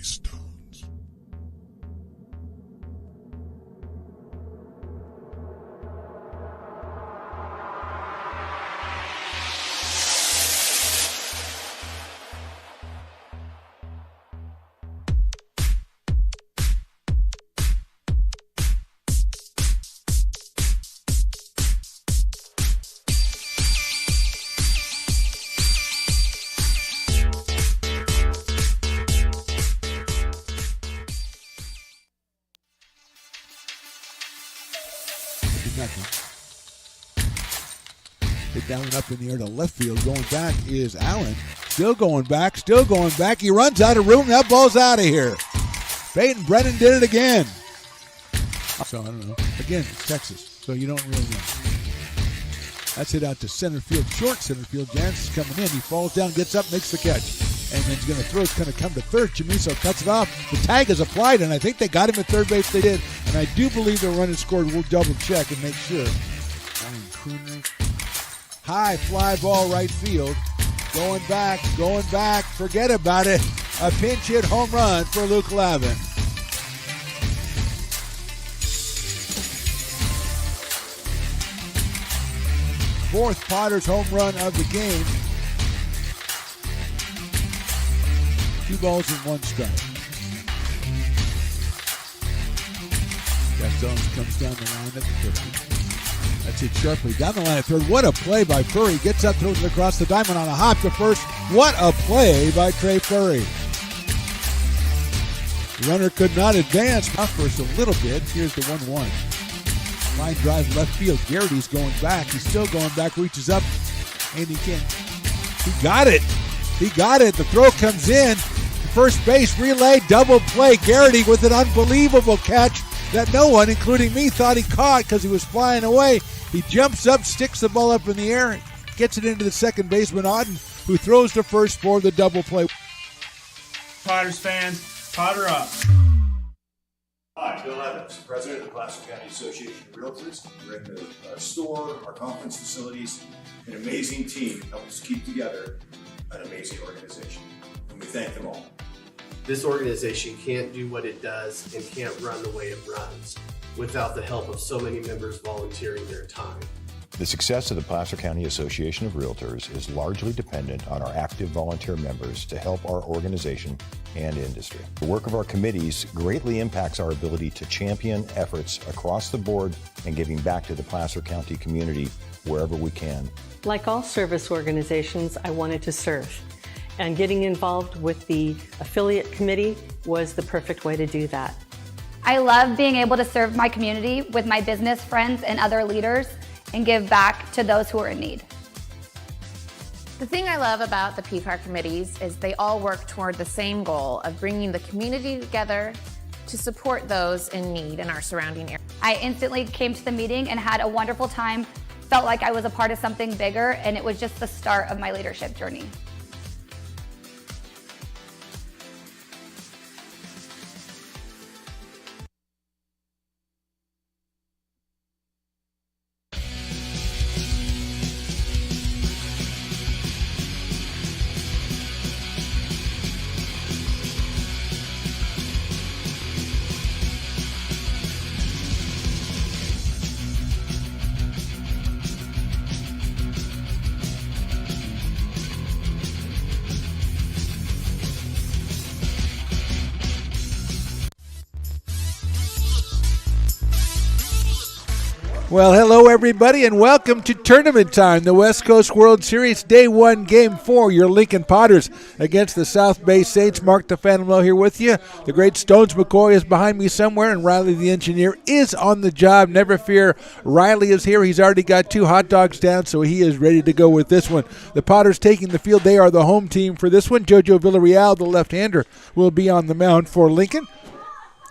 Stones. Hit that one up in the air to left field. Going back is Allen. Still going back. He runs out of room. That ball's out of here. Peyton Brennan did it again. So, I don't know. Again, it's Texas, so you don't really know. That's hit out to center field, short center field. Jans is coming in. He falls down, gets up, makes the catch. And then he's going to throw. It's going to come to third. Chamiso cuts it off. The tag is applied, and I think they got him at third base. They did. And I do believe the run is scored. We'll double check and make sure. Ryan Crooner. High fly ball right field. Going back. Forget about it. A pinch hit home run for Luke Lavin. Fourth Potters home run of the game. 2 balls and 1 strike. Gaston comes down the line at the third. That's hit sharply down the line at third. What a play by Furry. Gets up, throws it across the diamond on a hop to first. What a play by Trey Furry. The runner could not advance. Off first a little bit. Here's the 1-1. Line drive left field. Garrity's going back. He's still going back. Reaches up. And he can't. He got it. The throw comes in. First base relay. Double play. Garrity with an unbelievable catch that no one, including me, thought he caught because he was flying away. He jumps up, sticks the ball up in the air, gets it into the second baseman, Auden, who throws to first for the double play. Potters fans, Potter up. Hi, Bill Evans, President of the Placer County Association of Realtors. We're in our store, our conference facilities, an amazing team helped us keep together an amazing organization. And we thank them all. This organization can't do what it does and can't run the way it runs without the help of so many members volunteering their time. The success of the Placer County Association of Realtors is largely dependent on our active volunteer members to help our organization and industry. The work of our committees greatly impacts our ability to champion efforts across the board and giving back to the Placer County community wherever we can. Like all service organizations, I wanted to serve. And getting involved with the affiliate committee was the perfect way to do that. I love being able to serve my community with my business friends and other leaders and give back to those who are in need. The thing I love about the PCAR committees is they all work toward the same goal of bringing the community together to support those in need in our surrounding area. I instantly came to the meeting and had a wonderful time, felt like I was a part of something bigger, and it was just the start of my leadership journey. Well, hello, everybody, and welcome to Tournament Time, the West Coast World Series, Day 1, Game 4. Your Lincoln Potters against the South Bay Saints. Mark DeFanimo here with you. The great Stones McCoy is behind me somewhere, and Riley the engineer is on the job. Never fear, Riley is here. He's already got 2 hot dogs down, so he is ready to go with this one. The Potters taking the field. They are the home team for this one. Jojo Villarreal, the left-hander, will be on the mound for Lincoln.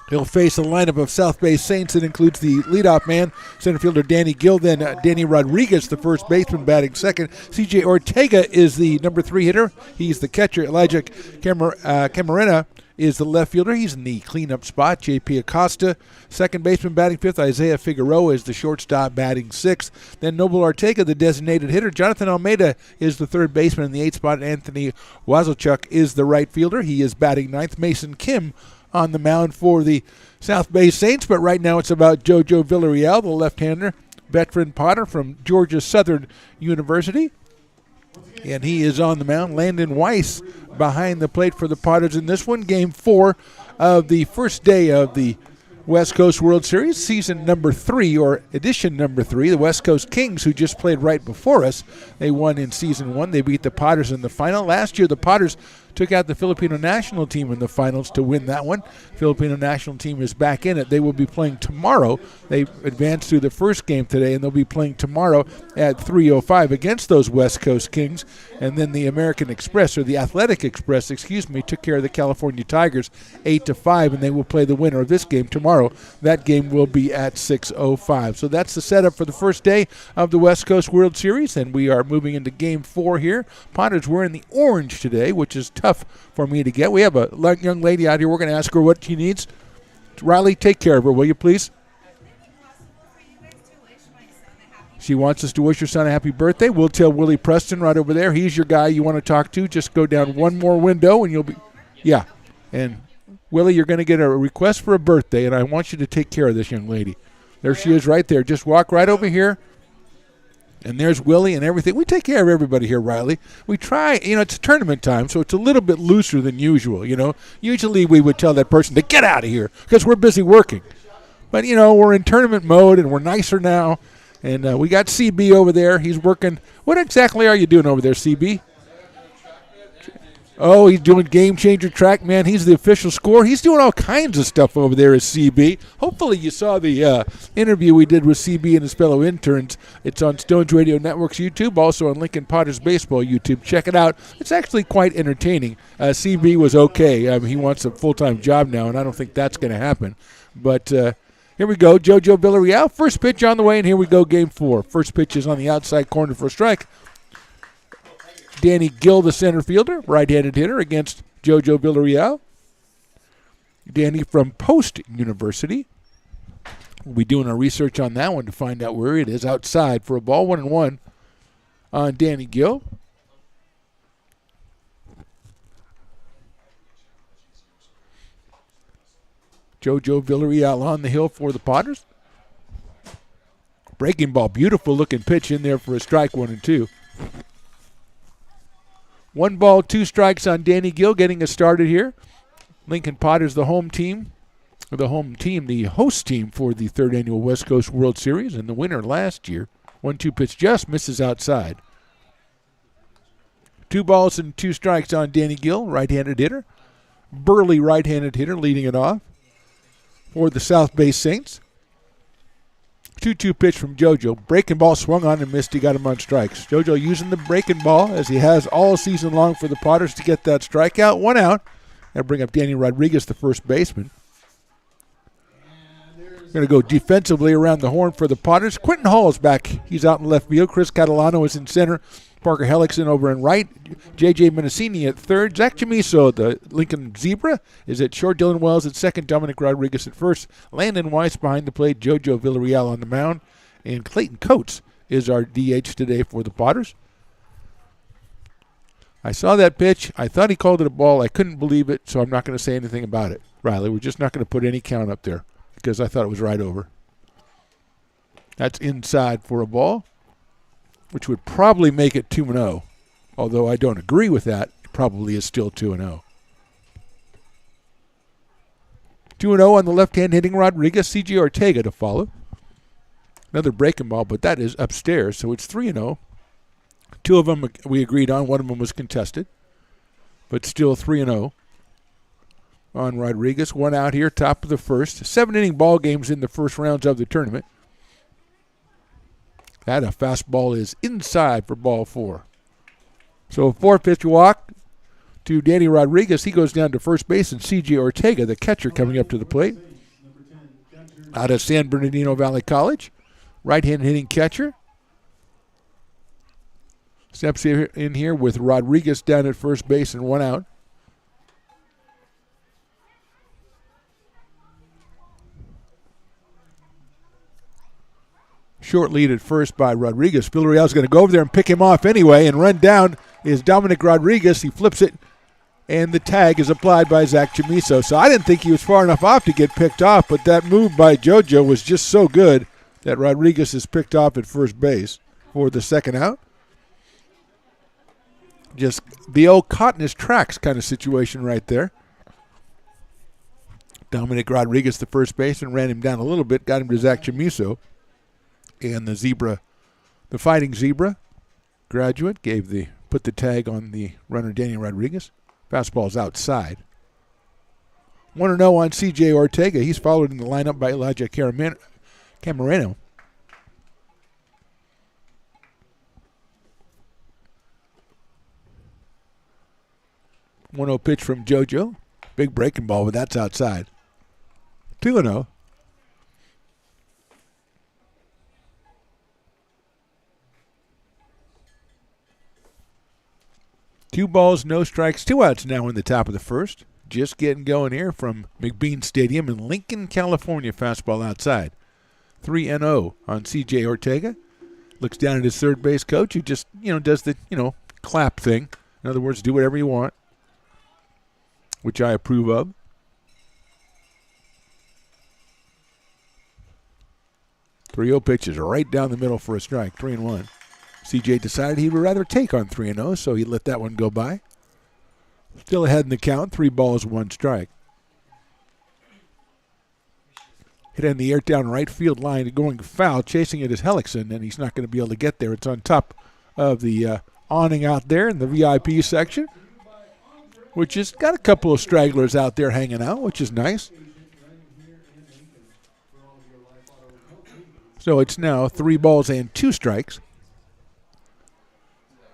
He'll face a lineup of South Bay Saints that includes the leadoff man, center fielder Danny Gill, then Danny Rodriguez, the first baseman, batting second. CJ Ortega is the number 3 hitter. He's the catcher. Elijah Camarena is the left fielder. He's in the cleanup spot. J.P. Acosta, second baseman, batting fifth. Isaiah Figueroa is the shortstop, batting sixth. Then Noble Ortega, the designated hitter. Jonathan Almeida is the third baseman in the eighth spot. Anthony Wazalchuk is the right fielder. He is batting ninth. Mason Kim on the mound for the South Bay Saints, but right now it's about JoJo Villarreal, the left-hander, veteran Potter from Georgia Southern University. And he is on the mound. Landon Weiss behind the plate for the Potters in this one. Game 4 of the first day of the West Coast World Series, season number 3, or edition number 3. The West Coast Kings, who just played right before us, they won in season 1. They beat the Potters in the final. Last year, the Potters took out the Filipino national team in the finals to win that one. Filipino national team is back in it. They will be playing tomorrow. They advanced through the first game today, and they'll be playing tomorrow at 3:05 against those West Coast Kings. And then the American Express, or the Athletic Express, took care of the California Tigers 8-5, and they will play the winner of this game tomorrow. That game will be at 6:05. So that's the setup for the first day of the West Coast World Series, and we are moving into Game 4 here. Potters wearing the orange today, which is tough for me to get. We have a young lady out here. We're going to ask her what she needs. Riley, take care of her, will you please? She wants us to wish her son a happy birthday. We'll tell Willie Preston right over there. He's your guy you want to talk to. Just go down one more window and you'll be, yeah. And Willie, you're going to get a request for a birthday, and I want you to take care of this young lady. There she is right there. Just walk right over here. And there's Willie and everything. We take care of everybody here, Riley. We try, it's tournament time, so it's a little bit looser than usual, Usually we would tell that person to get out of here because we're busy working. But, we're in tournament mode, and we're nicer now. And we got CB over there. He's working. What exactly are you doing over there, CB? Oh, he's doing Game Changer Track, man. He's the official scorer. He's doing all kinds of stuff over there as CB. Hopefully you saw the interview we did with CB and his fellow interns. It's on Stones Radio Network's YouTube, also on Lincoln Potters Baseball YouTube. Check it out. It's actually quite entertaining. CB was okay. He wants a full-time job now, and I don't think that's going to happen. But here we go. JoJo Villarreal, first pitch on the way, and here we go, Game 4. First pitch is on the outside corner for a strike. Danny Gill, the center fielder, right-handed hitter against JoJo Villarreal. Danny from Post University. We'll be doing our research on that one to find out where it is. Outside for a ball, 1-1 on Danny Gill. JoJo Villarreal on the hill for the Potters. Breaking ball, beautiful looking pitch in there for a strike, 1-2. 1 ball, 2 strikes on Danny Gill, getting us started here. Lincoln Potters, the host team for the third annual West Coast World Series, and the winner last year. 1-2 pitch just misses outside. 2 balls and 2 strikes on Danny Gill, right-handed hitter. Burly right-handed hitter leading it off for the South Bay Saints. 2-2 pitch from JoJo. Breaking ball swung on and missed. He got him on strikes. JoJo using the breaking ball as he has all season long for the Potters to get that strikeout. 1 out. And bring up Danny Rodriguez, the first baseman. Going to go defensively around the horn for the Potters. Quentin Hall is back. He's out in left field. Chris Catalano is in center. Parker Hellickson over in right. J.J. Menacini at third. Zach Chamiso, the Lincoln Zebra, is at short. Dylan Wells at second. Dominic Rodriguez at first. Landon Weiss behind the plate. JoJo Villarreal on the mound. And Clayton Coates is our DH today for the Potters. I saw that pitch. I thought he called it a ball. I couldn't believe it, so I'm not going to say anything about it. Riley, we're just not going to put any count up there because I thought it was right over. That's inside for a ball, which would probably make it 2-0. Although I don't agree with that, it probably is still 2-0. 2-0 on the left-hand hitting Rodriguez. C.J. Ortega to follow. Another breaking ball, but that is upstairs, so it's 3-0. 2 of them we agreed on. 1 of them was contested, but still 3-0 on Rodriguez. 1 out here, top of the first. 7-inning ball games in the first rounds of the tournament. That a fastball is inside for ball 4. So a 4-pitch walk to Danny Rodriguez. He goes down to first base, and C.J. Ortega, the catcher, coming up to the plate. Out of San Bernardino Valley College. Right-hand hitting catcher. Steps in here with Rodriguez down at first base and 1 out. Short lead at first by Rodriguez. Villarreal's going to go over there and pick him off anyway, and run down is Dominic Rodriguez. He flips it, and the tag is applied by Zach Chamiso. So I didn't think he was far enough off to get picked off, but that move by JoJo was just so good that Rodriguez is picked off at first base for the second out. Just the old caught in his tracks kind of situation right there. Dominic Rodriguez, the first baseman, ran him down a little bit, got him to Zach Chamiso. And the Fighting Zebra graduate put the tag on the runner Daniel Rodriguez. Fastball's outside. 1-0 on C.J. Ortega. He's followed in the lineup by Elijah Camareno. 1-0 pitch from JoJo. Big breaking ball, but that's outside. 2-0. Two balls, no strikes, 2 outs now in the top of the first. Just getting going here from McBean Stadium in Lincoln, California. Fastball outside. 3-0 on C.J. Ortega. Looks down at his third base coach who just, does the, clap thing. In other words, do whatever you want, which I approve of. .30 pitches right down the middle for a strike, 3-1. CJ decided he would rather take on 3-0, so he let that one go by. Still ahead in the count, 3 balls, 1 strike. Hit in the air down right field line, going foul. Chasing it is Hellickson, and he's not going to be able to get there. It's on top of the awning out there in the VIP section, which has got a couple of stragglers out there hanging out, which is nice. So it's now 3 balls and 2 strikes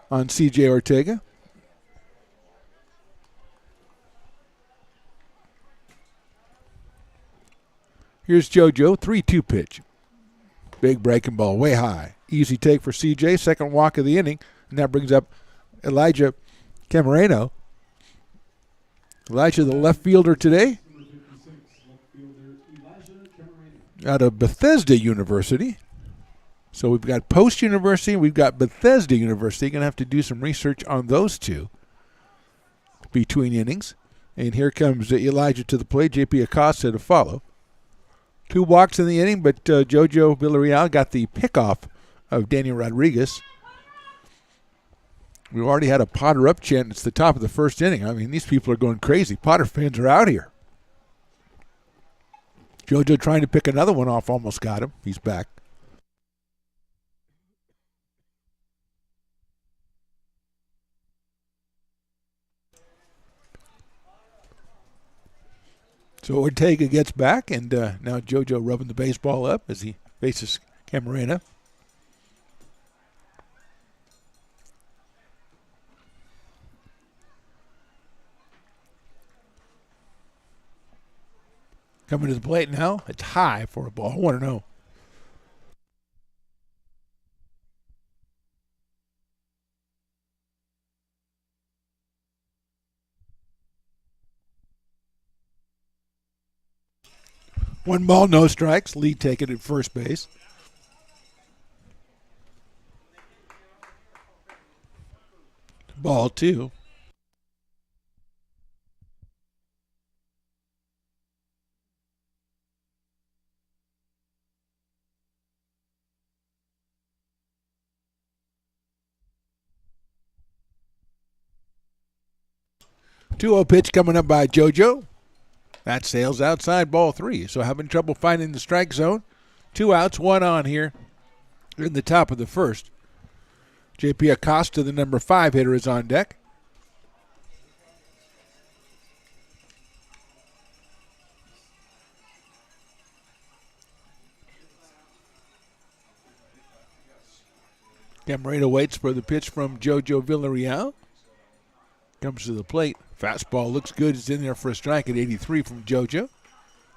on C.J. Ortega. Here's JoJo, 3-2 pitch. Big breaking ball, way high. Easy take for C.J., second walk of the inning, and that brings up Elijah Camareno. Elijah, the left fielder today, out of Bethesda University. So we've got Post University, we've got Bethesda University. Going to have to do some research on those two between innings. And here comes Elijah to the plate, J.P. Acosta to follow. 2 walks in the inning, but JoJo Villarreal got the pickoff of Daniel Rodriguez. We've already had a Potter up chant. It's the top of the first inning. I mean, these people are going crazy. Potter fans are out here. JoJo trying to pick another one off, almost got him. He's back. So Ortega gets back, and now JoJo rubbing the baseball up as he faces Camarena. Coming to the plate now. It's high for a ball. 1-0. One ball, no strikes. Lead taken at first base. Ball 2. .2-0 pitch coming up by JoJo. That sails outside, ball 3. So having trouble finding the strike zone. 2 outs, 1 on here in the top of the first. J.P. Acosta, the number 5 hitter, is on deck. Camarena waits for the pitch from JoJo Villarreal. Comes to the plate. Fastball looks good. It's in there for a strike at 83 from JoJo.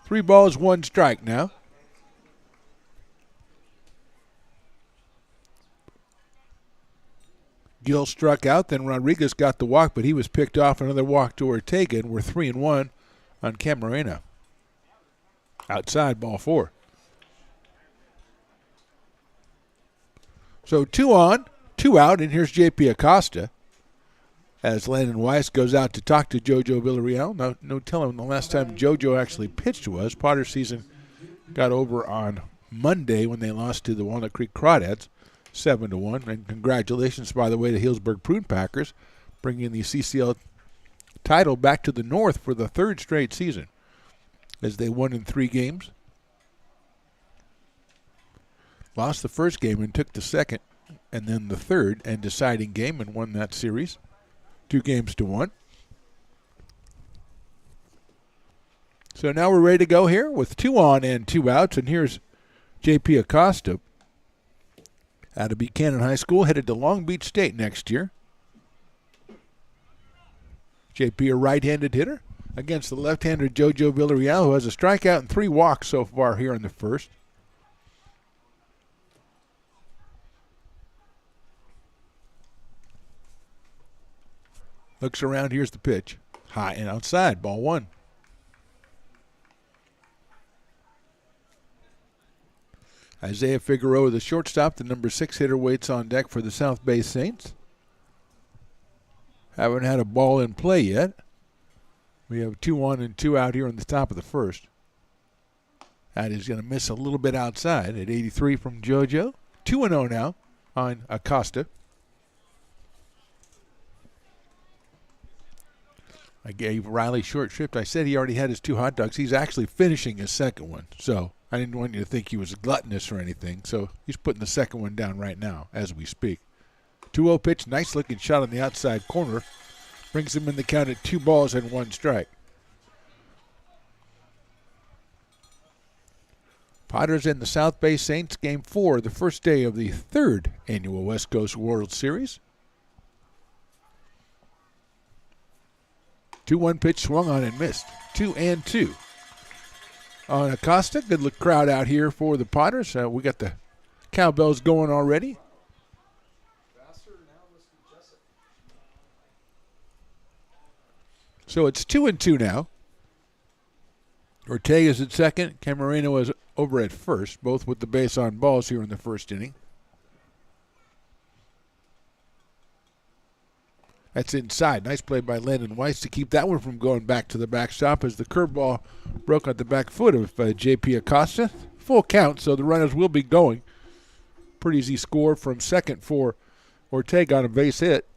3 balls, 1 strike now. Gill struck out, then Rodriguez got the walk, but he was picked off. Another walk to Ortega, and we're 3-1 on Camarena. Outside, ball 4. So 2 on, 2 out, and here's J.P. Acosta as Landon Weiss goes out to talk to JoJo Villarreal. No telling the last time JoJo actually pitched was. Potter season got over on Monday when they lost to the Walnut Creek Crawdads 7-1. And congratulations, by the way, to Healdsburg Prune Packers, bringing the CCL title back to the North for the 3rd straight season as they won in 3 games. Lost the first game and took the second and then the third and deciding game and won that series 2-1. So now we're ready to go here with 2 on and 2 outs. And here's J.P. Acosta out of Buchanan High School, headed to Long Beach State next year. J.P. a right-handed hitter against the left-hander JoJo Villarreal, who has a strikeout and 3 walks so far here in the first. Looks around, here's the pitch. High and outside, ball 1. Isaiah Figueroa, the shortstop, the number 6 hitter, waits on deck for the South Bay Saints. Haven't had a ball in play yet. We have 2 on and 2 out here in the top of the first. That is going to miss a little bit outside at 83 from JoJo. 2-0 now on Acosta. I gave Riley short shrift. I said he already had his 2 hot dogs. He's actually finishing his second one. So I didn't want you to think he was gluttonous or anything. So he's putting the second one down right now as we speak. 2-0 pitch. Nice looking shot on the outside corner. Brings him in the count at 2 balls and 1 strike. Potters and the South Bay Saints, Game 4, the first day of the 3rd annual West Coast World Series. 2-1 pitch swung on and missed. 2-2 on Acosta. Good look crowd out here for the Potters. We got the cowbells going already. So it's 2-2 now. Ortega's at second. Camarena is over at first, both with the base on balls here in the first inning. That's inside. Nice play by Landon Weiss to keep that one from going back to the backstop as the curveball broke on the back foot of J.P. Acosta. Full count, so the runners will be going. Pretty easy score from second for Ortega on a base hit.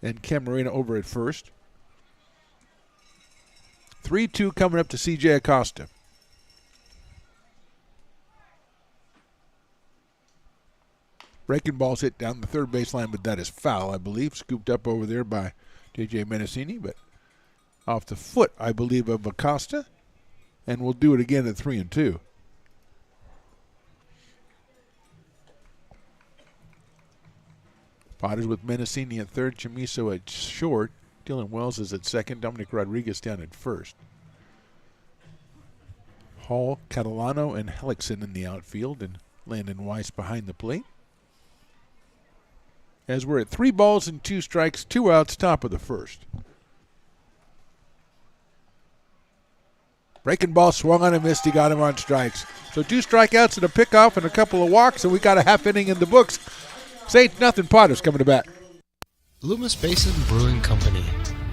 And Camarena over at first. 3-2 coming up to C.J. Acosta. Breaking ball's hit down the third baseline, but that is foul, I believe. Scooped up over there by J.J. Menacini, but off the foot, I believe, of Acosta. And we'll do it again at 3-2. Potters with Menacini at third, Chamiso at short. Dylan Wells is at second, Dominic Rodriguez down at first. Hall, Catalano, and Hellickson in the outfield, and Landon Weiss behind the plate. As we're at 3 balls and 2 strikes, 2 outs, top of the first. Breaking ball swung on and missed. He got him on strikes. So 2 strikeouts and a pickoff and a couple of walks, and we got a half inning in the books. Saints nothing. Potters coming to bat. Loomis Basin Brewing Company,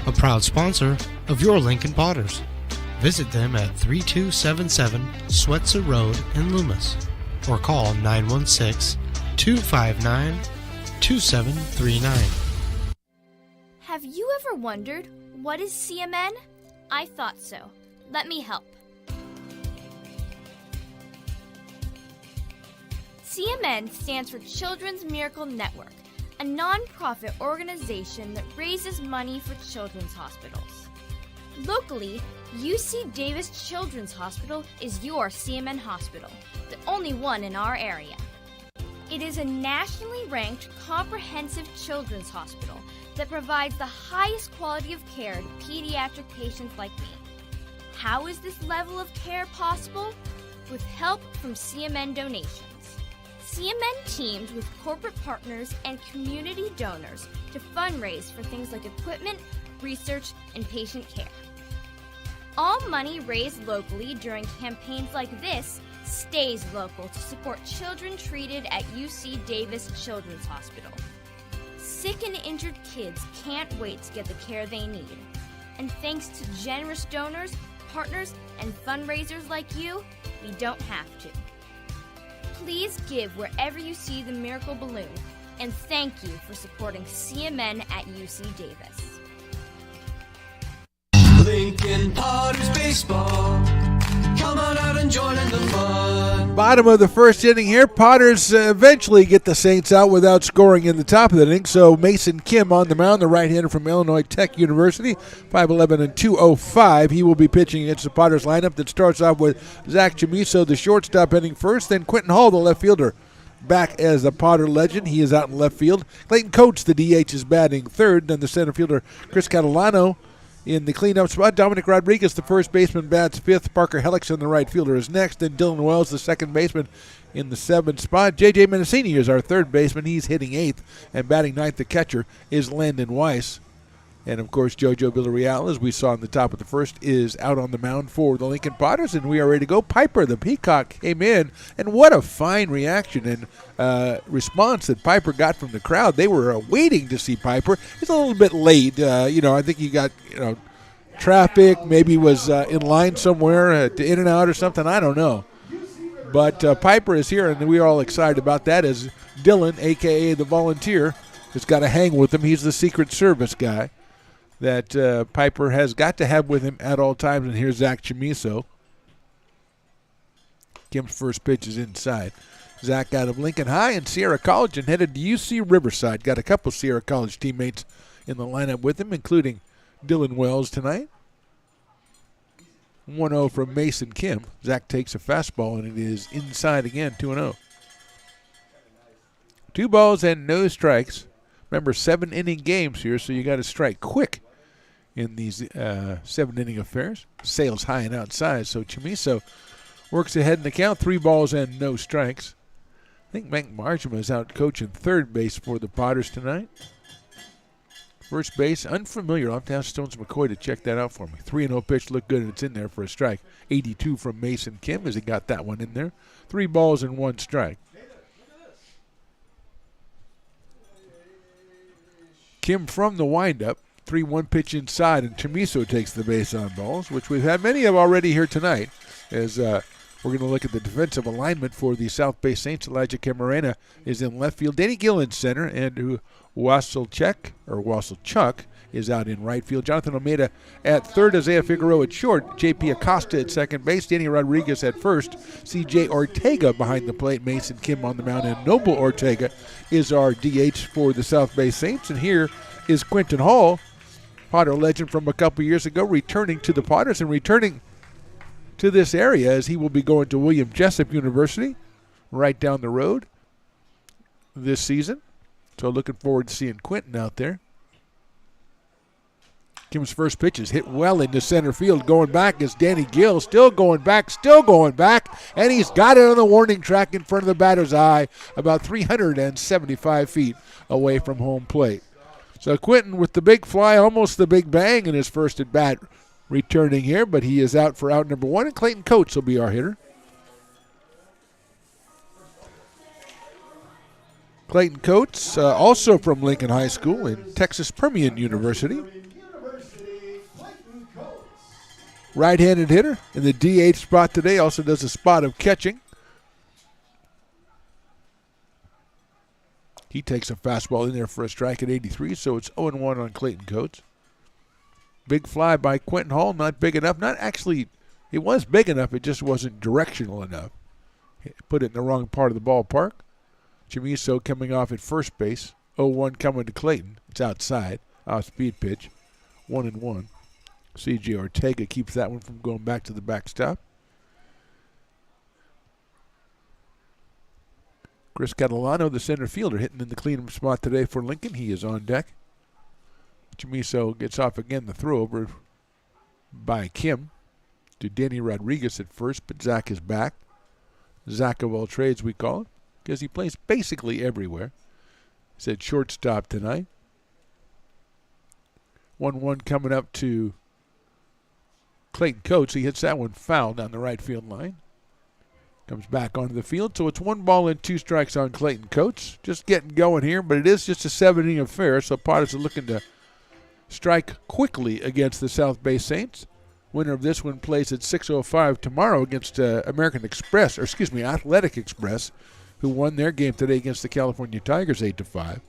a proud sponsor of your Lincoln Potters. Visit them at 3277 Swetzer Road in Loomis or call 916-259-2739. Have you ever wondered, what is CMN? I thought so. Let me help. CMN stands for Children's Miracle Network, a non-profit organization that raises money for children's hospitals. Locally, UC Davis Children's Hospital is your CMN hospital, the only one in our area. It is a nationally ranked comprehensive children's hospital that provides the highest quality of care to pediatric patients like me. How is this level of care possible? With help from CMN donations. CMN teamed with corporate partners and community donors to fundraise for things like equipment, research, and patient care. All money raised locally during campaigns like this stays local to support children treated at UC Davis Children's Hospital. Sick and injured kids can't wait to get the care they need. And thanks to generous donors, partners, and fundraisers like you, we don't have to. Please give wherever you see the Miracle Balloon, and thank you for supporting CMN at UC Davis. Lincoln Potters Baseball. Come on out and join in the fun. Bottom of the first inning here. Potters eventually get the Saints out without scoring in the top of the inning. So Mason Kim on the mound, the right-hander from Illinois Tech University, 5'11" and 205. He will be pitching against the Potters lineup that starts off with Zach Chamiso, the shortstop, hitting first. Then Quentin Hall, the left fielder, back as a Potter legend. He is out in left field. Clayton Coates, the DH, is batting third. Then the center fielder, Chris Catalano, in the cleanup spot. Dominic Rodriguez, the first baseman, bats fifth. Parker Hellickson, the right fielder, is next. Then Dylan Wells, the second baseman, in the seventh spot. J.J. Mendocini is our third baseman. He's hitting eighth. And batting ninth, the catcher, is Landon Weiss. And, of course, JoJo Villarreal, as we saw in the top of the first, is out on the mound for the Lincoln Potters, and we are ready to go. Piper, the Peacock, came in, and what a fine reaction and response that Piper got from the crowd. They were waiting to see Piper. It's a little bit late. I think he got, traffic, maybe was in line somewhere to In-N-Out or something. I don't know. But Piper is here, and we're all excited about that, as Dylan, a.k.a. the volunteer, has got to hang with him. He's the Secret Service guy that Piper has got to have with him at all times. And here's Zach Chamiso. Kim's first pitch is inside. Zach out of Lincoln High and Sierra College and headed to UC Riverside. Got a couple Sierra College teammates in the lineup with him, including Dylan Wells tonight. 1-0 from Mason Kim. Zach takes a fastball, and it is inside again, 2-0. 2 balls and no strikes. Remember, 7-inning games here, so you got to strike quick in these 7-inning affairs. Sales high and outside, so Chamiso works ahead in the count. 3 balls and no strikes. I think Mike Marjama is out coaching third base for the Potters tonight. First base, unfamiliar. I'll have to ask Stones McCoy to check that out for me. 3-0 pitch, looked good, and it's in there for a strike. 82 from Mason Kim as he got that one in there. 3 balls and 1 strike. Kim from the windup, 3-1 pitch inside, and Chamiso takes the base on balls, which we've had many of already here tonight, as we're going to look at the defensive alignment for the South Bay Saints. Elijah Camarena is in left field. Danny Gill in center, and Wasselchuk is out in right field. Jonathan Almeida at third, Isaiah Figueroa at short, J.P. Acosta at second base, Danny Rodriguez at first, C.J. Ortega behind the plate, Mason Kim on the mound, and Noble Ortega is our DH for the South Bay Saints. And here is Quentin Hall, Potter legend from a couple years ago, returning to the Potters and returning to this area, as he will be going to William Jessup University right down the road this season. So looking forward to seeing Quentin out there. Kim's first pitch is hit well into center field. Going back is Danny Gill, still going back, and he's got it on the warning track in front of the batter's eye, about 375 feet away from home plate. So Quentin with the big fly, almost the big bang in his first at bat, returning here, but he is out for out number 1, and Clayton Coates will be our hitter. Clayton Coates, also from Lincoln High School and Texas Permian University. Right-handed hitter in the DH spot today, also does a spot of catching. He takes a fastball in there for a strike at 83, so it's 0-1 on Clayton Coates. Big fly by Quentin Hall, not big enough. Not actually, it was big enough, it just wasn't directional enough. Put it in the wrong part of the ballpark. Chamiso coming off at first base. 0-1 coming to Clayton. It's outside. Off-speed pitch. 1-1. C.J. Ortega keeps that one from going back to the backstop. Chris Catalano, the center fielder, hitting in the cleanup spot today for Lincoln. He is on deck. Chamiso gets off again, the throw over by Kim to Danny Rodriguez at first, but Zach is back. Zach of all trades, we call him, because he plays basically everywhere. He's at shortstop tonight. 1-1 coming up to Clayton Coates. He hits that one foul down the right field line. Comes back onto the field, so it's 1 ball and 2 strikes on Clayton Coates. Just getting going here, but it is just a 7-inning affair, so Potters are looking to strike quickly against the South Bay Saints. Winner of this one plays at 6:05 tomorrow against Athletic Express, who won their game today against the California Tigers 8-5.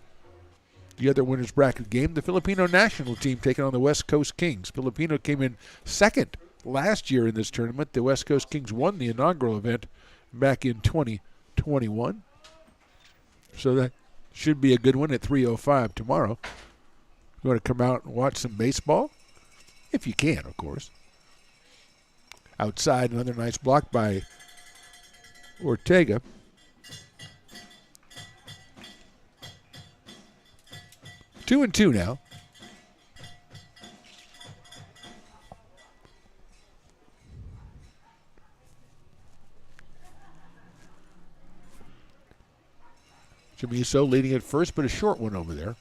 The other winners bracket game, the Filipino national team taking on the West Coast Kings. Filipino came in second last year in this tournament. The West Coast Kings won the inaugural event back in 2021. So that should be a good one at 3:05 tomorrow. You want to come out and watch some baseball? If you can, of course. Outside, another nice block by Ortega. Two and two now. Chamizo leading at first, but a short one over there.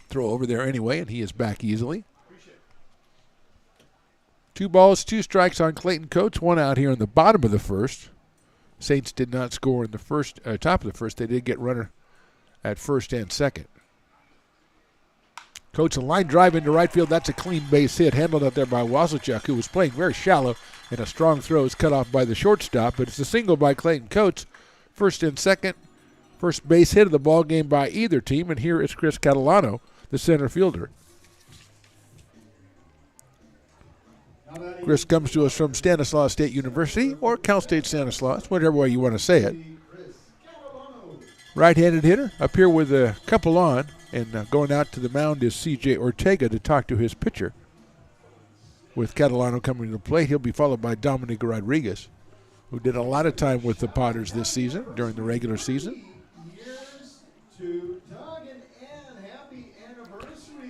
Throw over there anyway, and he is back easily. 2 balls, 2 strikes on Clayton Coates. 1 out here in the bottom of the first. Saints did not score in the first, top of the first. They did get runner at first and second. Coates, a line drive into right field. That's a clean base hit, handled out there by Wasilchuk, who was playing very shallow, and a strong throw is cut off by the shortstop. But it's a single by Clayton Coates. First and second. First base hit of the ball game by either team, and here is Chris Catalano, the center fielder. Chris comes to us from Stanislaus State University, or Cal State Stanislaus, whatever way you want to say it. Right-handed hitter, up here with a couple on, and going out to the mound is C.J. Ortega to talk to his pitcher. With Catalano coming to the plate, he'll be followed by Dominic Rodriguez, who did a lot of time with the Potters this season, during the regular season.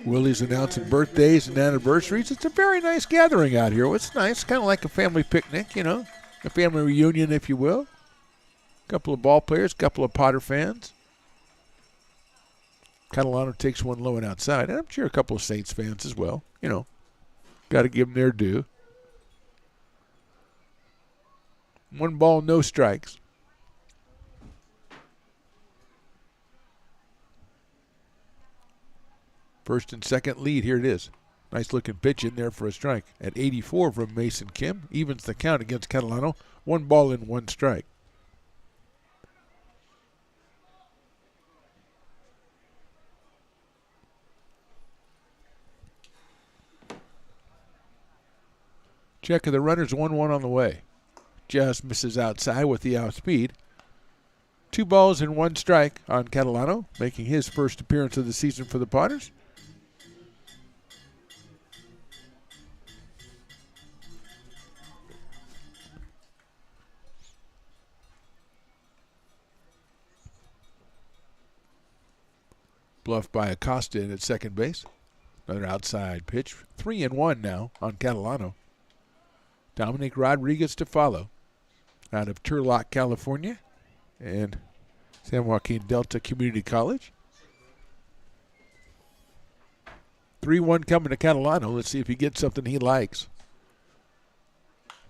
Willie's announcing birthdays and anniversaries. It's a very nice gathering out here. It's nice, kind of like a family picnic, you know, a family reunion, if you will. A couple of ball players, a couple of Potter fans. Catalano takes one low and outside, and I'm sure a couple of Saints fans as well. You know, got to give them their due. 1 ball, no strikes. First and second lead, here it is. Nice looking pitch in there for a strike. At 84 from Mason Kim, evens the count against Catalano. 1 ball and 1 strike. Check of the runners, 1-1 on the way. Just misses outside with the outspeed. 2 balls and 1 strike on Catalano, making his first appearance of the season for the Potters. Bluffed by Acosta in at second base. Another outside pitch. 3-1 now on Catalano. Dominic Rodriguez to follow. Out of Turlock, California, and San Joaquin Delta Community College. 3-1 coming to Catalano. Let's see if he gets something he likes.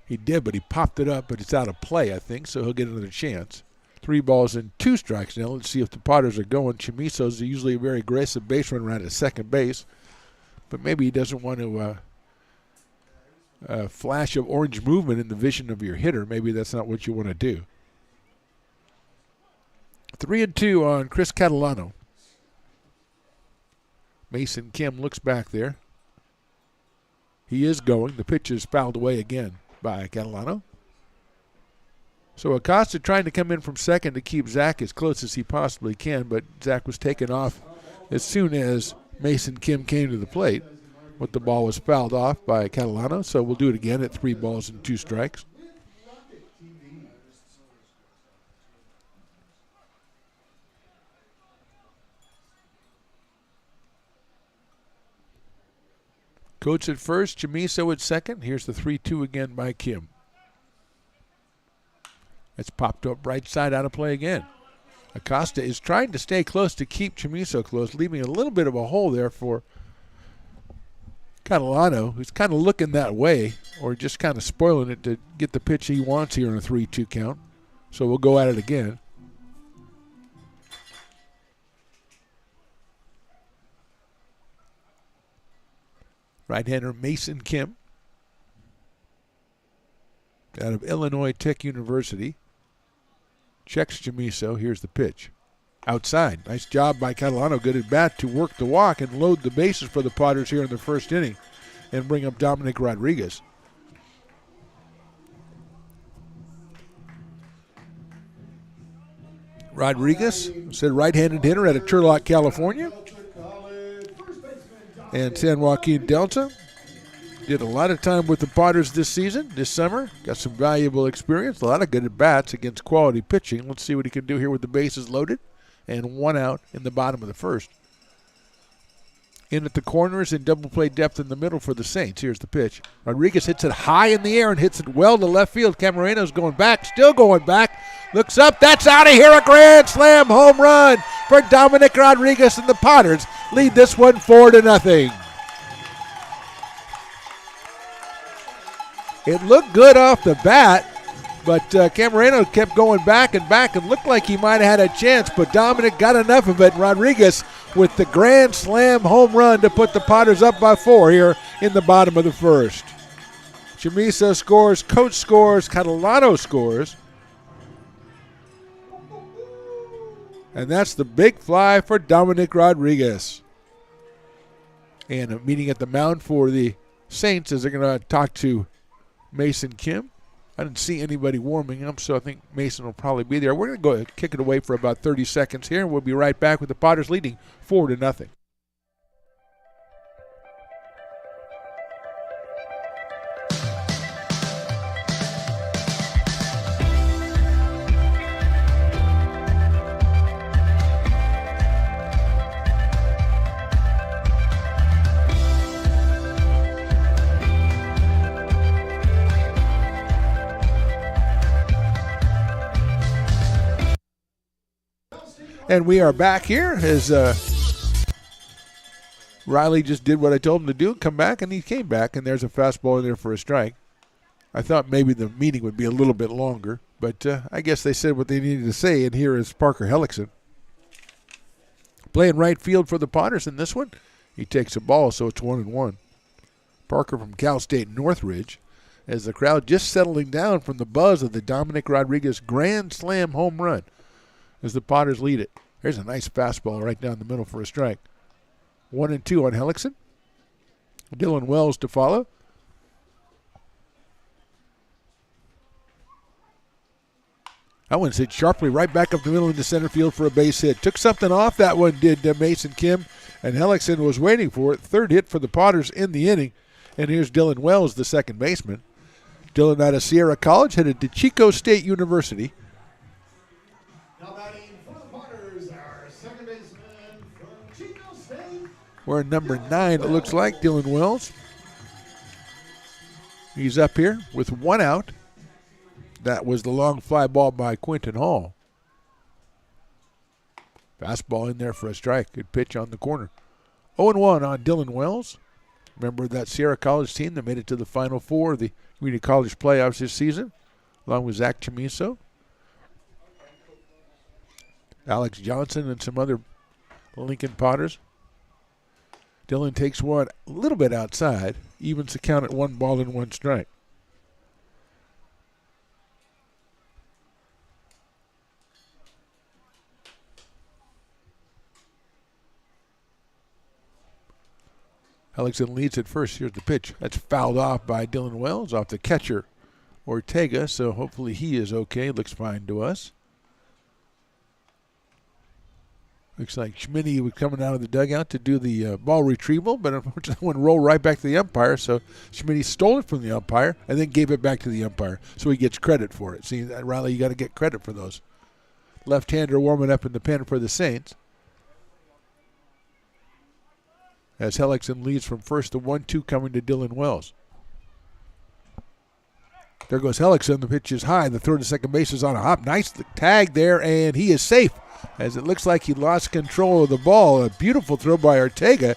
He did, but he popped it up, but it's out of play, I think, so he'll get another chance. 3 balls and 2 strikes now. Let's see if the Potters are going. Chamizo's usually a very aggressive base runner around at second base, but maybe he doesn't want to flash of orange movement in the vision of your hitter. Maybe that's not what you want to do. 3-2 on Chris Catalano. Mason Kim looks back there. He is going. The pitch is fouled away again by Catalano. So Acosta trying to come in from second to keep Zach as close as he possibly can, but Zach was taken off as soon as Mason Kim came to the plate. But the ball was fouled off by Catalano, so we'll do it again at 3 balls and 2 strikes. Coates at first, Chamizo at second. Here's the 3-2 again by Kim. It's popped up right side, out of play again. Acosta is trying to stay close to keep Chamizo close, leaving a little bit of a hole there for Catalano, who's kind of looking that way, or just kind of spoiling it to get the pitch he wants here in a 3-2 count. So we'll go at it again. Right-hander Mason Kim out of Illinois Tech University. Checks Chamizo. Here's the pitch. Outside. Nice job by Catalano. Good at bat to work the walk and load the bases for the Padres here in the first inning and bring up Dominic Rodriguez. Rodriguez, said right-handed hitter out of Turlock, California. And San Joaquin Delta. Did a lot of time with the Padres this season, this summer. Got some valuable experience, a lot of good at-bats against quality pitching. Let's see what he can do here with the bases loaded and 1 out in the bottom of the first. In at the corners and double play depth in the middle for the Saints. Here's the pitch. Rodriguez hits it high in the air and hits it well to left field. Camareno's going back, still going back. Looks up, that's out of here. A grand slam home run for Dominic Rodriguez, and the Padres lead this one 4-0. It looked good off the bat, but Camareno kept going back and looked like he might have had a chance, but Dominic got enough of it. Rodriguez with the grand slam home run to put the Padres up by 4 here in the bottom of the first. Chamizo scores, Coach scores, Catalano scores. And that's the big fly for Dominic Rodriguez. And a meeting at the mound for the Saints as they're going to talk to Mason Kim. I didn't see anybody warming up, so I think Mason will probably be there. We're going to go ahead and kick it away for about 30 seconds here, and we'll be right back with the Padres leading 4-0. And we are back here as Riley just did what I told him to do, come back, and he came back, and there's a fastball in there for a strike. I thought maybe the meeting would be a little bit longer, but I guess they said what they needed to say, and here is Parker Hellickson. Playing right field for the Padres in this one. He takes a ball, so it's 1-1. Parker from Cal State Northridge, as the crowd just settling down from the buzz of the Dominic Rodriguez grand slam home run as the Padres lead it. There's a nice fastball right down the middle for a strike. 1-2 on Hellickson. Dylan Wells to follow. That one's hit sharply right back up the middle into center field for a base hit. Took something off that one, did Mason Kim, and Hellickson was waiting for it. Third hit for the Padres in the inning. And here's Dylan Wells, the second baseman. Dylan out of Sierra College, headed to Chico State University. We're number 9, it looks like, Dylan Wells. He's up here with 1 out. That was the long fly ball by Quinton Hall. Fastball in there for a strike. Good pitch on the corner. 0-1 on Dylan Wells. Remember that Sierra College team that made it to the Final Four of the Community College playoffs this season, along with Zach Chamizo, Alex Johnson, and some other Lincoln Padres. Dylan takes one a little bit outside, evens the count at 1 ball and 1 strike. Hellickson leads at first. Here's the pitch. That's fouled off by Dylan Wells off the catcher, Ortega, so hopefully he is okay. Looks fine to us. Looks like Schmitty was coming out of the dugout to do the ball retrieval, but unfortunately one rolled right back to the umpire, so Schmitty stole it from the umpire and then gave it back to the umpire, so he gets credit for it. See, Riley, you got to get credit for those. Left-hander warming up in the pen for the Saints. As Hellickson leads from first to 1-2 coming to Dylan Wells. There goes Hellickson. The pitch is high. The throw to second base is on a hop. Nice tag there, and he is safe as it looks like he lost control of the ball. A beautiful throw by Ortega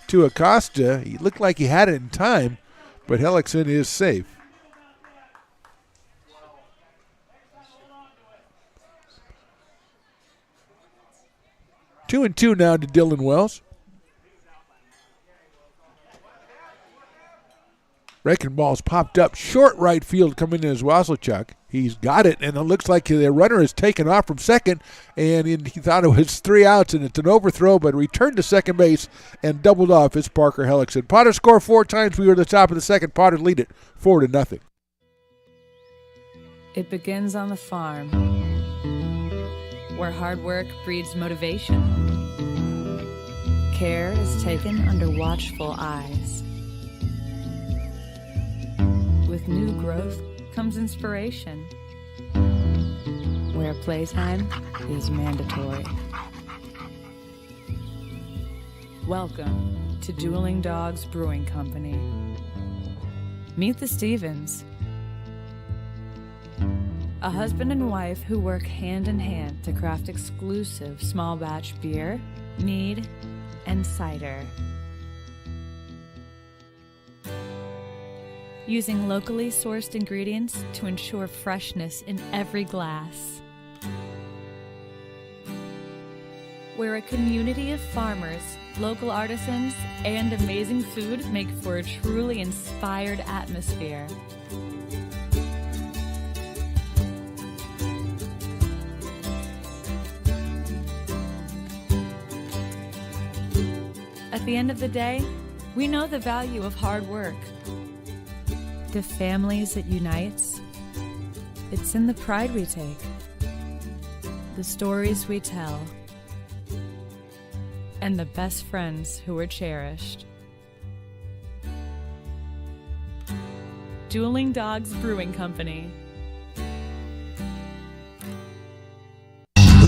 to Acosta. He looked like he had it in time, but Hellickson is safe. Two and two now to Dylan Wells. Breaking ball's popped up short right field coming in as Wasilchuk. He's got it, and it looks like the runner is taken off from second, and he thought it was 3 outs, and it's an overthrow, but returned to second base and doubled off. It's Parker Hellickson. Potter score 4 times. We were at the top of the second. Potter lead it 4-0. It begins on the farm, where hard work breeds motivation. Care is taken under watchful eyes. With new growth comes inspiration, where playtime is mandatory. Welcome to Dueling Dogs Brewing Company. Meet the Stevens, a husband and wife who work hand in hand to craft exclusive small batch beer, mead, and cider. Using locally sourced ingredients to ensure freshness in every glass. Where a community of farmers, local artisans, and amazing food make for a truly inspired atmosphere. At the end of the day, we know the value of hard work. The families it unites, it's in the pride we take, the stories we tell, and the best friends who are cherished. Dueling Dogs Brewing Company.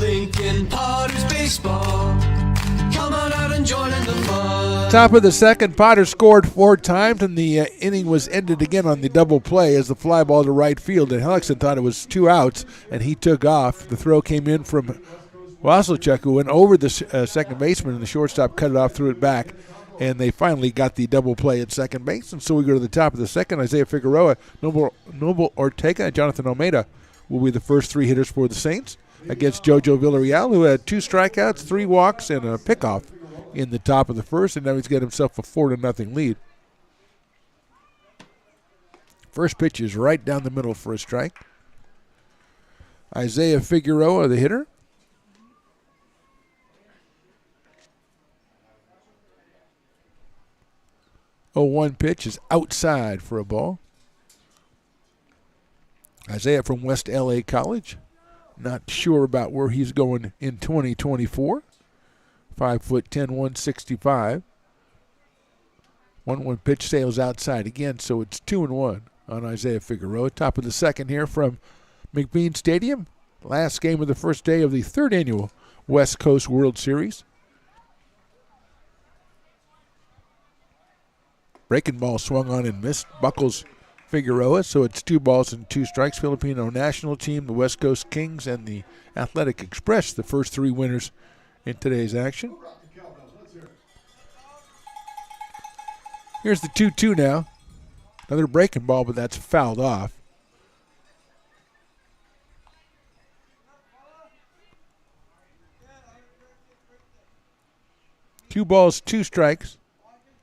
Lincoln Potters Baseball. Come on out and join in the fun. Top of the second, Potter scored 4 times, and the inning was ended again on the double play as the fly ball to right field. And Hellickson thought it was 2 outs, and he took off. The throw came in from Wasilchuk, who went over the second baseman, and the shortstop cut it off, threw it back, and they finally got the double play at second base. And so we go to the top of the second. Isaiah Figueroa, Noble Ortega, and Jonathan Almeida will be the first 3 hitters for the Saints against Jojo Villarreal, who had 2 strikeouts, 3 walks, and a pickoff in the top of the first, and now he's got himself a 4-0 lead. First pitch is right down the middle for a strike. Isaiah Figueroa, the hitter. Oh, 1 pitch is outside for a ball. Isaiah from West LA College. Not sure about where he's going in 2024. 5'10", 165. 1-1 pitch sails outside again, so it's 2-1 on Isaiah Figueroa. Top of the second here from McBean Stadium. Last game of the first day of the 3rd annual West Coast World Series. Breaking ball swung on and missed. Buckles Figueroa, so it's 2 balls and 2 strikes. Filipino national team, the West Coast Kings, and the Athletic Express, the first 3 winners in today's action. Here's the 2-2 now. Another breaking ball, but that's fouled off. Two balls, 2 strikes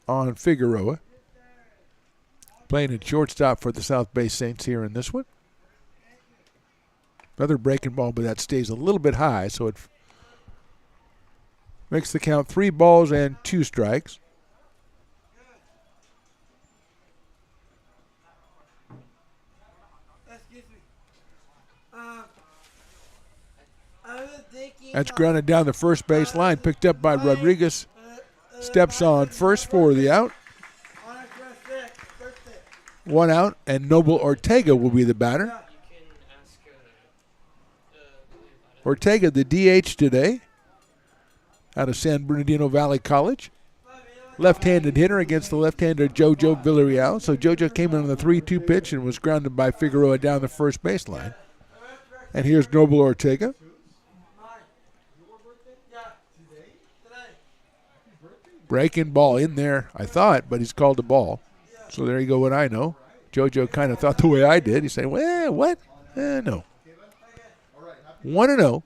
on Figueroa. Playing at shortstop for the South Bay Saints here in this one. Another breaking ball, but that stays a little bit high, so it makes the count 3 balls and 2 strikes. That's grounded down the first base line, picked up by Rodriguez. Steps on first for the out. 1 out, and Noble Ortega will be the batter. Ortega, the DH today, out of San Bernardino Valley College. Left-handed hitter against the left-hander Jojo Villarreal. So Jojo came in on the 3-2 pitch and was grounded by Figueroa down the first baseline. And here's Noble Ortega. Breaking ball in there, I thought, but he's called the ball. So there you go, what I know. JoJo kind of thought the way I did. He's saying, well, what? No. 1-0.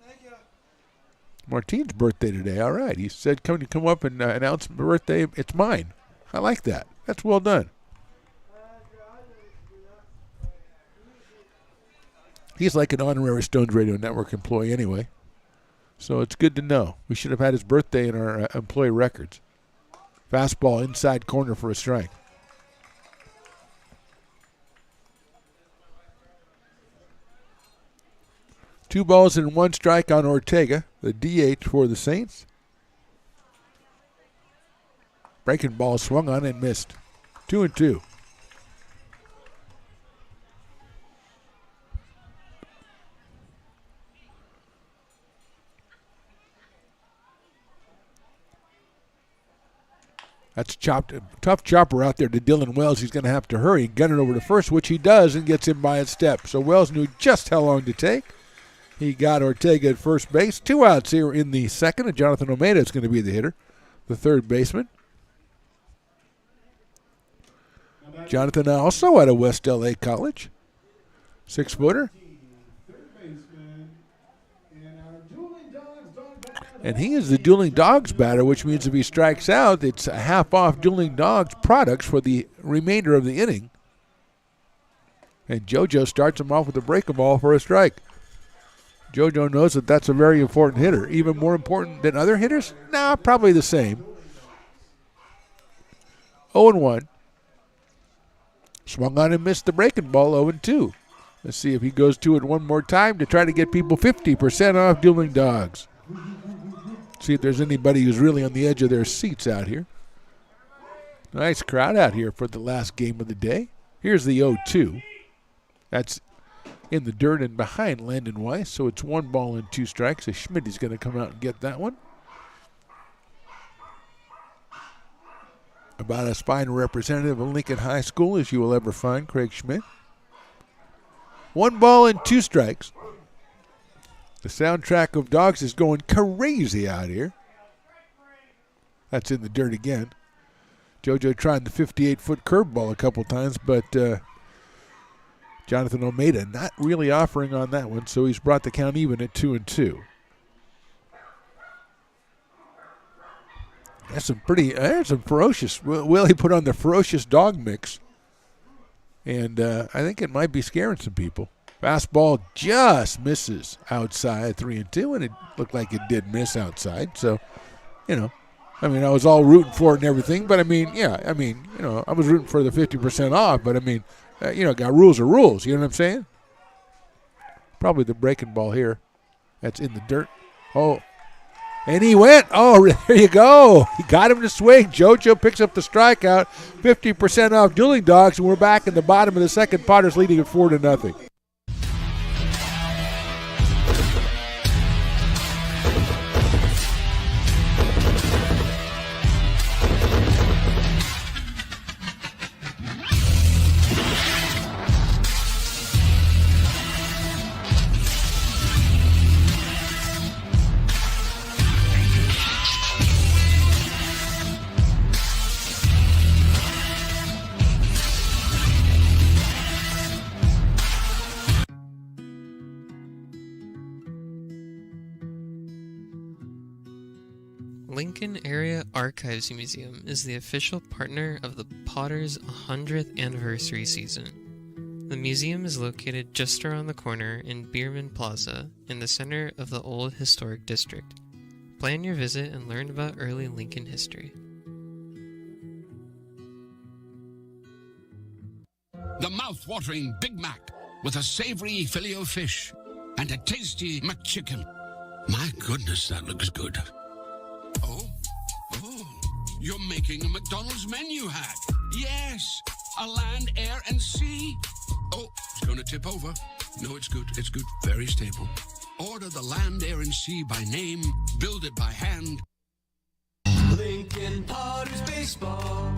Martine's birthday today. All right. He said, come up and announce my birthday. It's mine. I like that. That's well done. He's like an honorary Stones Radio Network employee anyway. So it's good to know. We should have had his birthday in our employee records. Fastball inside corner for a strike. Two balls and one strike on Ortega, the DH for the Saints. Breaking ball swung on and missed. 2-2. That's chopped. Tough chopper out there to Dylan Wells. He's going to have to hurry, gun it over to first, which he does, and gets him by a step. So Wells knew just how long to take. He got Ortega at first base. 2 outs here in the second, and Jonathan Omeda is going to be the hitter, the third baseman. Jonathan also out of West L.A. College. 6-footer. And he is the Dueling Dogs batter, which means if he strikes out, it's a half off Dueling Dogs products for the remainder of the inning. And JoJo starts him off with a breaking ball for a strike. JoJo knows that that's a very important hitter. Even more important than other hitters? Nah, probably the same. 0-1. Swung on and missed the breaking ball, 0-2. Let's see if he goes to it one more time to try to get people 50% off Dueling Dogs. See if there's anybody who's really on the edge of their seats out here. Nice crowd out here for the last game of the day. Here's the 0-2. That's in the dirt and behind Landon Weiss, so it's 1 ball and 2 strikes. So Schmidt is going to come out and get that one. About as fine a representative of Lincoln High School as you will ever find, Craig Schmidt. 1 ball and 2 strikes. The soundtrack of Dogs is going crazy out here. That's in the dirt again. JoJo tried the 58-foot curveball a couple times, but Jonathan Omeda not really offering on that one, so he's brought the count even at 2-2. There's some ferocious. Willie put on the ferocious dog mix, and I think it might be scaring some people. Fastball just misses outside, 3-2, and it looked like it did miss outside. So, I was all rooting for it and everything, but I was rooting for the 50% off, but got rules are rules. You know what I'm saying? Probably the breaking ball here. That's in the dirt. Oh, and he went. Oh, there you go. He got him to swing. JoJo picks up the strikeout. 50% off Dueling Dogs, and we're back in the bottom of the second. Potters leading at 4-0. Lincoln Area Archives Museum is the official partner of the Potters 100th anniversary season. The museum is located just around the corner in Bierman Plaza in the center of the Old Historic District. Plan your visit and learn about early Lincoln history. The mouth-watering Big Mac with a savory Filet-O-Fish and a tasty McChicken. My goodness, that looks good. Oh, you're making a McDonald's menu hack. Yes, a land, air, and sea. Oh, it's going to tip over. No, it's good. It's good. Very stable. Order the land, air, and sea by name. Build it by hand. Lincoln Potters Baseball.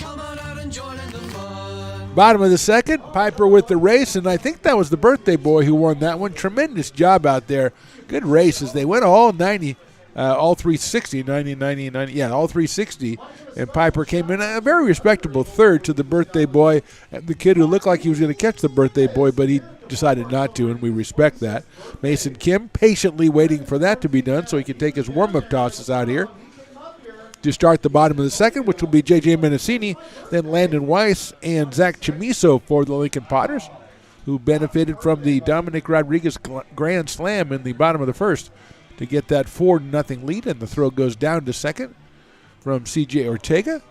Come on out and join in the fun. Bottom of the second, Piper with the race, and I think that was the birthday boy who won that one. Tremendous job out there. Good races. They went all 90 all 360, 90, 90, 90. Yeah, all 360. And Piper came in a very respectable third to the birthday boy, the kid who looked like he was going to catch the birthday boy, but he decided not to, and we respect that. Mason Kim patiently waiting for that to be done so he can take his warm-up tosses out here to start the bottom of the second, which will be J.J. Mendicini, then Landon Weiss and Zach Chamiso for the Lincoln Potters, who benefited from the Dominic Rodriguez grand slam in the bottom of the first to get that 4-0 lead, and the throw goes down to second from C.J. Ortega.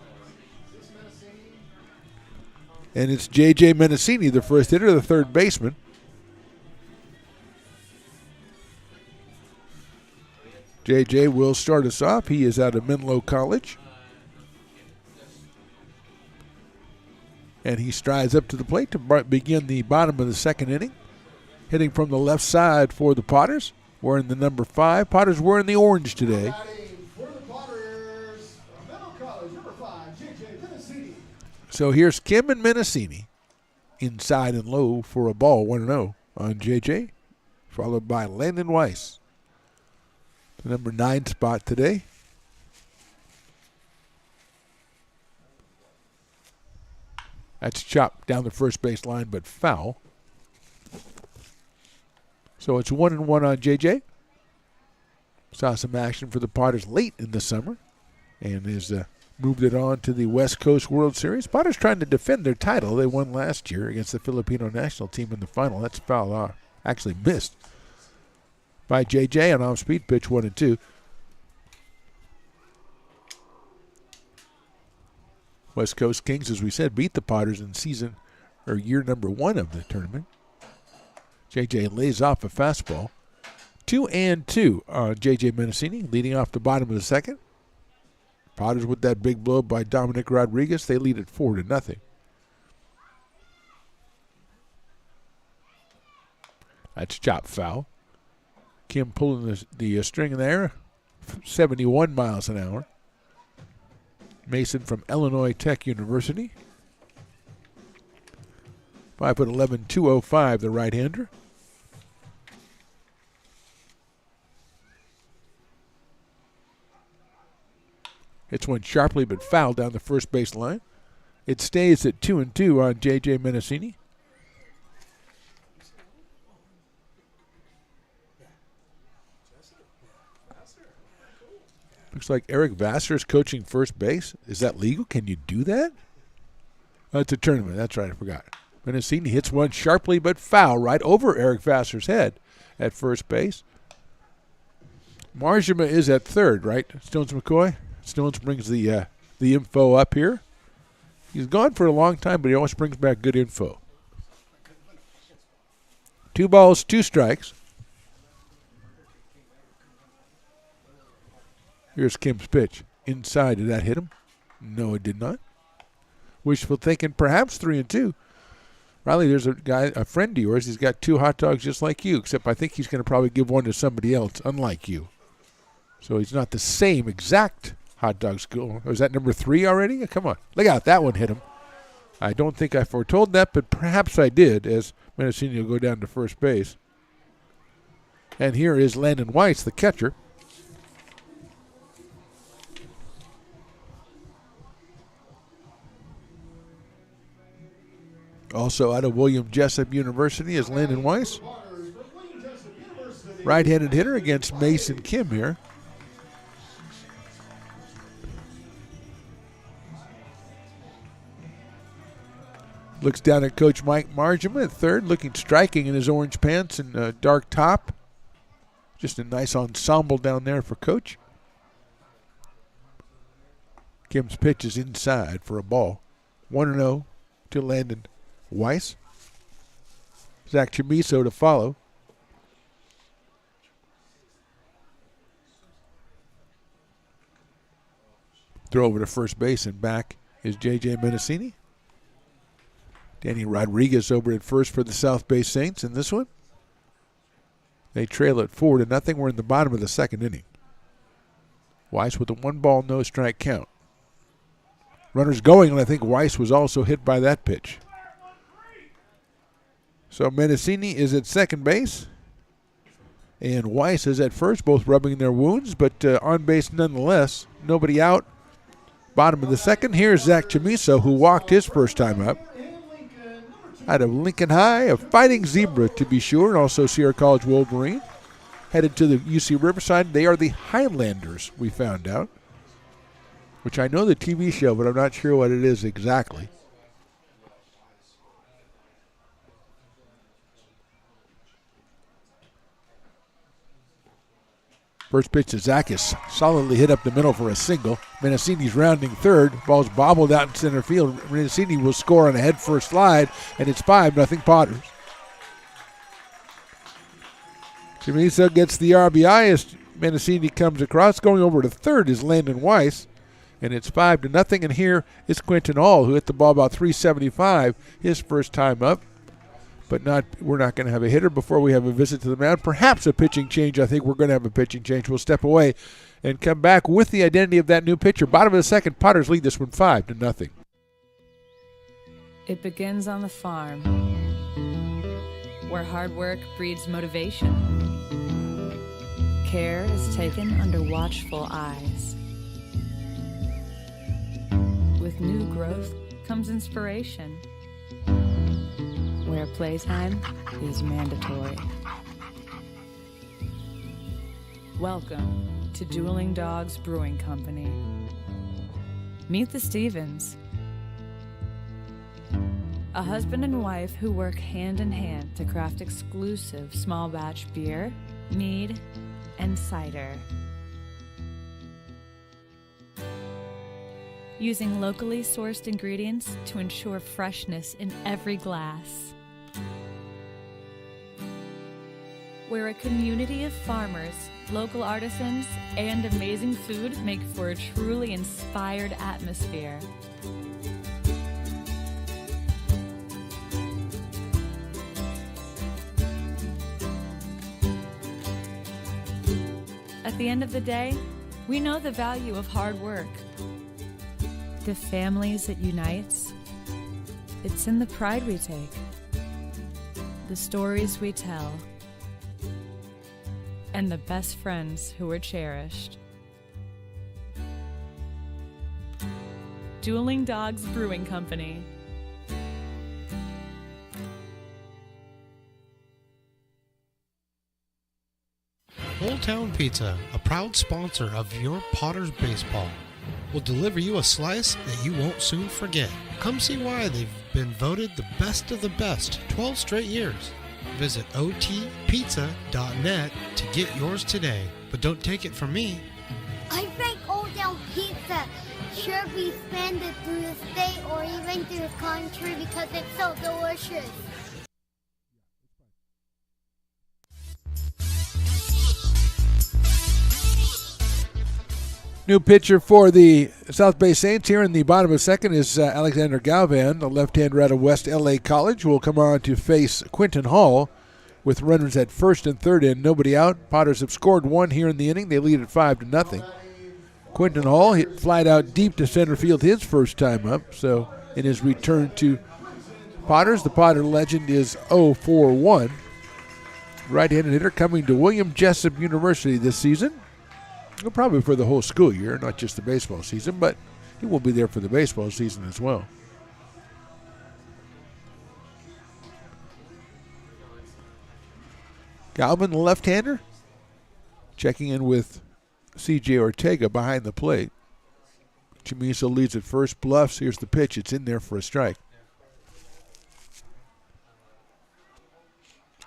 And it's J.J. Mendicini, the first hitter, the third baseman. J.J. will start us off. He is out of Menlo College. And he strides up to the plate to begin the bottom of the second inning. Hitting from the left side for the Potters. Wearing the number 5. Potters wearing the orange today. So here's Kim and Mendicini. Inside and low for a ball, 1-0 on J.J. Followed by Landon Weiss. The number 9 spot today. That's chopped down the first base line, but foul. So it's 1-1 on JJ. Saw some action for the Potters late in the summer and has moved it on to the West Coast World Series. Potters trying to defend their title. They won last year against the Filipino national team in the final. That's foul off. Actually missed by JJ on off-speed pitch 1-2. West Coast Kings, as we said, beat the Potters in year number 1 of the tournament. JJ lays off a fastball. 2-2 on JJ Mendicini, leading off the bottom of the second. Potters with that big blow by Dominic Rodriguez. They lead it 4-0. That's chop foul. Kim pulling the string in there, 71 miles an hour. Mason from Illinois Tech University. 5'11", 205, the right-hander. Hits one sharply but foul down the first base line. It stays at 2-2 on J.J. Mendicini. Looks like Eric Vassar is coaching first base. Is that legal? Can you do that? Oh, it's a tournament. That's right. I forgot. Mendicini hits one sharply but foul right over Eric Vassar's head at first base. Marjama is at third, right? Stones McCoy? Stones brings the info up here. He's gone for a long time, but he always brings back good info. 2 balls, 2 strikes. Here's Kim's pitch. Inside, did that hit him? No, it did not. Wishful thinking, perhaps 3-2. Riley, there's a friend of yours. He's got 2 hot dogs just like you, except I think he's going to probably give one to somebody else, unlike you. So he's not the same exact hot dog school. Was that number 3 already? Come on. Look out. That one hit him. I don't think I foretold that, but perhaps I did, as Mendicini will go down to first base. And here is Landon Weiss, the catcher. Also out of William Jessup University is Landon Weiss. Right-handed hitter against Mason Kim here. Looks down at Coach Mike Marjama at third, looking striking in his orange pants and dark top. Just a nice ensemble down there for Coach. Kim's pitch is inside for a ball. 1-0 to Landon Weiss. Zach Chamiso to follow. Throw over to first base and back is J.J. Mendicini. Danny Rodriguez over at first for the South Bay Saints in this one. They trail it 4-0. We're in the bottom of the second inning. Weiss with a 1-ball, no strike count. Runners going, and I think Weiss was also hit by that pitch. So Mendicini is at second base. and Weiss is at first, both rubbing their wounds, but on base nonetheless. Nobody out. Bottom of the second, here's Zach Chamiso, who walked his first time up. Out of Lincoln High, a Fighting Zebra to be sure, and also Sierra College Wolverine. Headed to the UC Riverside. They are the Highlanders, we found out. Which I know the TV show, but I'm not sure what it is exactly. First pitch to Zach is solidly hit up the middle for a single. Mendocini's rounding third. Ball's bobbled out in center field. Mendocini will score on a head-first slide, and it's 5-0 Potters. Chamiso gets the RBI as Mendocini comes across. Going over to third is Landon Weiss, and it's 5-0. And here is Quinton Hall, who hit the ball about 375 his first time up. But we're not going to have a hitter before we have a visit to the mound. Perhaps a pitching change. I think we're going to have a pitching change. We'll step away and come back with the identity of that new pitcher. Bottom of the second, Potters lead this one 5-0. It begins on the farm, where hard work breeds motivation. Care is taken under watchful eyes. With new growth comes inspiration, where playtime is mandatory. Welcome to Dueling Dogs Brewing Company. Meet the Stevens, a husband and wife who work hand in hand to craft exclusive small batch beer, mead, and cider. Using locally sourced ingredients to ensure freshness in every glass. Where a community of farmers, local artisans, and amazing food make for a truly inspired atmosphere. At the end of the day, we know the value of hard work. The families it unites, it's in the pride we take, the stories we tell, and the best friends who are cherished. Dueling Dogs Brewing Company. Old Town Pizza, a proud sponsor of your Potters baseball, will deliver you a slice that you won't soon forget. Come see why they've been voted the best of the best 12 straight years. Visit otpizza.net to get yours today. But don't take it from me. I think Old Town Pizza should be expanded through the state or even through the country because it's so delicious. New pitcher for the South Bay Saints here in the bottom of second is Alexander Galvan, a left-hander out of West LA College, who will come on to face Quinton Hall with runners at first and third and nobody out. Potters have scored one here in the inning. They lead at 5-0. Quinton Hall hit flied out deep to center field his first time up. So in his return to Potters, the Potter legend is 0-4-1. Right-handed hitter coming to William Jessup University this season. Well, probably for the whole school year, not just the baseball season, but he will be there for the baseball season as well. Galvin, the left-hander, checking in with C.J. Ortega behind the plate. Chamiso leads at first, bluffs. Here's the pitch. It's in there for a strike.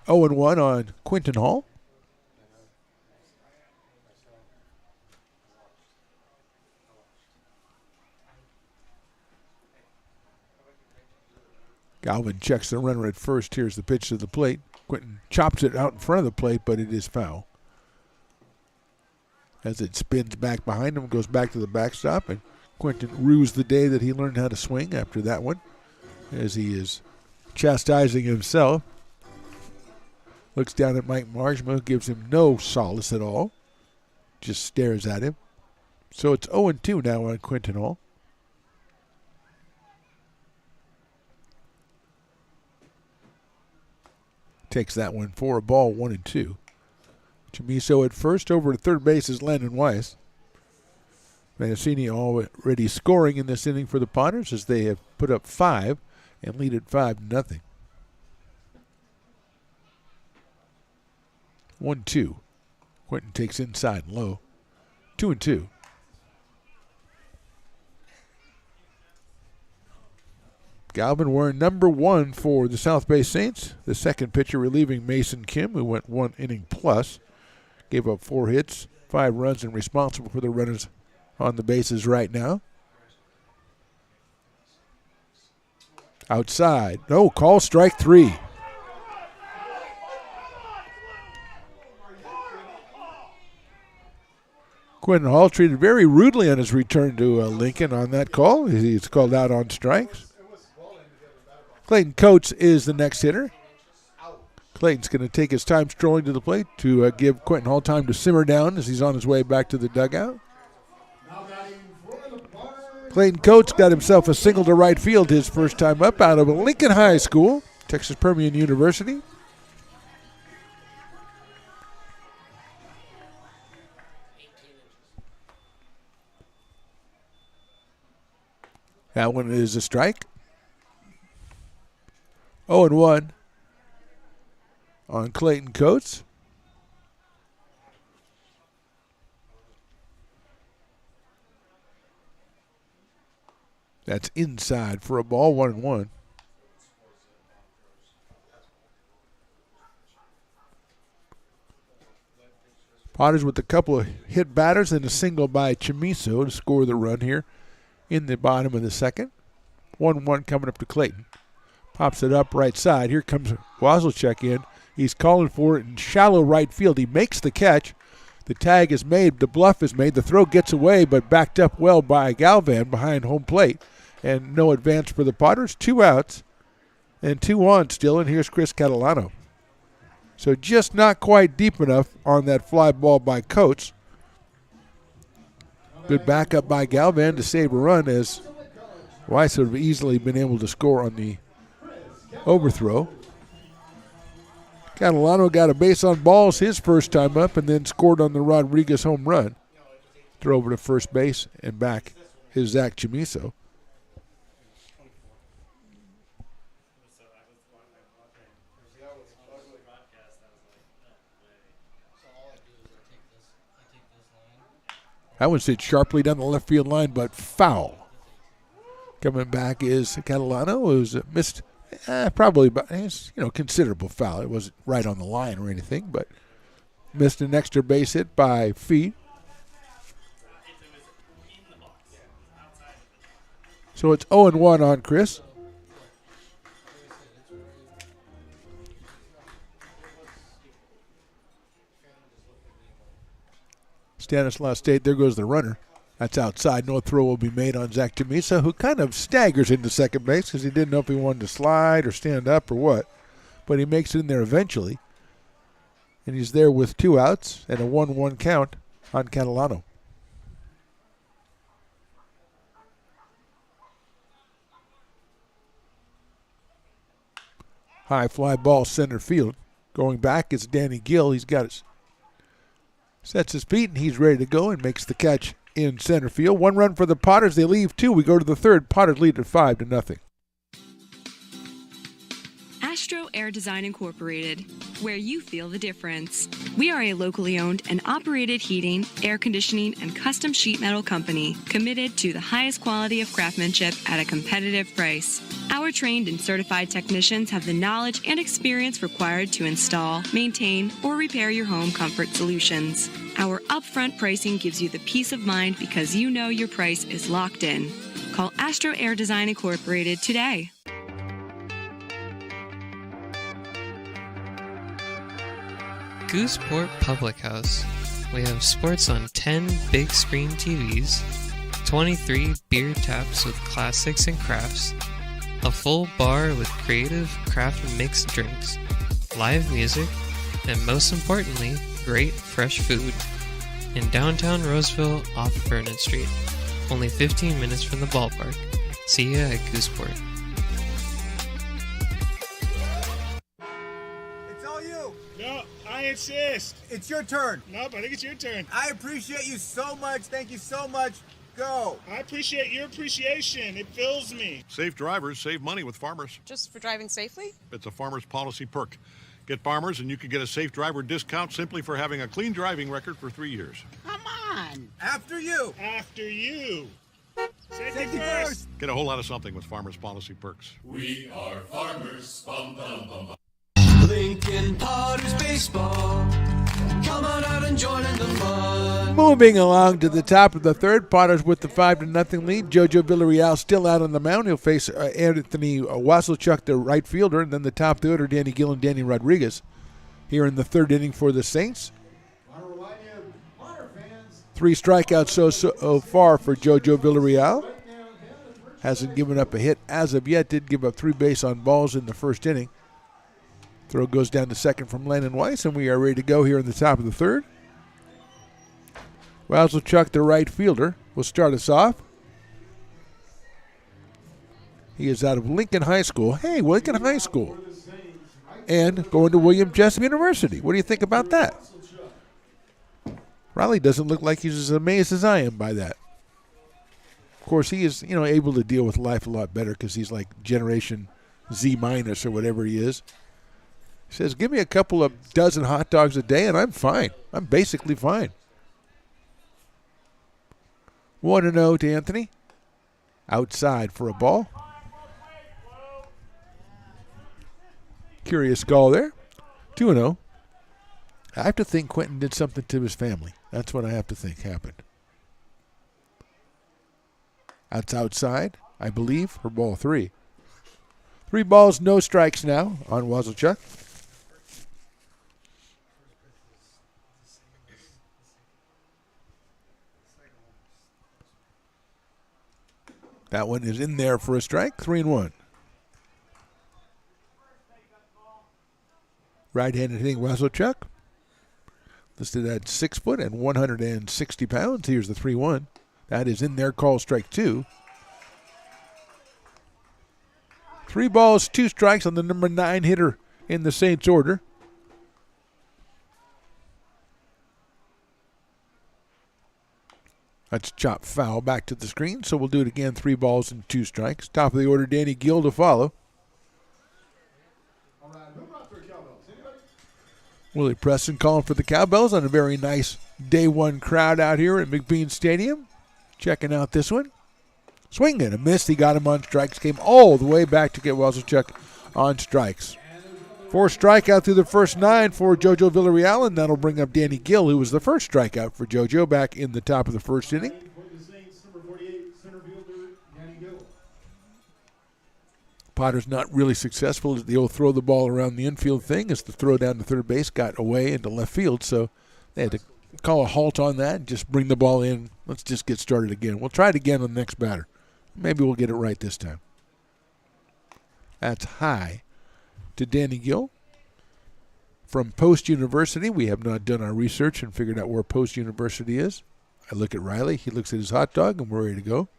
0-1 on Quinton Hall. Galvin checks the runner at first. Here's the pitch to the plate. Quinton chops it out in front of the plate, but it is foul. As it spins back behind him, goes back to the backstop, and Quinton rues the day that he learned how to swing after that one, as he is chastising himself. Looks down at Mike Marshma, gives him no solace at all. Just stares at him. So it's 0-2 now on Quinton Hall. Takes that one for a ball, 1-2. Chamiso at first. Over at third base is Landon Weiss. Mancini already scoring in this inning for the Potters as they have put up 5 and lead at 5-0. 1-2. Quentin takes inside and low. 2-2. Galvin wearing number 1 for the South Bay Saints. The second pitcher relieving Mason Kim, who went 1 inning plus. Gave up 4 hits, 5 runs, and responsible for the runners on the bases right now. Outside. No, call strike 3. Quentin Hall treated very rudely on his return to Lincoln on that call. He's called out on strikes. Clayton Coates is the next hitter. Clayton's going to take his time strolling to the plate to give Quentin Hall time to simmer down as he's on his way back to the dugout. Clayton Coates got himself a single to right field his first time up out of Lincoln High School, Texas Permian University. That one is a strike. 0-1 on Clayton Coates. That's inside for a ball, 1-1. Potters with a couple of hit batters and a single by Chamiso to score the run here in the bottom of the second. 1-1 coming up to Clayton. Pops it up right side. Here comes Wazelchuk in. He's calling for it in shallow right field. He makes the catch. The tag is made. The bluff is made. The throw gets away, but backed up well by Galvan behind home plate. And no advance for the Potters. 2 outs and 2 on still. And here's Chris Catalano. So just not quite deep enough on that fly ball by Coates. Good backup by Galvan to save a run as Weiss would have easily been able to score on the overthrow. Catalano got a base on balls his first time up and then scored on the Rodriguez home run. Throw over to first base and back is Zach Chamiso. That one hit sharply down the left field line, but foul. Coming back is Catalano, who's missed probably about, considerable foul. It wasn't right on the line or anything, but missed an extra base hit by Fee. So it's 0-1 on Chris. Stanislaus State, there goes the runner. That's outside. No throw will be made on Zach Chamiso, who kind of staggers into second base because he didn't know if he wanted to slide or stand up or what. But he makes it in there eventually. And he's there with 2 outs and a 1-1 count on Catalano. High fly ball center field. Going back is Danny Gill. He's got his sets his feet, and he's ready to go and makes the catch in center field. 1 run for the Potters. They leave 2. We go to the third. Potters lead at 5-0. Astro Air Design Incorporated, where you feel the difference. We are a locally owned and operated heating, air conditioning, and custom sheet metal company committed to the highest quality of craftsmanship at a competitive price. Our trained and certified technicians have the knowledge and experience required to install, maintain, or repair your home comfort solutions. Our upfront pricing gives you the peace of mind because you know your price is locked in. Call Astro Air Design Incorporated today. Gooseport Public House. We have sports on 10 big screen TVs, 23 beer taps with classics and crafts, a full bar with creative craft mixed drinks, live music, and most importantly, great fresh food. In downtown Roseville off Vernon Street. Only 15 minutes from the ballpark. See ya at Gooseport. No, I insist. It's your turn. Nope, I think it's your turn. I appreciate you so much. Thank you so much. Go. I appreciate your appreciation. It fills me. Safe drivers save money with Farmers. Just for driving safely? It's a Farmers policy perk. Get Farmers and you can get a safe driver discount simply for having a clean driving record for 3 years. Come on. After you. After you. Safety first. Get a whole lot of something with Farmers policy perks. We are farmers. Bum, bum, bum, bum. Lincoln Potters Baseball. Come on out and join in the fun. Moving along to the top of the third, Potters with the 5-0 lead. Jojo Villarreal still out on the mound. He'll face Anthony Wasilchuk, the right fielder, and then the top two are Danny Gill and Danny Rodriguez. Here in the third inning for the Saints. 3 strikeouts so far for Jojo Villarreal. Hasn't given up a hit as of yet. Did give up 3 base on balls in the first inning. Throw goes down to second from Landon Weiss, and we are ready to go here in the top of the third. Wasilchuk, the right fielder, will start us off. He is out of Lincoln High School. Hey, Lincoln High School. And going to William Jessup University. What do you think about that? Riley doesn't look like he's as amazed as I am by that. Of course, he is, able to deal with life a lot better because he's like Generation Z- or whatever he is. He says, give me a couple of dozen hot dogs a day and I'm fine. I'm basically fine. 1-0 to Anthony. Outside for a ball. Curious call there. 2-0. I have to think Quentin did something to his family. That's what I have to think happened. That's outside, I believe, for ball 3. 3 balls, no strikes now on Wasilchuk. That one is in there for a strike, 3-1. Right-handed hitting Wasilchuk. Listed at 6 foot and 160 pounds. Here's the 3-1. That is in there, call strike 2. 3 balls, 2 strikes on the number 9 hitter in the Saints order. That's chopped foul back to the screen, so we'll do it again. 3 balls and 2 strikes. Top of the order, Danny Gill to follow. Willie Preston calling for the Cowbells on a very nice day 1 crowd out here at McBean Stadium. Checking out this one. Swing and a miss. He got him on strikes. Came all the way back to get Wasilchuk on strikes. 4 strikeout through the first 9 for Jojo Villarreal, and that'll bring up Danny Gill, who was the first strikeout for Jojo back in the top of the first inning. Potter's not really successful at the old throw the ball around the infield thing, as the throw down to third base got away into left field, so they had to call a halt on that and just bring the ball in. Let's just get started again. We'll try it again on the next batter. Maybe we'll get it right this time. That's high to Danny Gill. From Post University, we have not done our research and figured out where Post University is. I look at Riley. He looks at his hot dog, and we're ready to go.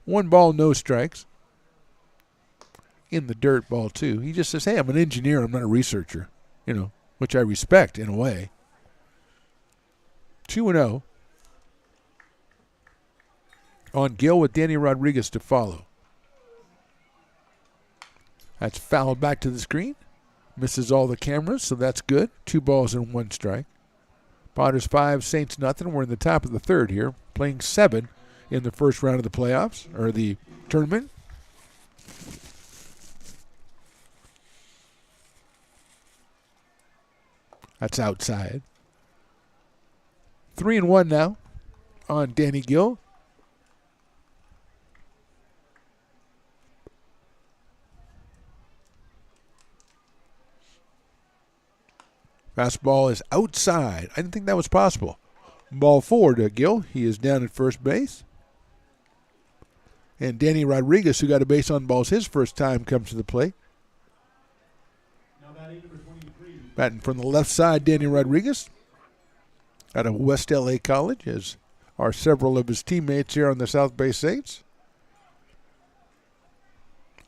1 ball, no strikes. In the dirt, ball 2. He just says, hey, I'm an engineer. I'm not a researcher, which I respect in a way. 2-0 on Gill with Danny Rodriguez to follow. That's fouled back to the screen. Misses all the cameras, so that's good. 2 balls and 1 strike. Potters 5, Saints nothing. We're in the top of the third here, playing 7 in the first round of the playoffs, or the tournament. That's outside. 3-1 now on Danny Gill. Fastball is outside. I didn't think that was possible. Ball 4 to Gill. He is down at first base. And Danny Rodriguez, who got a base on balls his first time, comes to the plate. Batting from the left side, Danny Rodriguez, out of West LA College, as are several of his teammates here on the South Bay Saints.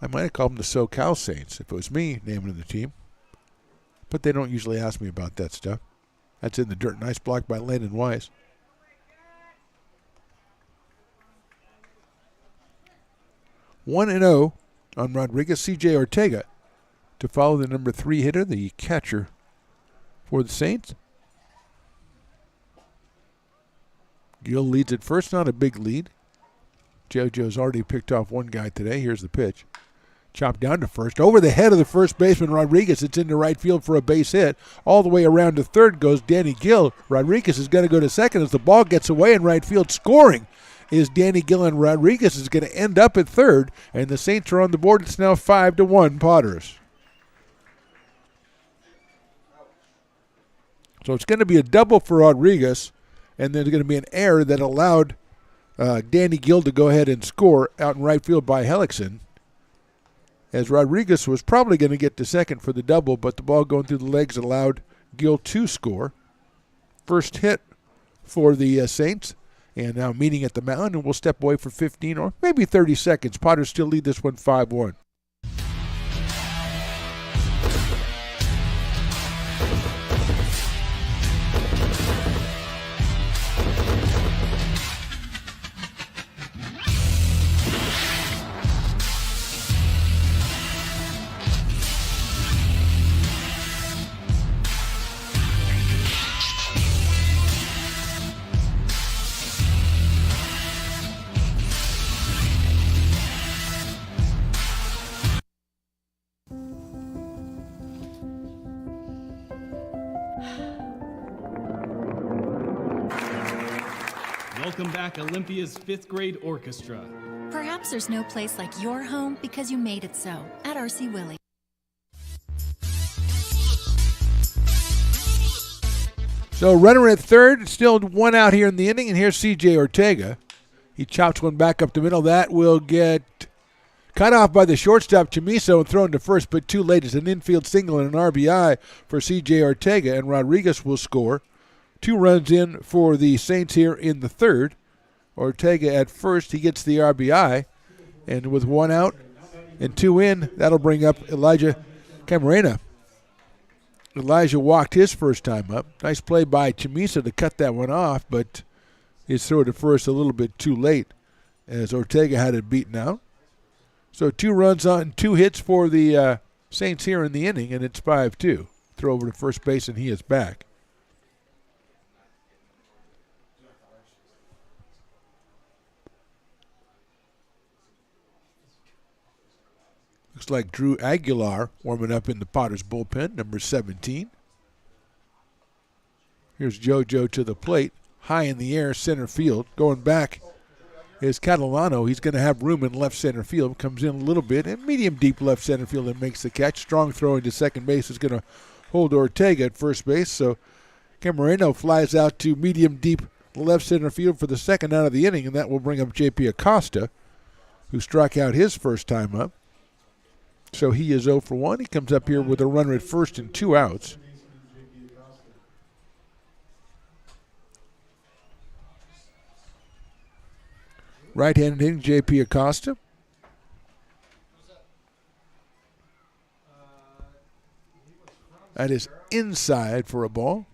I might have called them the SoCal Saints if it was me naming the team. But they don't usually ask me about that stuff. That's in the dirt. Nice block by Landon Weiss. 1-0 on Rodriguez. C.J. Ortega to follow the number 3 hitter, the catcher for the Saints. Gill leads at first, not a big lead. JoJo's already picked off one guy today. Here's the pitch. Chopped down to first. Over the head of the first baseman, Rodriguez. It's into right field for a base hit. All the way around to third goes Danny Gill. Rodriguez is going to go to second as the ball gets away in right field. Scoring is Danny Gill, and Rodriguez is going to end up at third. And the Saints are on the board. It's now 5-1 Potters. So it's going to be a double for Rodriguez, and there's going to be an error that allowed Danny Gill to go ahead and score out in right field by Hellickson, as Rodriguez was probably going to get to second for the double, but the ball going through the legs allowed Gill to score. First hit for the Saints, and now meeting at the mound, and we'll step away for 15 or maybe 30 seconds. Potters still lead this one 5-1. Welcome back, Olympia's 5th grade orchestra. Perhaps there's no place like your home because you made it so at RC Willey. So runner at third, still one out here in the inning, and here's C.J. Ortega. He chops one back up the middle. That will get cut off by the shortstop, Chamiso, and thrown to first, but too late. It's an infield single and an RBI for C.J. Ortega, and Rodriguez will score. 2 runs in for the Saints here in the third. Ortega at first, he gets the RBI, and with 1 out and 2 in, that'll bring up Elijah Camarena. Elijah walked his first time up. Nice play by Chamiso to cut that one off, but his throw to first a little bit too late as Ortega had it beaten out. So 2 runs on 2 hits for the Saints here in the inning, and it's 5-2. Throw over to first base, and he is back. Looks like Drew Aguilar warming up in the Potters bullpen, number 17. Here's JoJo to the plate, high in the air, center field. Going back is Catalano. He's going to have room in left center field. Comes in a little bit, and medium deep left center field and makes the catch. Strong throw into second base is going to hold Ortega at first base. So Camarena flies out to medium deep left center field for the second out of the inning, and that will bring up J.P. Acosta, who struck out his first time up. So he is 0 for 1. He comes up here with a runner at first and 2 outs. Right-handed hitting J.P. Acosta. That is inside for a ball.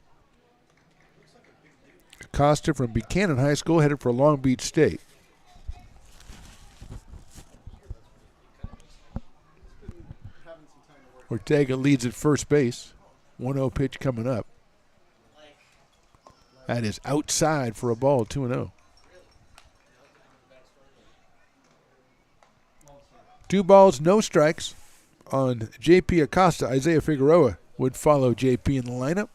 Acosta from Buchanan High School headed for Long Beach State. Ortega leads at first base. 1-0 pitch coming up. That is outside for a ball, 2-0. 2 balls, no strikes on J.P. Acosta. Isaiah Figueroa would follow J.P. in the lineup.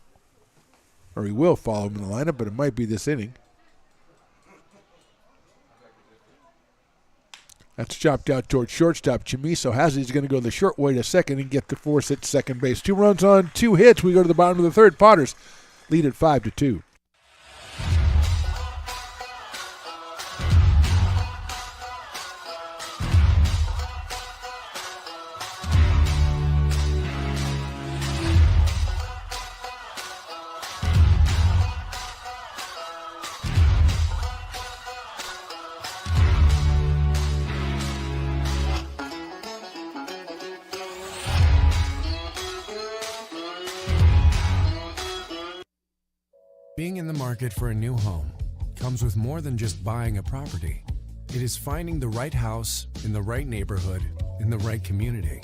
Or he will follow him in the lineup, but it might be this inning. That's chopped out towards shortstop. Chamiso has it. He's going to go the short way to second and get the force at second base. 2 runs on 2 hits. We go to the bottom of the third. Potters lead at 5-2. Being in the market for a new home comes with more than just buying a property. It is finding the right house in the right neighborhood in the right community.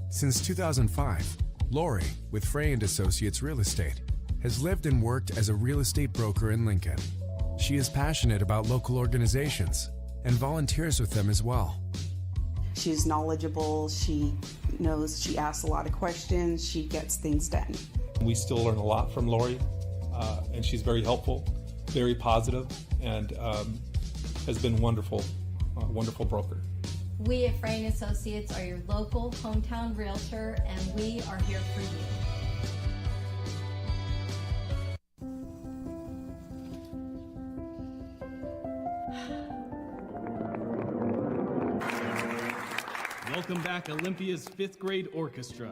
Since 2005, Lori, with Frey & Associates Real Estate, has lived and worked as a real estate broker in Lincoln. She is passionate about local organizations and volunteers with them as well. She's knowledgeable, she knows, she asks a lot of questions, she gets things done. We still learn a lot from Lori, and she's very helpful, very positive, and has been wonderful, wonderful broker. We at Frey & Associates are your local hometown realtor, and we are here for you. Welcome back, Olympia's 5th grade orchestra.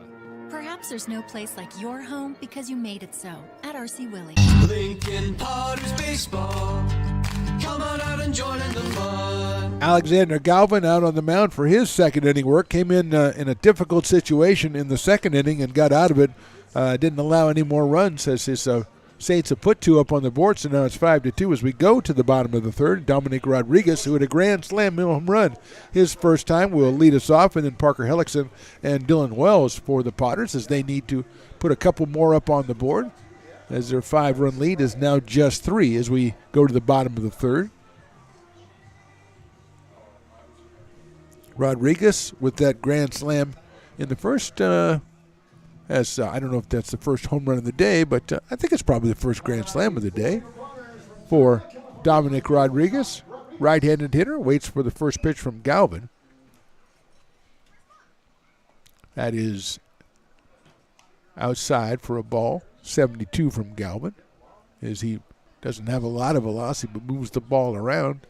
Perhaps there's no place like your home because you made it so at RC Willey. Lincoln Potters Baseball. Come on out and join in the fun. Alexander Galvin out on the mound for his second inning work. Came in a difficult situation in the second inning and got out of it. Didn't allow any more runs as his Saints have put 2 up on the board, so now it's 5-2 as we go to the bottom of the third. Dominic Rodriguez, who had a grand slam home run his first time, will lead us off, and then Parker Hellickson and Dylan Wells for the Potters as they need to put a couple more up on the board, as their 5-run lead is now just 3 as we go to the bottom of the third. Rodriguez with that grand slam in the first, I don't know if that's the first home run of the day, but I think it's probably the first grand slam of the day for Dominic Rodriguez. Right-handed hitter, waits for the first pitch from Galvin. That is outside for a ball, 72 from Galvin, as he doesn't have a lot of velocity but moves the ball around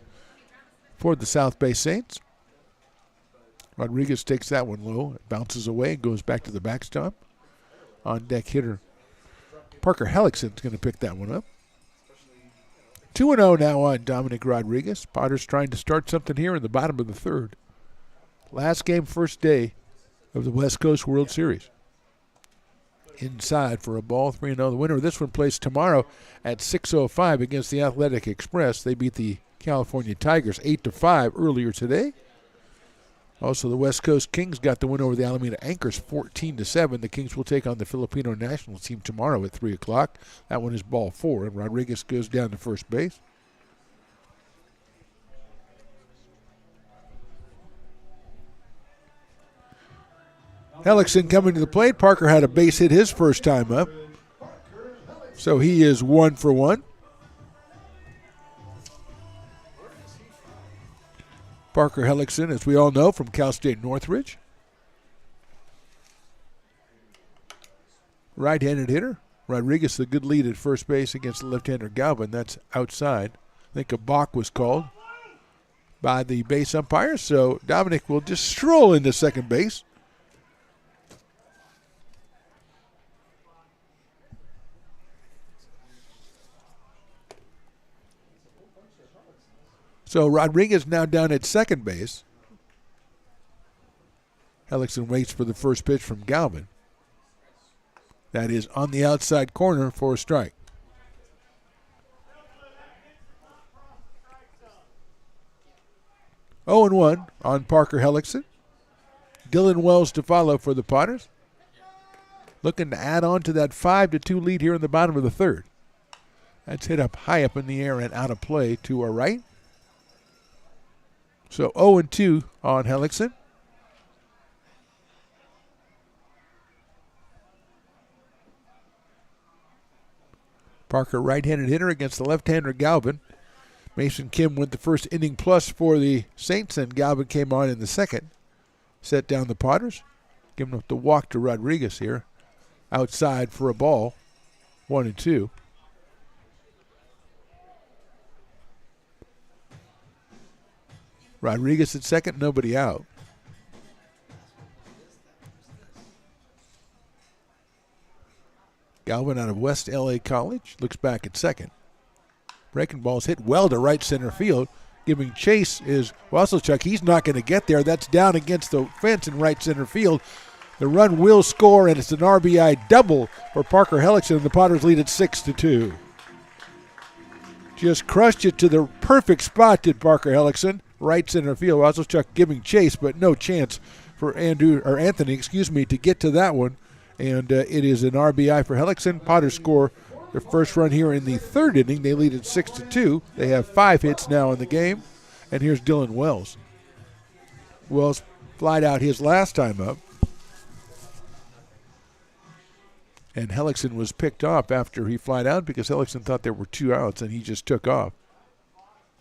for the South Bay Saints. Rodriguez takes that one low, it bounces away and goes back to the backstop. On deck hitter Parker Hellickson's going to pick that one up. 2-0 now on Dominic Rodriguez. Potters trying to start something here in the bottom of the third. Last game, first day of the West Coast World Series. Inside for a ball, 3-0. The winner of this one plays tomorrow at 6:05 against the Athletic Express. They beat the California Tigers 8-5 earlier today. Also, the West Coast Kings got the win over the Alameda Anchors 14-7. The Kings will take on the Filipino national team tomorrow at 3 o'clock. That one is ball 4, and Rodriguez goes down to first base. Hellickson coming to the plate. Parker had a base hit his first time up, so he is 1 for 1. Parker Hellickson, as we all know, from Cal State Northridge. Right-handed hitter. Rodriguez, the good lead at first base against the left-hander Galvin. That's outside. I think a balk was called by the base umpire, so Dominic will just stroll into second base. So Rodriguez now down at second base. Hellickson waits for the first pitch from Galvin. That is on the outside corner for a strike. Oh and 1 on Parker Hellickson. Dylan Wells to follow for the Potters. Looking to add on to that 5-2 lead here in the bottom of the third. That's hit up high up in the air and out of play to our right. So 0-2 on Hellickson. Parker, right-handed hitter against the left-hander Galvin. Mason Kim went the first inning plus for the Saints, and Galvin came on in the second. Set down the Potters. Giving up the walk to Rodriguez here. Outside for a ball. 1-2. Rodriguez at second, nobody out. Galvin out of West LA College looks back at second. Breaking ball's hit well to right center field. Giving chase is Wasselchuk. He's not going to get there. That's down against the fence in right center field. The run will score, and it's an RBI double for Parker Hellickson. The Potters lead at 6-2. Just crushed it to the perfect spot, did Parker Hellickson. Right center field. Wasilchuk giving chase, but no chance for Anthony, to get to that one. And it is an RBI for Hellickson. Potters score their first run here in the third inning. They lead it 6-2. They have 5 hits now in the game. And here's Dylan Wells. Wells flied out his last time up. And Hellickson was picked off after he flied out because Hellickson thought there were 2 outs and he just took off.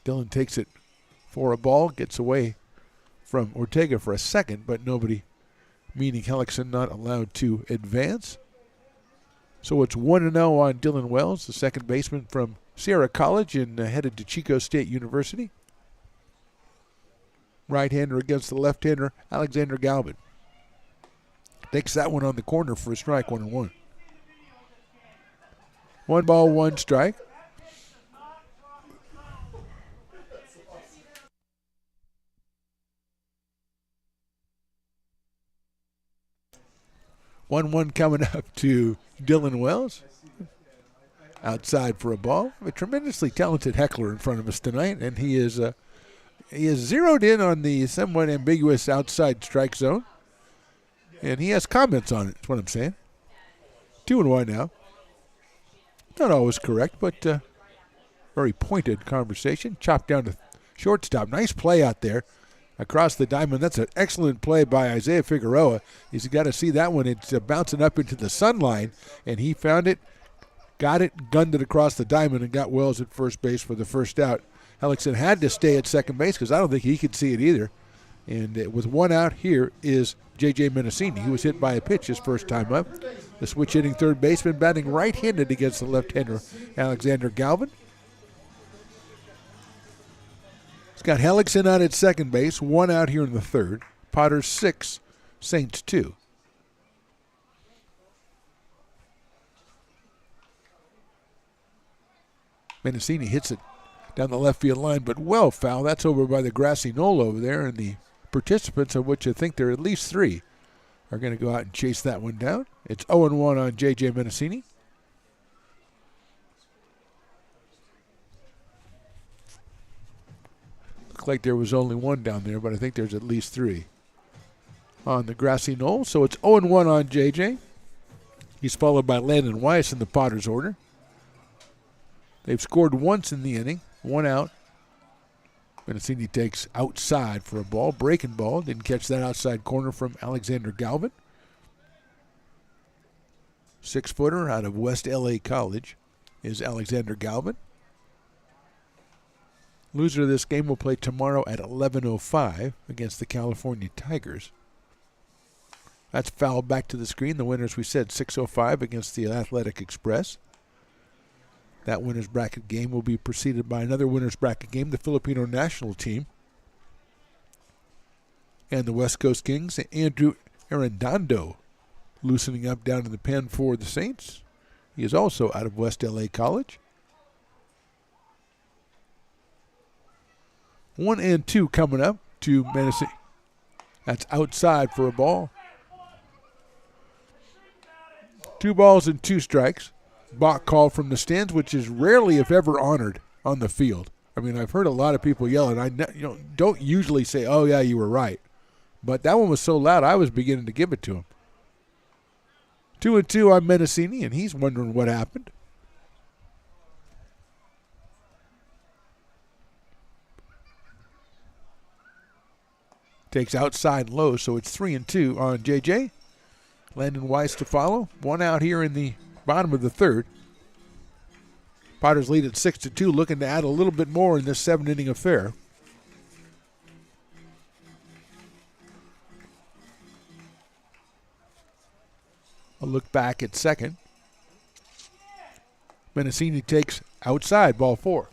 Dylan takes it for a ball, gets away from Ortega for a second, but nobody, meaning Hellickson, not allowed to advance. So it's 1-0 on Dylan Wells, the second baseman from Sierra College and headed to Chico State University. Right-hander against the left-hander, Alexander Galvin. Takes that one on the corner for a strike, 1-1. 1 ball, 1 strike. One coming up to Dylan Wells. Outside for a ball. A tremendously talented heckler in front of us tonight, and he is zeroed in on the somewhat ambiguous outside strike zone. And he has comments on it, that's what I'm saying. 2-1 now. Not always correct, but very pointed conversation. Chopped down to shortstop. Nice play out there across the diamond. That's an excellent play by Isaiah Figueroa. He's got to see that one. It's bouncing up into the sun line, and he found it, got it, gunned it across the diamond, and got Wells at first base for the first out. Hellickson had to stay at second base because I don't think he could see it either. And with 1 out, here is J.J. Menacini, who was hit by a pitch his first time up. The switch hitting third baseman, batting right-handed against the left-hander Alexander Galvin. He's got Hellickson out at second base, 1 out here in the third. Potters 6, Saints 2. Menacini hits it down the left field line, but well foul. That's over by the grassy knoll over there, and the participants, of which I think there are at least 3, are going to go out and chase that one down. It's 0-1 on J.J. Menacini. Looked like there was only 1 down there, but I think there's at least 3 on the grassy knoll. So it's 0-1 on J.J. He's followed by Landon Weiss in the Potters order. They've scored once in the inning, 1 out. Menacini takes outside for a ball, breaking ball. Didn't catch that outside corner from Alexander Galvin. 6-footer out of West LA College is Alexander Galvin. Loser of this game will play tomorrow at 11:05 against the California Tigers. That's fouled back to the screen. The winners, we said, 6:05 against the Athletic Express. That winner's bracket game will be preceded by another winner's bracket game, the Filipino national team and the West Coast Kings. Andrew Arredondo loosening up down in the pen for the Saints. He is also out of West LA College. 1 and 2 coming up to Menacini. That's outside for a ball. 2 balls and 2 strikes. Balk call from the stands, which is rarely, if ever, honored on the field. I mean, I've heard a lot of people yell, and I don't usually say, oh, yeah, you were right. But that one was so loud, I was beginning to give it to him. 2-2 on Menacini, and he's wondering what happened. Takes outside low, so it's 3-2 on JJ. Landon Weiss to follow. 1 out here in the bottom of the third. Potters lead at 6-2, looking to add a little bit more in this 7-inning affair. A look back at second. Menacini takes outside, ball 4.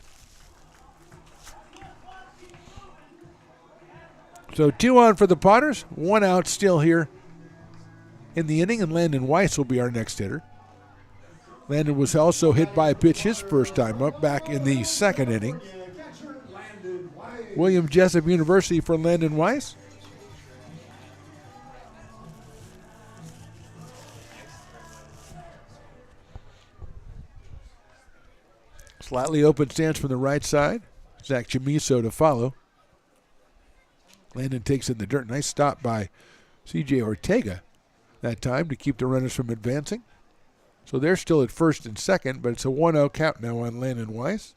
So 2 on for the Potters, 1 out still here in the inning, and Landon Weiss will be our next hitter. Landon was also hit by a pitch his first time up back in the second inning. William Jessup University for Landon Weiss. Slightly open stance from the right side. Zach Chamiso to follow. Landon takes in the dirt. Nice stop by C.J. Ortega that time to keep the runners from advancing. So they're still at first and second, but it's a 1-0 count now on Landon Weiss.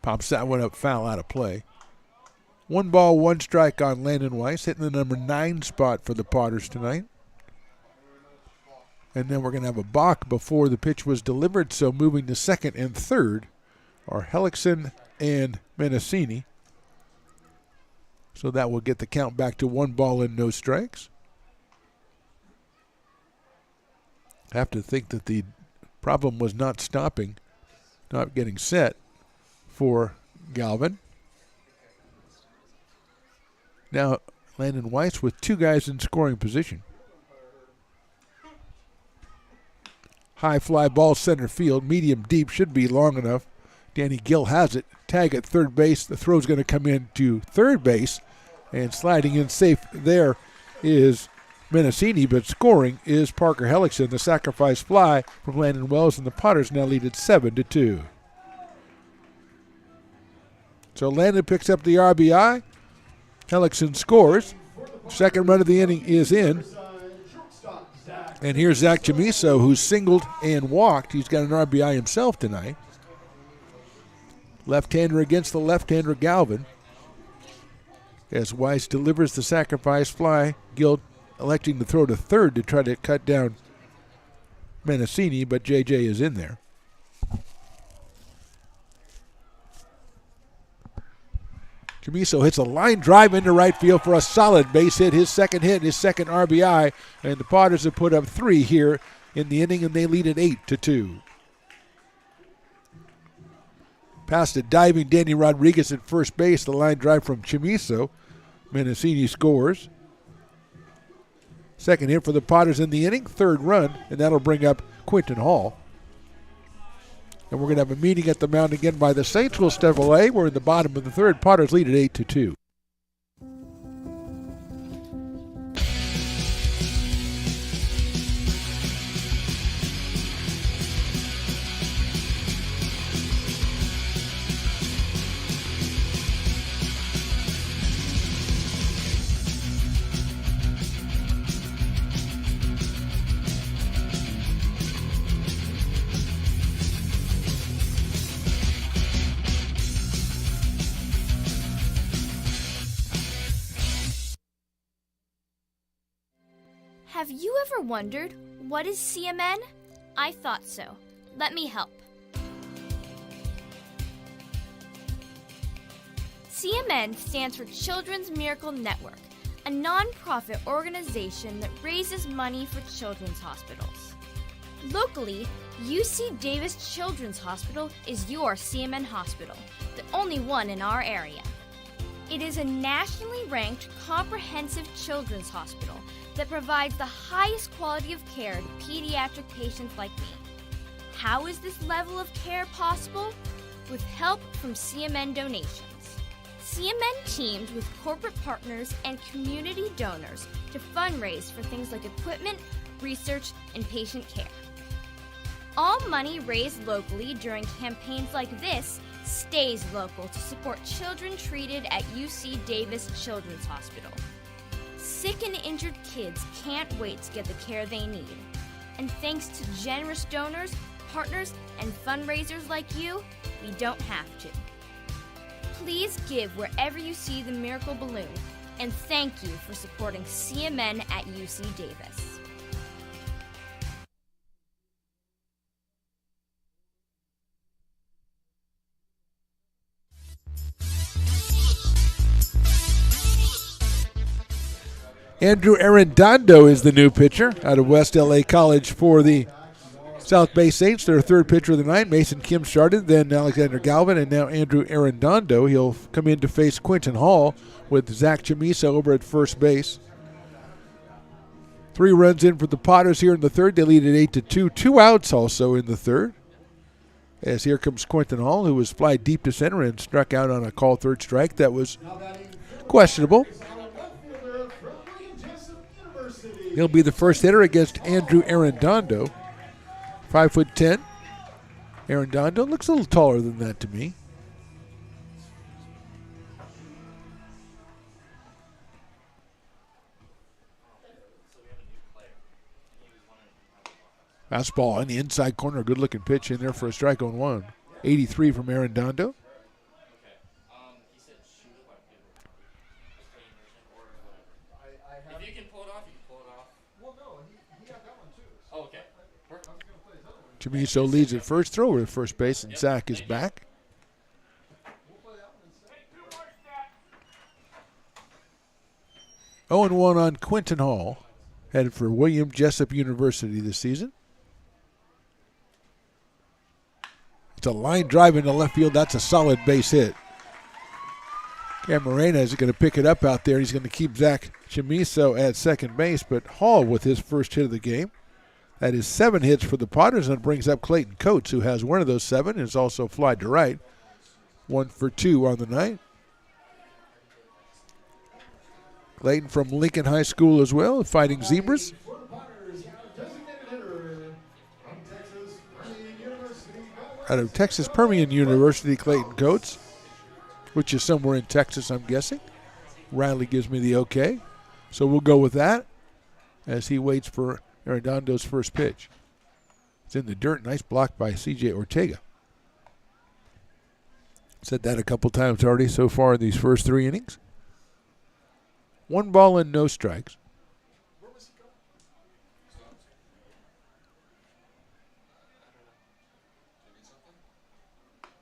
Pops that one up, foul out of play. 1 ball, 1 strike on Landon Weiss, hitting the number 9 spot for the Potters tonight. And then we're going to have a balk before the pitch was delivered, so moving to second and third are Hellickson and Menacini. So that will get the count back to 1 ball and no strikes. I have to think that the problem was not stopping, not getting set for Galvin. Now Landon Weiss with 2 guys in scoring position. High fly ball center field, medium deep, should be long enough. Danny Gill has it. Tag at third base. The throw's going to come in to third base. And sliding in safe there is Menacini, but scoring is Parker Hellickson. The sacrifice fly from Landon Wells, and the Potters now lead at 7-2. So Landon picks up the RBI. Hellickson scores. Second run of the inning is in. And here's Zach Chamiso, who's singled and walked. He's got an RBI himself tonight. Left-hander against the left-hander Galvin. As Weiss delivers the sacrifice fly, Gill electing to throw to third to try to cut down Menacini, but JJ is in there. Chamiso hits a line drive into right field for a solid base hit, his second RBI, and the Potters have put up 3 here in the inning, and they lead at 8-2. Past a diving Danny Rodriguez at first base, the line drive from Chamiso. Menacini scores. Second hit for the Potters in the inning, 3rd run, and that'll bring up Quinton Hall. And we're going to have a meeting at the mound again by the Saints. We'll step away. We're in the bottom of the 3rd. Potters lead at 8-2. Have you ever wondered, what is CMN? I thought so. Let me help. CMN stands for Children's Miracle Network, a non-profit organization that raises money for children's hospitals. Locally, UC Davis Children's Hospital is your CMN hospital, the only one in our area. It is a nationally ranked comprehensive children's hospital that provides the highest quality of care to pediatric patients like me. How is this level of care possible? With help from CMN donations. CMN teams with corporate partners and community donors to fundraise for things like equipment, research, and patient care. All money raised locally during campaigns like this stays local to support children treated at UC Davis Children's Hospital. Sick and injured kids can't wait to get the care they need. And thanks to generous donors, partners, and fundraisers like you, we don't have to. Please give wherever you see the Miracle Balloon, and thank you for supporting CMN at UC Davis. Andrew Arredondo is the new pitcher out of West LA College for the South Bay Saints. Their 3rd pitcher of the night. Mason Kim started, then Alexander Galvin, and now Andrew Arredondo. He'll come in to face Quinton Hall with Zach Chamiso over at first base. 3 runs in for the Potters here in the 3rd. They lead at 8-2. 2 outs also in the 3rd. As here comes Quinton Hall, who was fly deep to center and struck out on a called 3rd strike that was questionable. He'll be the first hitter against Andrew Arredondo. 5'10". Arredondo looks a little taller than that to me. Fastball in the inside corner. Good looking pitch in there for a strike on one. 83 from Arredondo. If you can pull it off, you can pull it off. Well, no, he got that one too. Oh, okay. Chamizo leads at first, throw over to first base, and Zach is back. Oh, and 1 on Quinton Hall, headed for William Jessup University this season. It's a line drive into left field. That's a solid base hit. Camarena is going to pick it up out there. He's going to keep Zach Chamizo at second base, but Hall with his first hit of the game. That is 7 hits for the Potters, and brings up Clayton Coates, who has one of those 7 and is also fly to right. 1 for 2 on the night. Clayton from Lincoln High School as well, Fighting Zebras. Out of Texas Permian University, Clayton Coates, which is somewhere in Texas, I'm guessing. Riley gives me the okay. So we'll go with that as he waits for Arredondo's first pitch. It's in the dirt. Nice block by C.J. Ortega. Said that a couple times already so far in these first 3 innings. 1 ball and no strikes.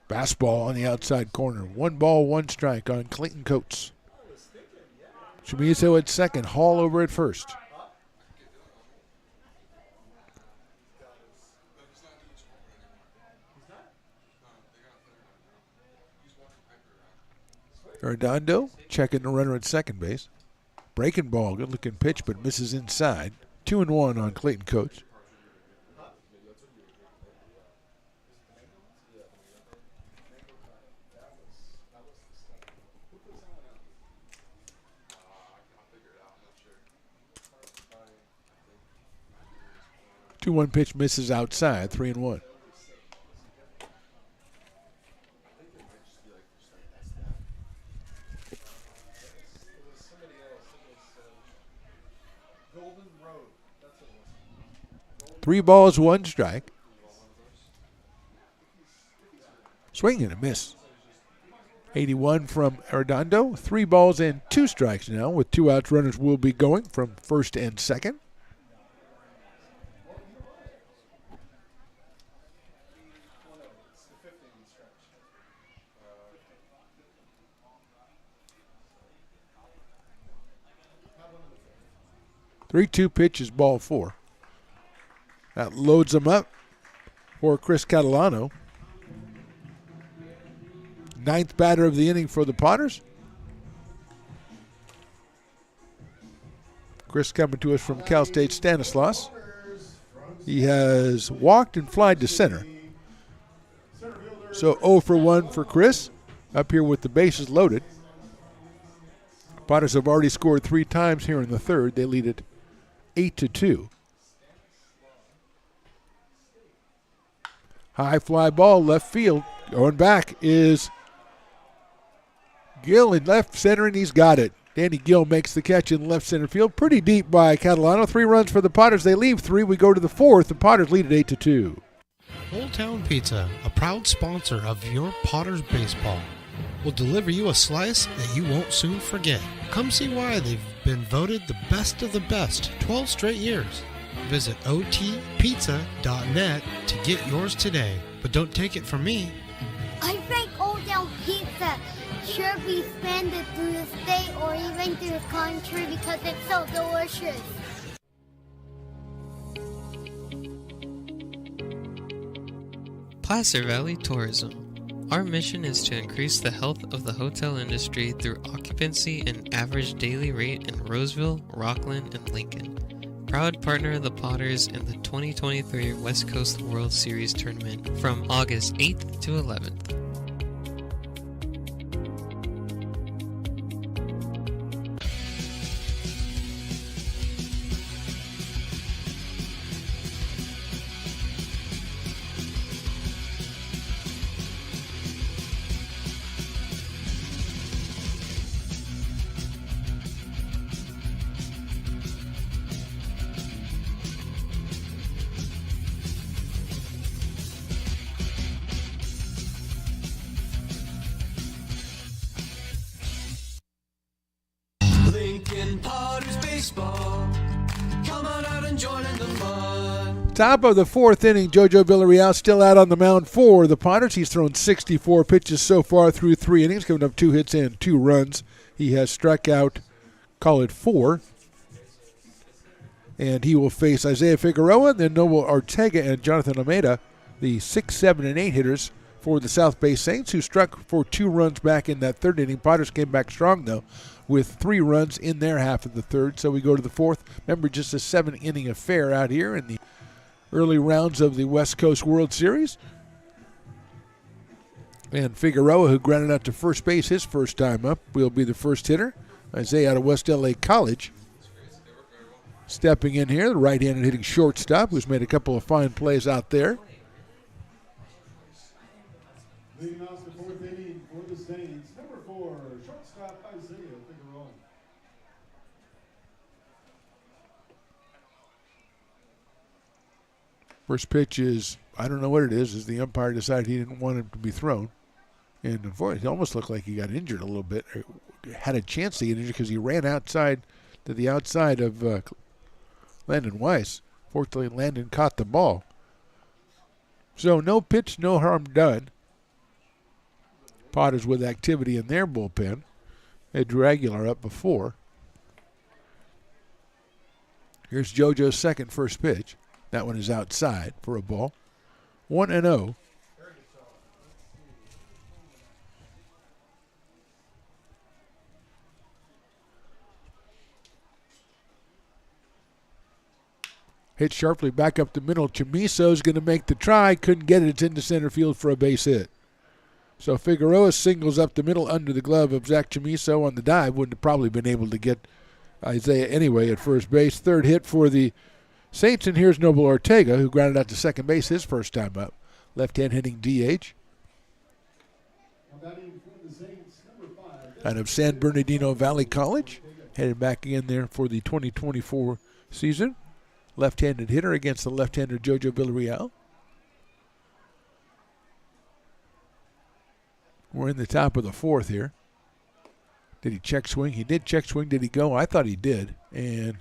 Fastball on the outside corner. 1 ball, 1 strike on Clayton Coates. Chamizo at second. Hall over at first. Arredondo checking the runner at second base. Breaking ball, good looking pitch, but misses inside. 2-1 on Clayton Coates. Two-one pitch misses outside. 3-1. Three balls, 1 strike. Swing and a miss. 81 from Arredondo. 3 balls and 2 strikes now. With 2 outs, runners will be going from first and second. Three-two pitch is ball 4. That loads them up for Chris Catalano. 9th batter of the inning for the Potters. Chris coming to us from Cal State Stanislaus. He has walked and flied to center. So 0 for 1 for Chris. Up here with the bases loaded. Potters have already scored 3 times here in the 3rd. They lead it 8-2. High fly ball, left field. Going back is Gill in left center, and he's got it. Danny Gill makes the catch in left center field. Pretty deep by Catalano. 3 runs for the Potters. They leave 3. We go to the 4th. The Potters lead at 8-2. Old Town Pizza, a proud sponsor of your Potters baseball, will deliver you a slice that you won't soon forget. Come see why they've been voted the best of the best 12 straight years. Visit otpizza.net to get yours today. But don't take it from me. I think Old Town Pizza should be expanded through the state or even through the country because it's so delicious. Placer Valley Tourism. Our mission is to increase the health of the hotel industry through occupancy and average daily rate in Roseville, Rockland, and Lincoln. Proud partner of the Potters in the 2023 West Coast World Series Tournament from August 8th to 11th. Lincoln Potters Baseball. Come on out and join in the fun. Top of the fourth inning, JoJo Villarreal still out on the mound for the Potters. He's thrown 64 pitches so far through 3 innings, giving up 2 hits and 2 runs. He has struck out, call it 4. And he will face Isaiah Figueroa, then Noble Ortega and Jonathan Almeida, the 6, 7, and 8 hitters for the South Bay Saints, who struck for 2 runs back in that third inning. Potters came back strong, though, with 3 runs in their half of the third. So we go to the fourth. Remember, just a 7-inning affair out here in the early rounds of the West Coast World Series. And Figueroa, who grounded out to first base his first time up, will be the first hitter. Isaiah out of West LA College. Stepping in here, the right-handed hitting shortstop, who's made a couple of fine plays out there. Leading off the fourth inning for the Saints, number 4, shortstop Isaiah Figueroa. First pitch is, I don't know what it is the umpire decided he didn't want him to be thrown. And unfortunately, it almost looked like he got injured a little bit, or had a chance to get injured because he ran outside to the outside of Landon Weiss. Fortunately, Landon caught the ball. So no pitch, no harm done. Potters with activity in their bullpen. Had Drew Aguilar up before. Here's JoJo's second first pitch. That one is outside for a ball. 1-0. Hit sharply back up the middle. Chamiso's going to make the try. Couldn't get it. It's into center field for a base hit. So Figueroa singles up the middle under the glove of Zach Chamiso on the dive. Wouldn't have probably been able to get Isaiah anyway at first base. Third hit for the Saints, and here's Noble Ortega, who grounded out to second base his first time up. Left-hand hitting DH. Out of San Bernardino Valley College. Headed back in there for the 2024 season. Left-handed hitter against the left-hander JoJo Villarreal. We're in the top of the fourth here. Did he check swing? He did check swing. Did he go? I thought he did. And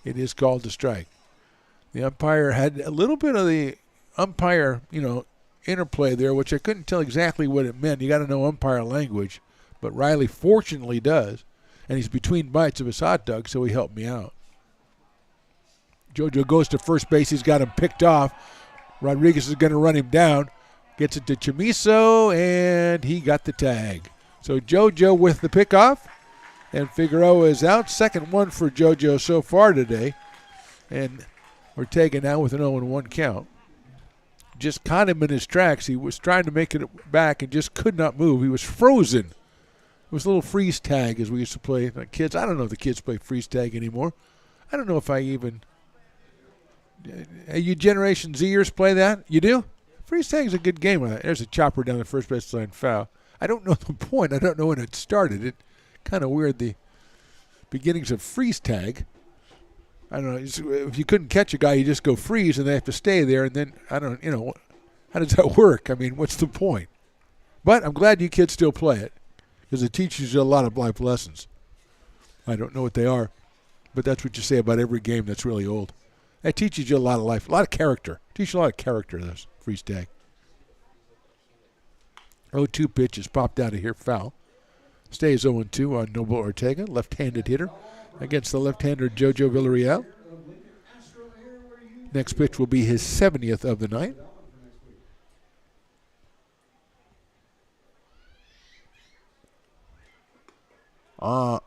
it is called a strike. The umpire had a little bit of the umpire, interplay there, which I couldn't tell exactly what it meant. You got to know umpire language. But Riley fortunately does. And he's between bites of his hot dog, so he helped me out. JoJo goes to first base. He's got him picked off. Rodriguez is going to run him down. Gets it to Chamiso, and he got the tag. So JoJo with the pickoff, and Figueroa is out. Second one for JoJo so far today. And Ortega now with an 0-1 count. Just caught him in his tracks. He was trying to make it back and just could not move. He was frozen. It was a little freeze tag as we used to play. Like kids, I don't know if the kids play freeze tag anymore. I don't know if I even... You Generation Zers play that? You do? Freeze tag is a good game. There's a chopper down the first baseline foul. I don't know the point. I don't know when it started. It kind of weird, the beginnings of freeze tag. I don't know. If you couldn't catch a guy, you just go freeze, and they have to stay there. And then, I don't know, how does that work? I mean, what's the point? But I'm glad you kids still play it because it teaches you a lot of life lessons. I don't know what they are, but that's what you say about every game that's really old. It teaches you a lot of life, a lot of character. Teaches you a lot of character, this freeze tag. 0-2 pitch is popped out of here, foul. Stays 0-2 on Noble Ortega, left-handed hitter, against the left-hander JoJo Villarreal. Next pitch will be his 70th of the night. I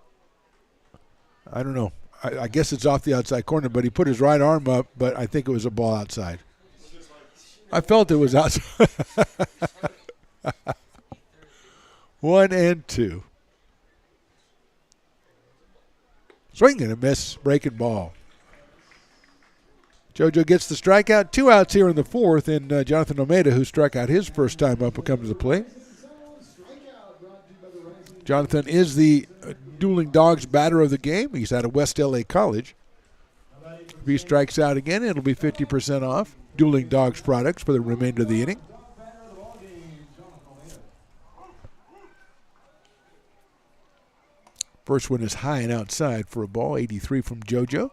don't know. I guess it's off the outside corner, but he put his right arm up, but I think it was a ball outside. I felt it was outside. 1-2. Swing and a miss, breaking ball. JoJo gets the strikeout. 2 outs here in the fourth, and Jonathan Almeida, who struck out his first time up, will come to the plate. Jonathan is the Dueling Dogs batter of the game. He's out of West LA College. If he strikes out again, it'll be 50% off Dueling Dogs products for the remainder of the inning. First one is high and outside for a ball, 83 from JoJo.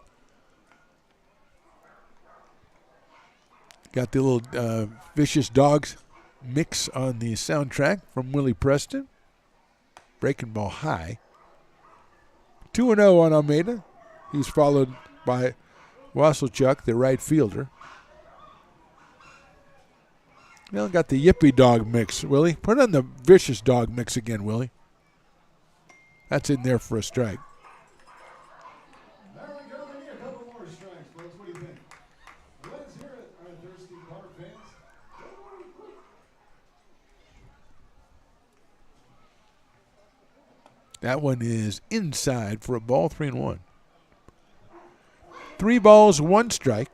Got the little Vicious Dogs mix on the soundtrack from Willie Preston. Breaking ball high. 2-0 on Almeida. He's followed by Wasselchuk, the right fielder. Now got the Yippee Dog mix, Willie. Put on the Vicious Dog mix again, Willie. That's in there for a strike. There we go. We need a couple more strikes, folks. What do you think? Let's hear it, our thirsty Potter fans. That one is inside for a ball, 3-1. 3 balls, 1 strike.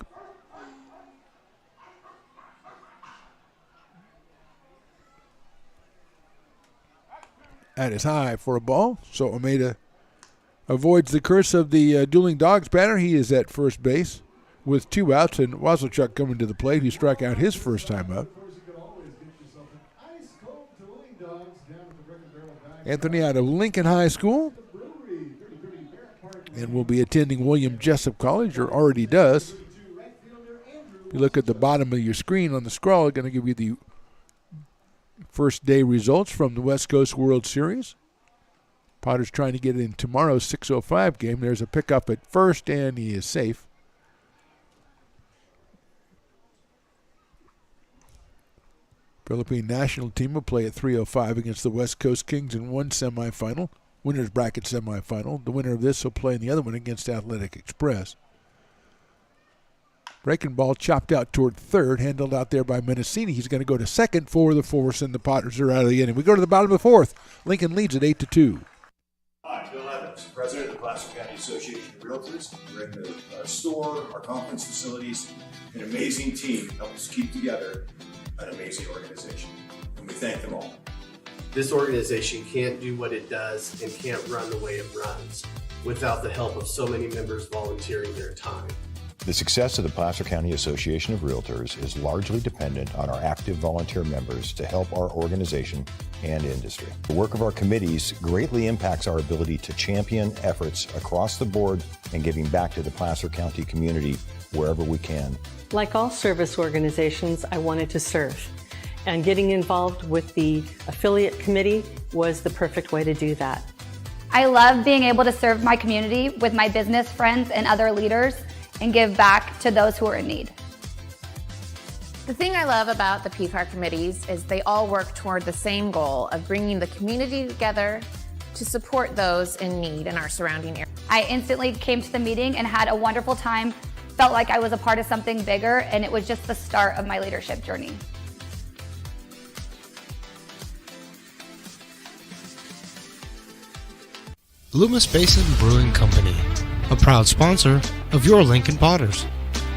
That is high for a ball, so Almeida avoids the curse of the dueling dogs batter. He is at first base with 2 outs, and Wasselchuk coming to the plate. He struck out his first time up. Anthony out of Lincoln High School and will be attending William Jessup College, or already does. If you look at the bottom of your screen on the scroll, it's going to give you the first day results from the West Coast World Series. Potter's trying to get in tomorrow's 6:05 game. There's a pickup at first, and he is safe. Philippine national team will play at 3:05 against the West Coast Kings in one semifinal, winner's bracket semifinal. The winner of this will play in the other one against Athletic Express. Breaking ball chopped out toward third, handled out there by Mendocini. He's going to go to second for the force, and the Potters are out of the inning. We go to the bottom of the fourth. Lincoln leads at 8-2. Hi, Bill Evans, president of the Placer County Association of Realtors. We're in the store, our conference facilities, an amazing team help us keep together an amazing organization, and we thank them all. This organization can't do what it does and can't run the way it runs without the help of so many members volunteering their time. The success of the Placer County Association of Realtors is largely dependent on our active volunteer members to help our organization and industry. The work of our committees greatly impacts our ability to champion efforts across the board and giving back to the Placer County community wherever we can. Like all service organizations, I wanted to serve. And getting involved with the affiliate committee was the perfect way to do that. I love being able to serve my community with my business friends and other leaders and give back to those who are in need. The thing I love about the PCAR committees is they all work toward the same goal of bringing the community together to support those in need in our surrounding area. I instantly came to the meeting and had a wonderful time, felt like I was a part of something bigger, and it was just the start of my leadership journey. Loomis Basin Brewing Company, a proud sponsor of your Lincoln Potters.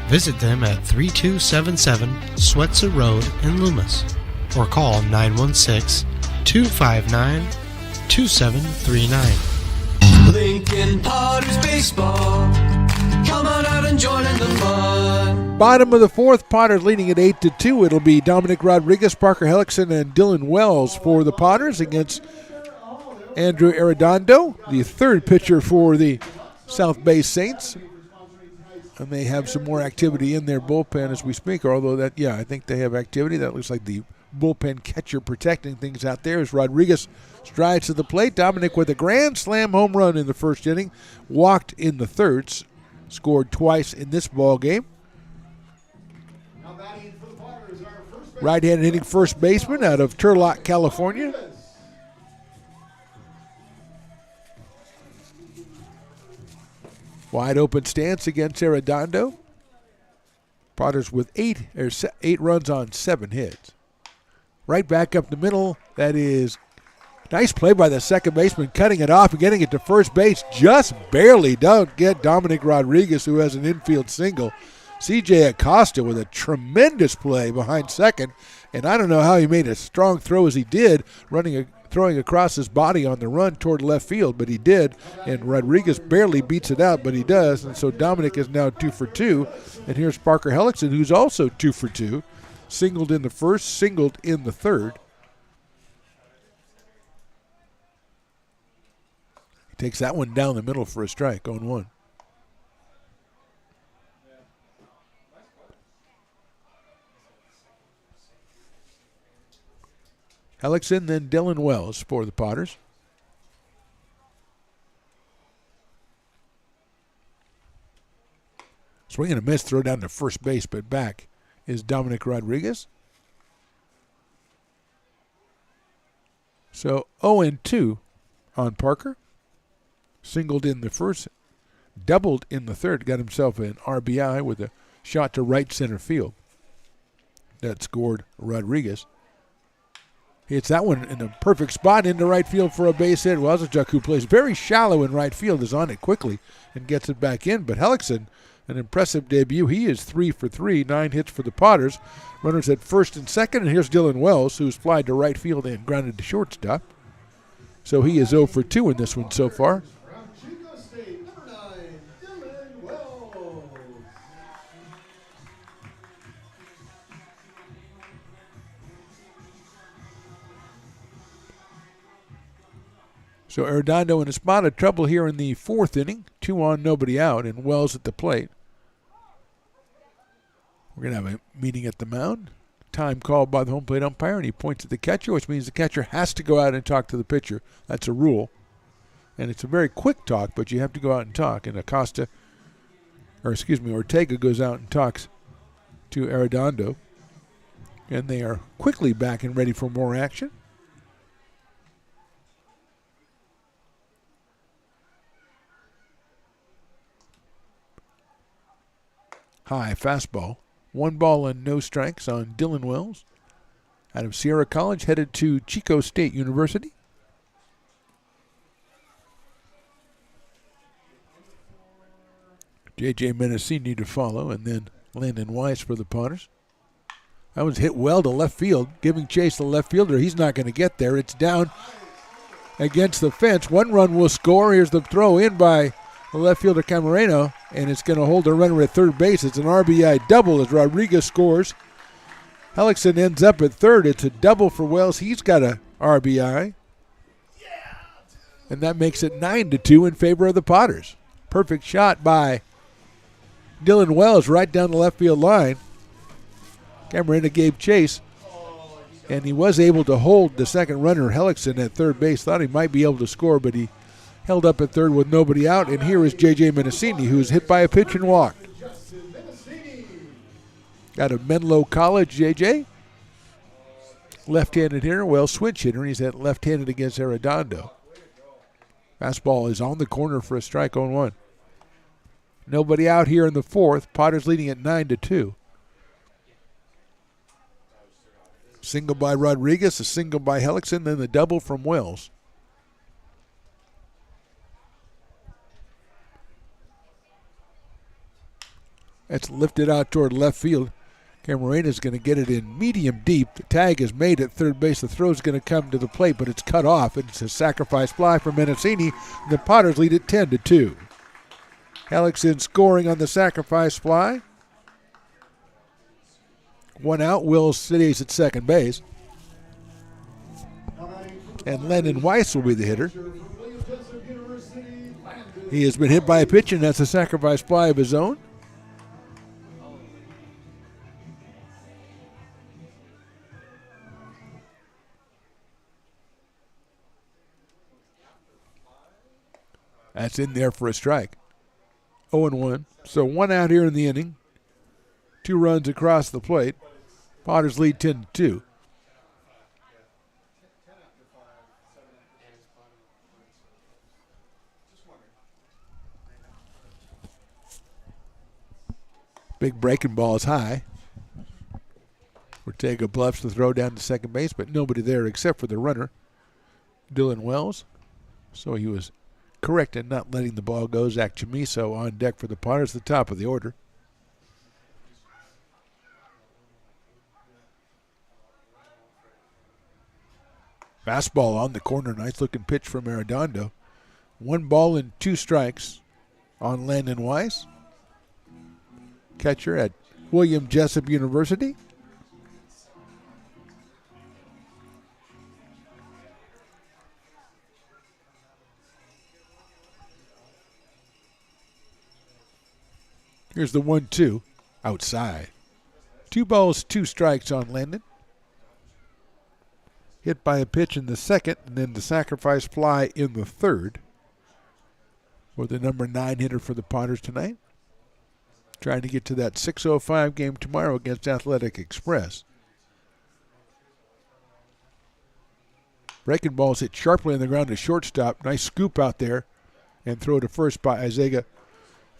Visit them at 3277 Swetzer Road in Loomis or call 916-259-2739. Lincoln Potters Baseball. Come on out and join in the fun. Bottom of the fourth, Potters leading at 8-2. It'll be Dominic Rodriguez, Parker Hellickson, and Dylan Wells for the Potters against Andrew Arredondo, the third pitcher for the South Bay Saints. And they have some more activity in their bullpen as we speak, although I think they have activity. That looks like the bullpen catcher protecting things out there as Rodriguez strides to the plate. Dominic with a grand slam home run in the first inning, walked in the third, scored twice in this ball game. Right-handed hitting first baseman out of Turlock, California. Wide open stance against Arredondo. Potters with eight runs on 7 hits. Right back up the middle. That is nice play by the second baseman, cutting it off and getting it to first base. Just barely don't get Dominic Rodriguez, who has an infield single. C.J. Acosta with a tremendous play behind second. And I don't know how he made a strong throw as he did, throwing across his body on the run toward left field, but he did, and Rodriguez barely beats it out, but he does, and so Dominic is now 2 for 2, and here's Parker Hellickson, who's also 2 for 2, singled in the first, singled in the third. Takes that one down the middle for a strike, 0-1. Hellickson, then Dylan Wells for the Potters. Swing and a miss, throw down to first base, but back is Dominic Rodriguez. So 0-2 on Parker. Singled in the first, doubled in the third, got himself an RBI with a shot to right center field. That scored Rodriguez. Hits that one in the perfect spot into right field for a base hit. Wazachuk, who plays very shallow in right field, is on it quickly and gets it back in. But Hellickson, an impressive debut. He is 3 for 3, 9 hits for the Potters. Runners at first and second, and here's Dylan Wells, who's flied to right field and grounded to shortstop. So he is 0 for 2 in this one so far. So Arredondo in a spot of trouble here in the fourth inning. 2 on, nobody out, and Wells at the plate. We're going to have a meeting at the mound. Time called by the home plate umpire, and he points at the catcher, which means the catcher has to go out and talk to the pitcher. That's a rule. And it's a very quick talk, but you have to go out and talk. And Ortega goes out and talks to Arredondo. And they are quickly back and ready for more action. High fastball. 1 ball and no strikes on Dylan Wells. Out of Sierra College, headed to Chico State University. J.J. Menacini to follow, and then Landon Weiss for the Potters. That one's hit well to left field, giving chase to the left fielder. He's not going to get there. It's down against the fence. 1 run will score. Here's the throw in by the left fielder Camareno, and it's going to hold the runner at third base. It's an RBI double as Rodriguez scores. Hellickson ends up at third. It's a double for Wells. He's got a RBI. And that makes it 9-2 in favor of the Potters. Perfect shot by Dylan Wells right down the left field line. Camarena gave chase, and he was able to hold the second runner, Hellickson, at third base. Thought he might be able to score, but he held up at third with nobody out, and here is J.J. Menacini, who's hit by a pitch and walked. Out of Menlo College, J.J. Left-handed hitter, switch hitter. He's at left-handed against Arredondo. Fastball is on the corner for a strike on 1. Nobody out here in the fourth. Potters leading at 9-2. Single by Rodriguez, a single by Hellickson, then the double from Wells. That's lifted out toward left field. Camarena's going to get it in medium deep. The tag is made at third base. The throw is going to come to the plate, but it's cut off. It's a sacrifice fly for Menacini. The Potters lead it 10-2. Hellickson scoring on the sacrifice fly. 1 out. Will stays at second base. And Landon Weiss will be the hitter. He has been hit by a pitch, and that's a sacrifice fly of his own. That's in there for a strike. 0-1. So 1 out here in the inning. 2 runs across the plate. Potters lead 10-2. Big breaking ball is high. Ortega bluffs the throw down to second base, but nobody there except for the runner, Dylan Wells. So he was correct in not letting the ball go. Zach Chamiso on deck for the Potters, the top of the order. Fastball on the corner. Nice looking pitch from Arredondo. 1 ball and 2 strikes on Landon Weiss, catcher at William Jessup University. Here's the 1-2 outside. 2 balls, 2 strikes on Landon. Hit by a pitch in the second, and then the sacrifice fly in the third for the number 9 hitter for the Potters tonight. Trying to get to that 6:05 game tomorrow against Athletic Express. Breaking balls hit sharply on the ground to shortstop. Nice scoop out there and throw to first by Isaiah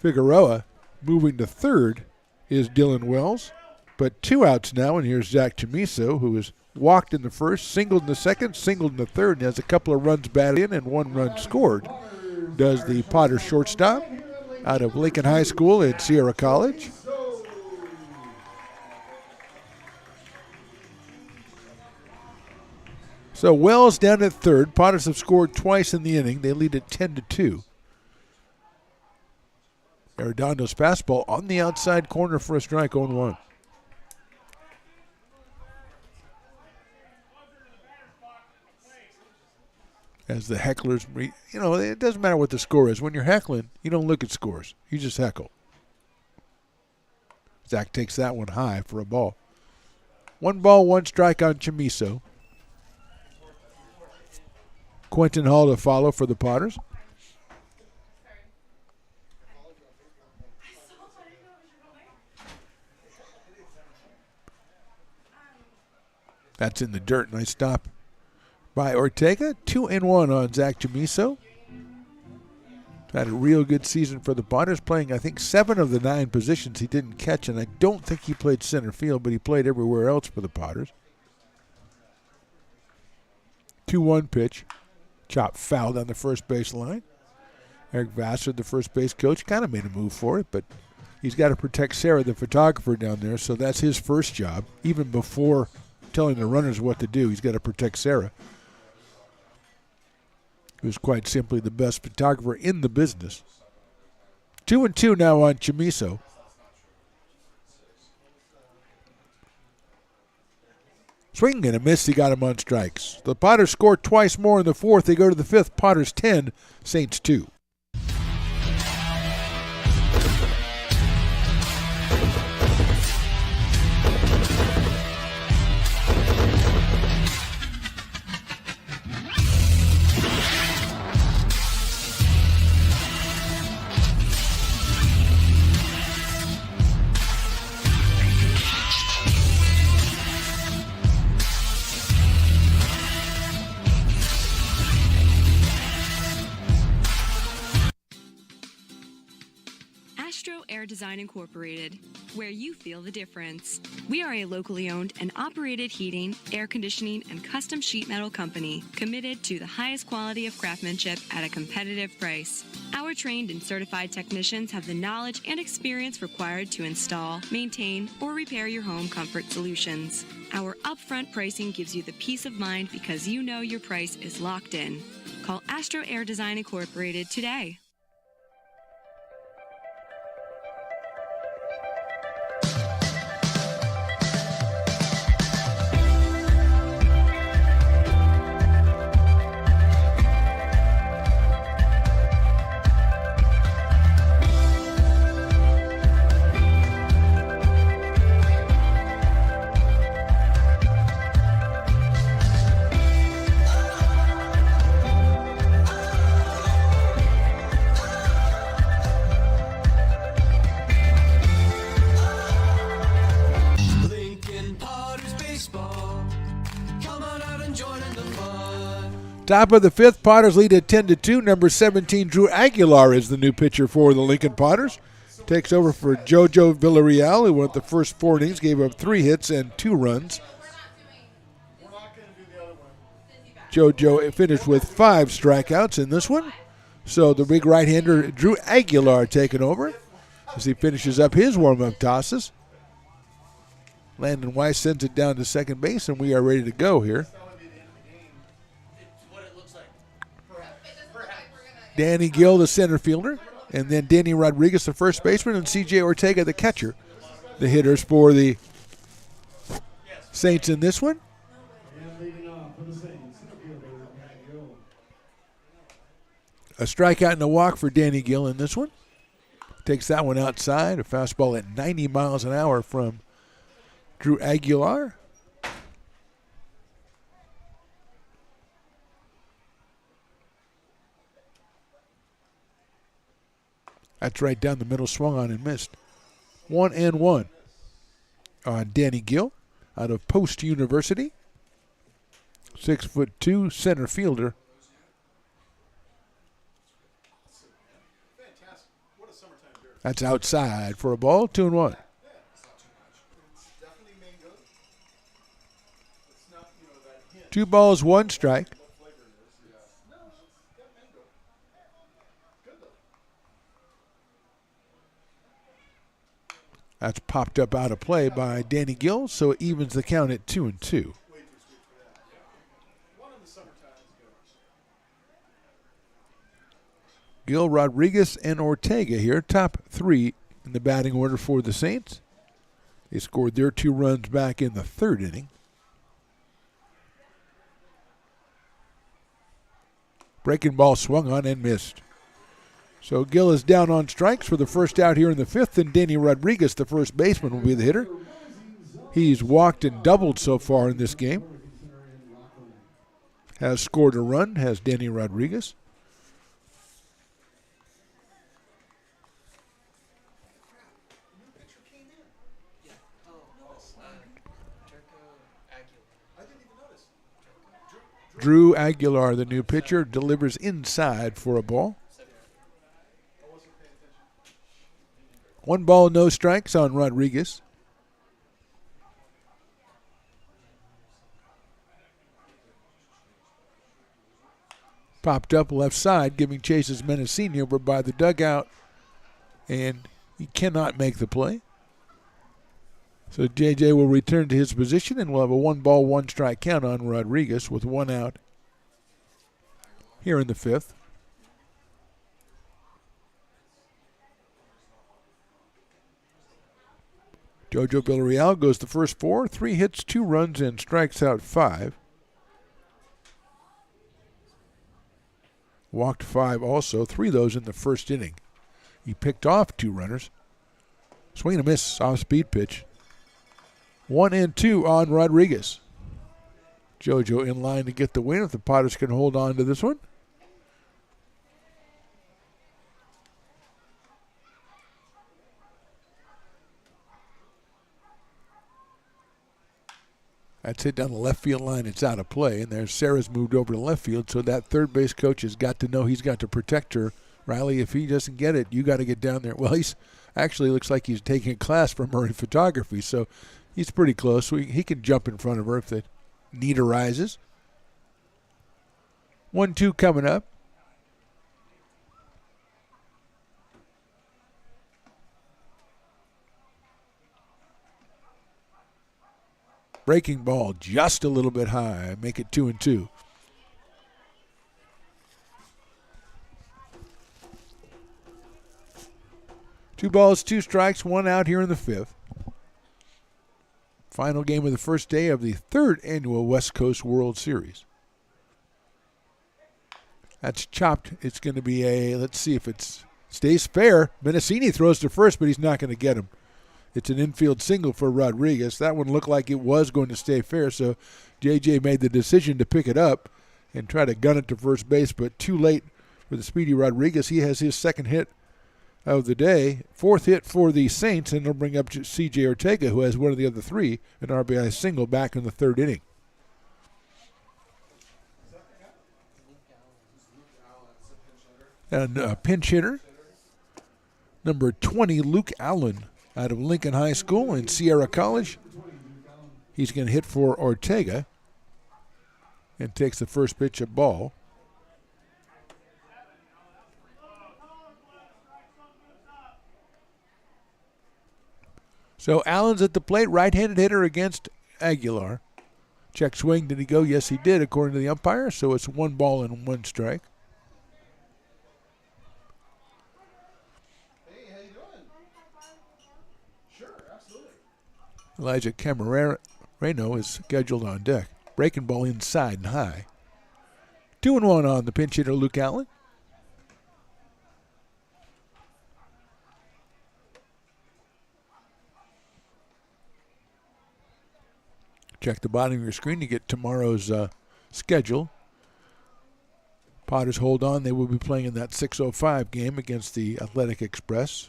Figueroa. Moving to third is Dylan Wells. But 2 outs now, and here's Zach Chamiso, who has walked in the first, singled in the second, singled in the third, and has a couple of runs batted in and 1 run scored. Does the Potter shortstop out of Lincoln High School at Sierra College. So Wells down at third. Potters have scored twice in the inning. They lead at 10-2. Arredondo's fastball on the outside corner for a strike, 0-1. As the hecklers, it doesn't matter what the score is. When you're heckling, you don't look at scores. You just heckle. Zach takes that one high for a ball. 1 ball, 1 strike on Chamiso. Quentin Hall to follow for the Potters. That's in the dirt. Nice stop by Ortega. 2-1 on Zach Chamiso. Had a real good season for the Potters, playing, I think, 7 of the 9 positions he didn't catch, and I don't think he played center field, but he played everywhere else for the Potters. 2-1 pitch. Chop fouled on the first base line. Eric Vassar, the first base coach, kind of made a move for it, but he's got to protect Sarah, the photographer down there, so that's his first job. Even before telling the runners what to do, he's got to protect Sarah, who's quite simply the best photographer in the business. 2-2 now on Chamiso. Swing and a miss. He got him on strikes. The Potters scored twice more in the fourth. They go to the fifth. Potters 10, Saints 2. Air Design Incorporated, where you feel the difference. We are a locally owned and operated heating, air conditioning, and custom sheet metal company committed to the highest quality of craftsmanship at a competitive price. Our trained and certified technicians have the knowledge and experience required to install, maintain, or repair your home comfort solutions. Our upfront pricing gives you the peace of mind because you know your price is locked in. Call Astro Air Design Incorporated today. Top of the fifth, Potters lead at 10-2. Number 17, Drew Aguilar, is the new pitcher for the Lincoln Potters. Takes over for JoJo Villarreal, who went the first 4 innings, gave up 3 hits and 2 runs. JoJo finished with 5 strikeouts in this one. So the big right-hander, Drew Aguilar, taking over as he finishes up his warm-up tosses. Landon Weiss sends it down to second base, and we are ready to go here. Danny Gill, the center fielder, and then Danny Rodriguez, the first baseman, and C.J. Ortega, the catcher. The hitters for the Saints in this one. A strikeout and a walk for Danny Gill in this one. Takes that one outside. A fastball at 90 miles an hour from Drew Aguilar. That's right down the middle, swung on and missed. 1-1 on Danny Gill out of Post University. 6'2" center fielder. That's outside for a ball, 2-1. Two balls, one strike. That's popped up out of play by Danny Gill, so it evens the count at 2-2. Gill, Rodriguez, and Ortega here, top three in the batting order for the Saints. They scored their 2 runs back in the 3rd inning. Breaking ball swung on and missed. So Gill is down on strikes for the first out here in the 5th, and Danny Rodriguez, the first baseman, will be the hitter. He's walked and doubled so far in this game. Has scored a run, has Danny Rodriguez. Drew Aguilar, the new pitcher, delivers inside for a ball. 1 ball, no strikes on Rodriguez. Popped up left side, giving chase as Mendocino over by the dugout, and he cannot make the play. So JJ will return to his position, and we'll have a 1 ball, 1 strike count on Rodriguez with 1 out here in the 5th. Jojo Villarreal goes the first 4, 3 hits, 2 runs, and strikes out 5. Walked 5 also, 3 of those in the 1st inning. He picked off 2 runners. Swing and a miss, off-speed pitch. 1-2 on Rodriguez. Jojo in line to get the win if the Potters can hold on to this one. That's hit down the left field line. It's out of play. And there's Sarah's moved over to left field, so that third base coach has got to know he's got to protect her. Riley, if he doesn't get it, you got to get down there. Well, he's actually looks like he's taking a class from her in photography, so he's pretty close. He can jump in front of her if the need arises. 1-2 coming up. Breaking ball just a little bit high. Make it 2-2. Two balls, 2 strikes, 1 out here in the 5th. Final game of the first day of the 3rd annual West Coast World Series. That's chopped. It's going to be a, let's see if it stays fair. Mendocino throws to first, but he's not going to get him. It's an infield single for Rodriguez. That one looked like it was going to stay fair, so JJ made the decision to pick it up and try to gun it to first base, but too late for the speedy Rodriguez. He has his 2nd hit of the day, 4th hit for the Saints, and they'll bring up C.J. Ortega, who has one of the other 3, an RBI single back in the 3rd inning. And a pinch hitter, number 20, Luke Allen, out of Lincoln High School and Sierra College. He's going to hit for Ortega and takes the first pitch at ball. So Allen's at the plate, right-handed hitter against Aguilar. Check swing, did he go? Yes, he did, according to the umpire. So it's 1 ball and 1 strike. Elijah Camareno is scheduled on deck. Breaking ball inside and high. 2-1 on the pinch hitter, Luke Allen. Check the bottom of your screen to get tomorrow's schedule. Potters hold on. They will be playing in that 6:05 game against the Athletic Express.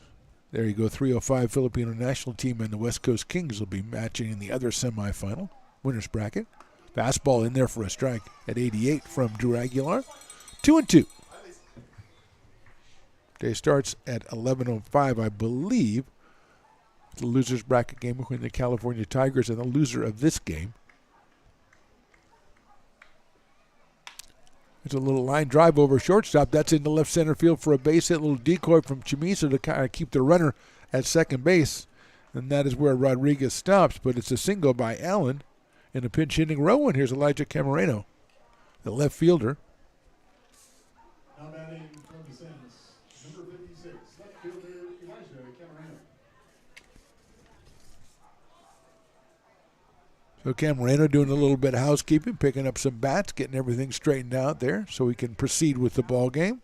There you go, 3:05 Filipino national team and the West Coast Kings will be matching in the other semifinal, winner's bracket. Fastball in there for a strike at 88 from Drew Aguilar. 2-2. Day starts at 11:05, I believe. The loser's bracket game between the California Tigers and the loser of this game. There's a little line drive over shortstop. That's into left center field for a base hit. A little decoy from Chamizo to kind of keep the runner at second base. And that is where Rodriguez stops. But it's a single by Allen in a pinch hitting row. And here's Elijah Camareno, the left fielder. Now batting from the Saints, number 56, left fielder Elijah Camareno. So Camareno doing a little bit of housekeeping, picking up some bats, getting everything straightened out there so he can proceed with the ball game.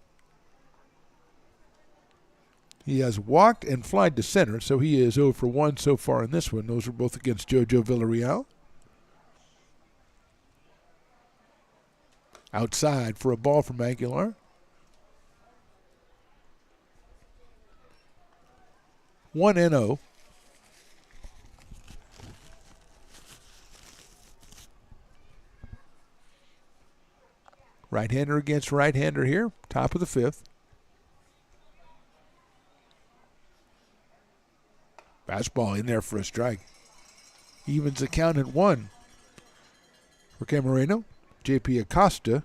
He has walked and flied to center, so he is 0 for 1 so far in this one. Those are both against JoJo Villarreal. Outside for a ball from Aguilar. 1-0. Right-hander against right-hander here, top of the fifth. Fastball in there for a strike. Evens the count at 1 for Camareno. JP Acosta,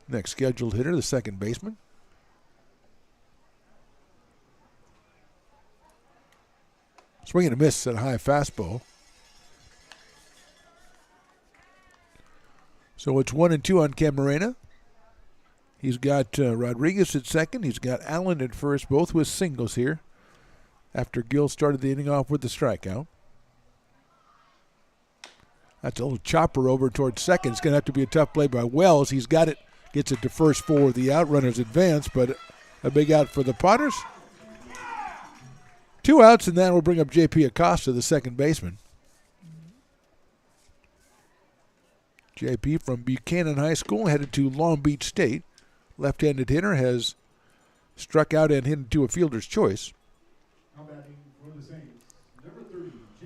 next scheduled hitter, the second baseman. Swing and a miss at a high fastball. So it's 1-2 on Camarena. He's got Rodriguez at second. He's got Allen at first, both with singles here after Gill started the inning off with the strikeout. That's a little chopper over towards second. It's going to have to be a tough play by Wells. He's got it, gets it to first for the outrunners advance, but a big out for the Potters. 2 outs, and that will bring up J.P. Acosta, the second baseman. J.P. from Buchanan High School, headed to Long Beach State. Left-handed hitter, has struck out and hit into a fielder's choice.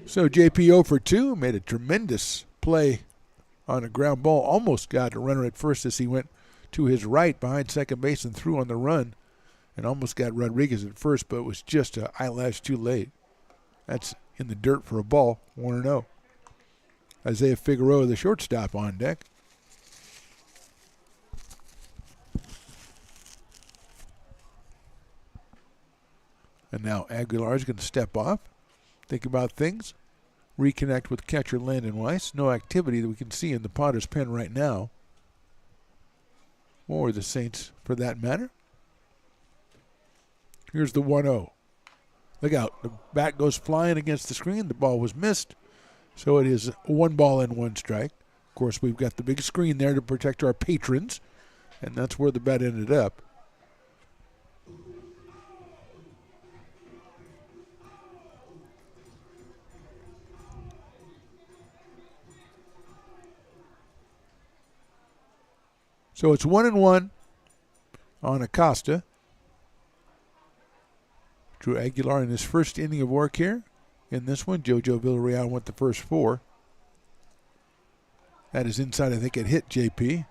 So JP 0 for 2, made a tremendous play on a ground ball. Almost got a runner at first as he went to his right behind second base and threw on the run. And almost got Rodriguez at first, but was just an eyelash too late. That's in the dirt for a ball, 1-0. Isaiah Figueroa, the shortstop, on deck. And now Aguilar is going to step off, think about things, reconnect with catcher Landon Weiss. No activity that we can see in the Potters' pen right now, or the Saints for that matter. Here's the 1-0. Look out. The bat goes flying against the screen. The ball was missed. So it is 1 ball and 1 strike. Of course, we've got the big screen there to protect our patrons, and that's where the bat ended up. So it's 1-1 on Acosta. Drew Aguilar in his first inning of work here. In this one, JoJo Villarreal went the first 4. That is inside. I think it hit JP.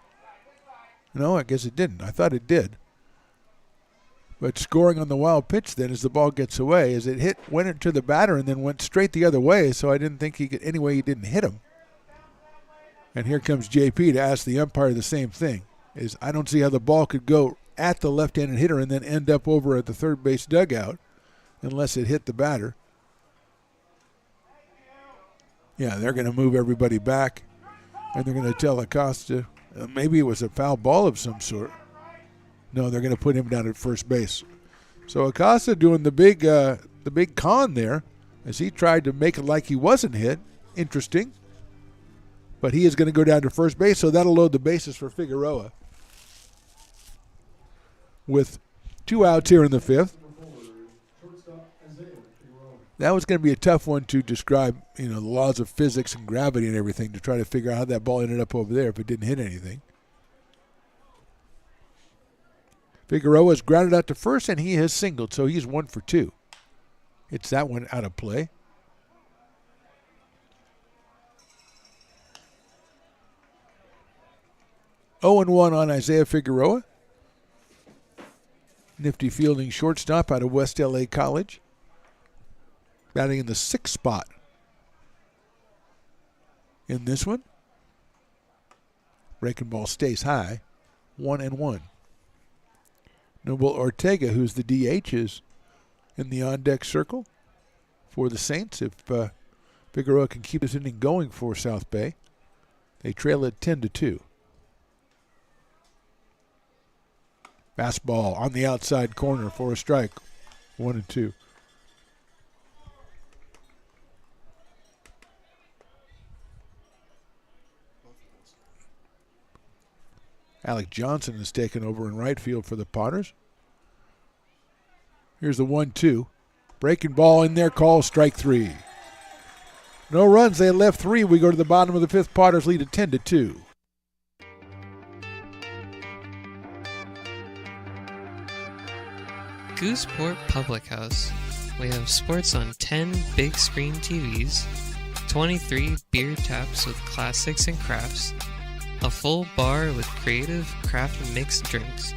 No, I guess it didn't. I thought it did. But scoring on the wild pitch then as the ball gets away, as it hit, went into the batter and then went straight the other way, so I didn't think he could, anyway he didn't hit him. And here comes JP to ask the umpire the same thing. I don't see how the ball could go at the left-handed hitter and then end up over at the third base dugout unless it hit the batter. Yeah, they're going to move everybody back, and they're going to tell Acosta maybe it was a foul ball of some sort. No, they're going to put him down at first base. So Acosta doing the big con there as he tried to make it like he wasn't hit. Interesting. But he is going to go down to first base, so that'll load the bases for Figueroa. With 2 outs here in the 5th. That was going to be a tough one to describe, the laws of physics and gravity and everything to try to figure out how that ball ended up over there if it didn't hit anything. Figueroa's grounded out to first, and he has singled, so he's 1 for 2. It's that one out of play. Oh and 1 on Isaiah Figueroa. Nifty fielding shortstop out of West LA College. Batting in the 6th spot in this one. Breaking ball stays high. 1 and 1. Noble Ortega, who's the DH, is in the on-deck circle for the Saints. If Figueroa can keep this inning going for South Bay, they trail it 10-2. Fastball on the outside corner for a strike. 1 and 2. Alec Johnson is taken over in right field for the Potters. Here's the 1-2. Breaking ball in there, call strike 3. No runs, they left 3. We go to the bottom of the 5th. Potters lead at 10-2. Gooseport Public House. We have sports on 10 big screen TVs, 23 beer taps with classics and crafts, a full bar with creative craft mixed drinks,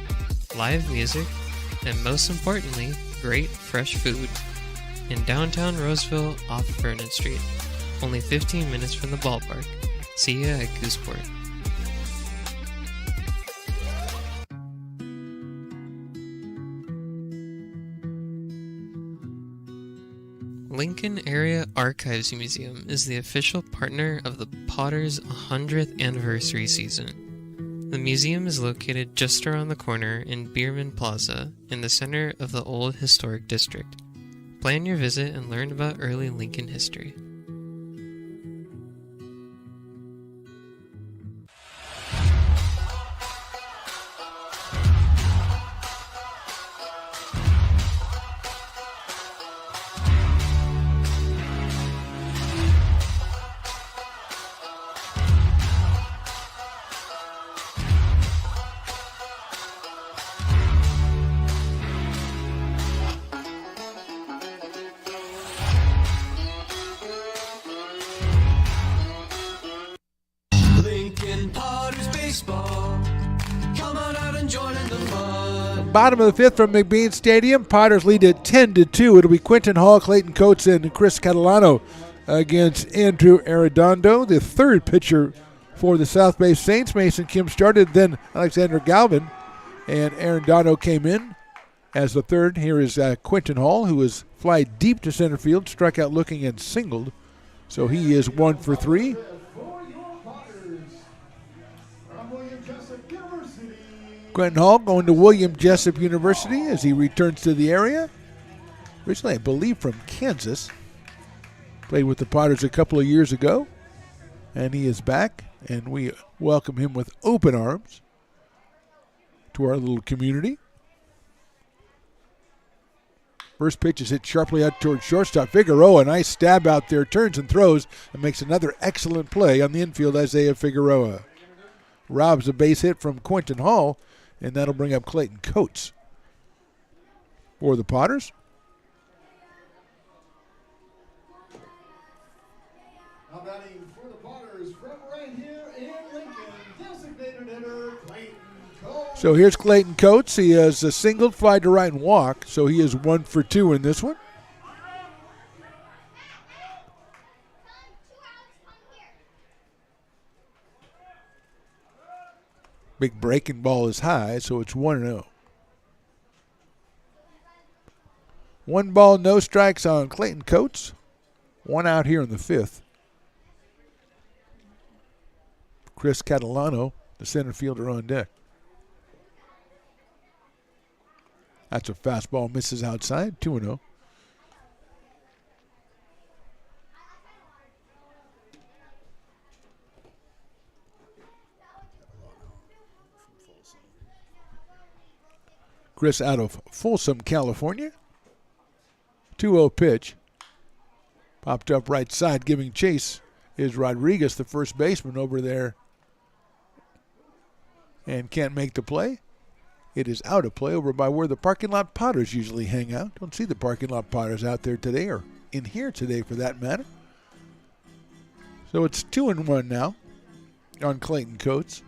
live music, and most importantly, great fresh food. In downtown Roseville off Vernon Street. Only 15 minutes from the ballpark. See ya at Gooseport. Lincoln Area Archives Museum is the official partner of the Potters 100th anniversary season. The museum is located just around the corner in Bierman Plaza in the center of the Old Historic District. Plan your visit and learn about early Lincoln history. Bottom of the 5th from McBean Stadium. Potters lead at 10-2. It'll be Quentin Hall, Clayton Coates, and Chris Catalano against Andrew Arredondo. The 3rd pitcher for the South Bay Saints. Mason Kim started, then Alexander Galvin, and Arredondo came in as the 3rd. Here is Quentin Hall, who is fly deep to center field, struck out looking and singled. So he is 1 for 3. Quentin Hall going to William Jessup University as he returns to the area. Originally, I believe, from Kansas. Played with the Potters a couple of years ago. And he is back, and we welcome him with open arms to our little community. First pitch is hit sharply out towards shortstop. Figueroa, a nice stab out there, turns and throws, and makes another excellent play on the infield, Isaiah Figueroa. Robs a base hit from Quentin Hall, and that'll bring up Clayton Coates for the Potters. Now batting for the Potters from right here in Lincoln, designated hitter Clayton Coates. So here's Clayton Coates. He has a single, fly to right, and walk, so he is 1 for 2 in this one. Big breaking ball is high, so it's 1-0. 1 ball, no strikes on Clayton Coates. 1 out here in the 5th. Chris Catalano, the center fielder, on deck. That's a fastball, misses outside, 2-0. Chris out of Folsom, California. 2-0 pitch. Popped up right side, giving chase is Rodriguez, the first baseman over there, and can't make the play. It is out of play over by where the parking lot Potters usually hang out. Don't see the parking lot Potters out there today, or in here today for that matter. So it's 2-1 now on Clayton Coates.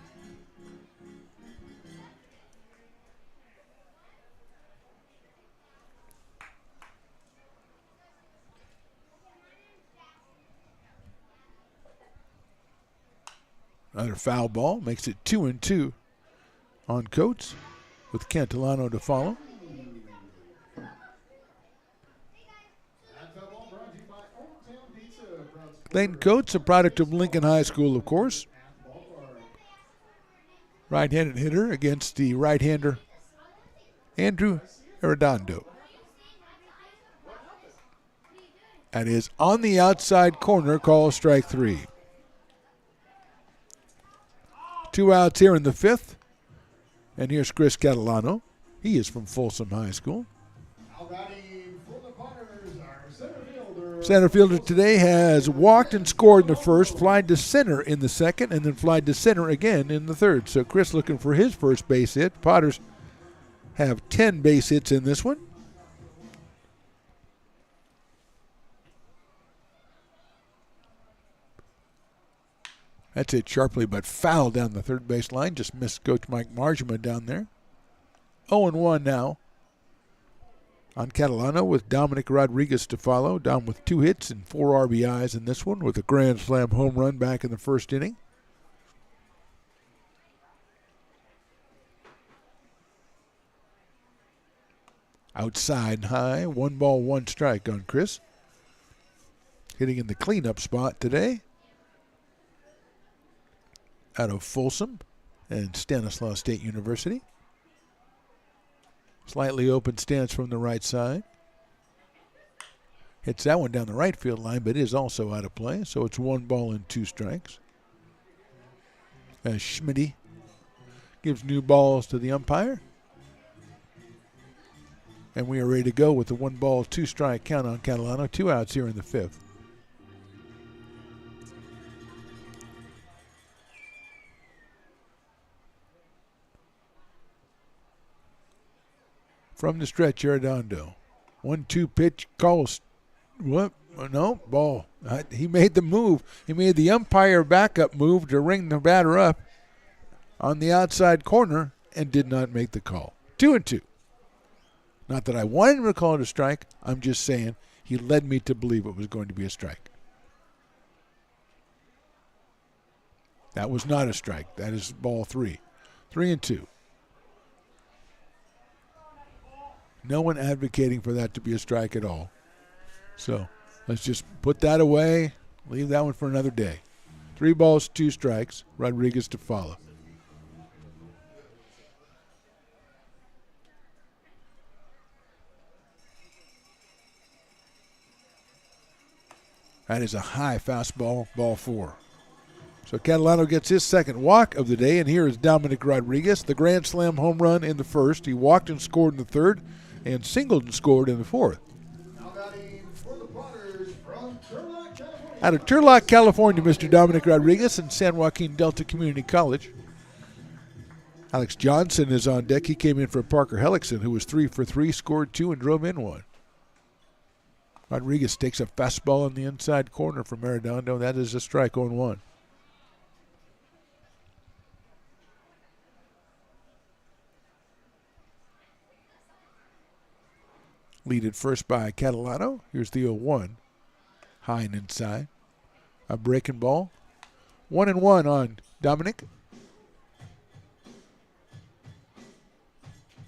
Another foul ball makes it 2-2 on Coates, with Cantilano to follow. Clayton Coates, a product of Lincoln High School, of course. Right-handed hitter against the right-hander Andrew Arredondo. That is on the outside corner, call strike 3. 2 outs here in the 5th. And here's Chris Catalano. He is from Folsom High School. Center fielder today has walked and scored in the first, flied to center in the second, and then flied to center again in the third. So Chris looking for his first base hit. Potters have 10 base hits in this one. That's hit sharply, but foul down the third base line. Just missed Coach Mike Marjama down there. 0-1 now on Catalano, with Dominic Rodriguez to follow. Dom with 2 hits and 4 RBIs in this one, with a grand slam home run back in the first inning. Outside and high, 1 ball, 1 strike on Chris. Hitting in the cleanup spot today out of Folsom and Stanislaus State University. Slightly open stance from the right side. Hits that one down the right field line, but is also out of play. So it's 1 ball and 2 strikes. As Schmitty gives new balls to the umpire. And we are ready to go with the 1 ball, 2 strike count on Catalano. 2 outs here in the 5th. From the stretch, Arredondo. 1-2 pitch, calls. What? No, ball. He made the move. He made the umpire backup move to ring the batter up on the outside corner and did not make the call. 2-2. Not that I wanted him to call it a strike. I'm just saying he led me to believe it was going to be a strike. That was not a strike. That is ball 3. 3-2. No one advocating for that to be a strike at all. So let's just put that away, leave that one for another day. 3 balls, 2 strikes. Rodriguez to follow. That is a high fastball, ball 4. So Catalano gets his second walk of the day, and here is Dominic Rodriguez, the grand slam home run in the first. He walked and scored in the third, and singled and scored in the 4th. Out of Turlock, California, Mr. Dominic Rodriguez and San Joaquin Delta Community College. Alex Johnson is on deck. He came in for Parker Hellickson, who was 3 for 3, scored 2, and drove in 1. Rodriguez takes a fastball in the inside corner from Arredondo. That is a strike on 1. Leaded first by Catalano. Here's the 0-1. High and inside. A breaking ball. 1-1 on Dominic.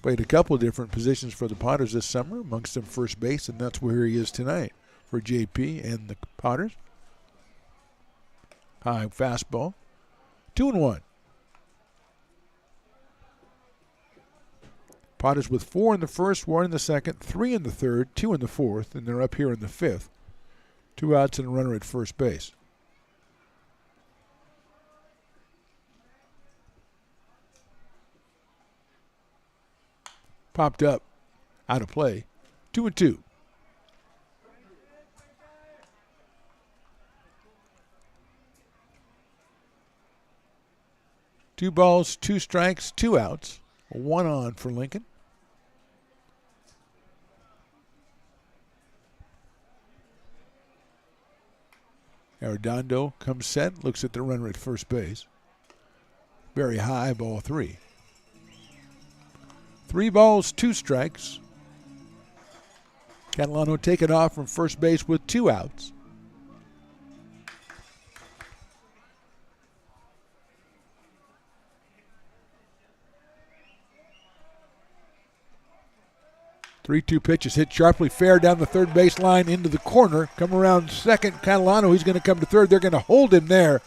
Played a couple different positions for the Potters this summer, amongst them first base, and that's where he is tonight for JP and the Potters. High fastball. 2-1. Potters with 4 in the first, 1 in the second, 3 in the third, 2 in the fourth, and they're up here in the 5th. 2 outs and a runner at first base. Popped up, out of play, 2-2. 2 balls, 2 strikes, 2 outs. 1 on for Lincoln. Arredondo comes set, looks at the runner at first base. Very high, ball 3. 3 balls, 2 strikes. Catalano taken off from first base with 2 outs. Three-two pitch is hit sharply fair down the third base line into the corner. Come around second, Catalano. He's going to come to third. They're going to hold him there.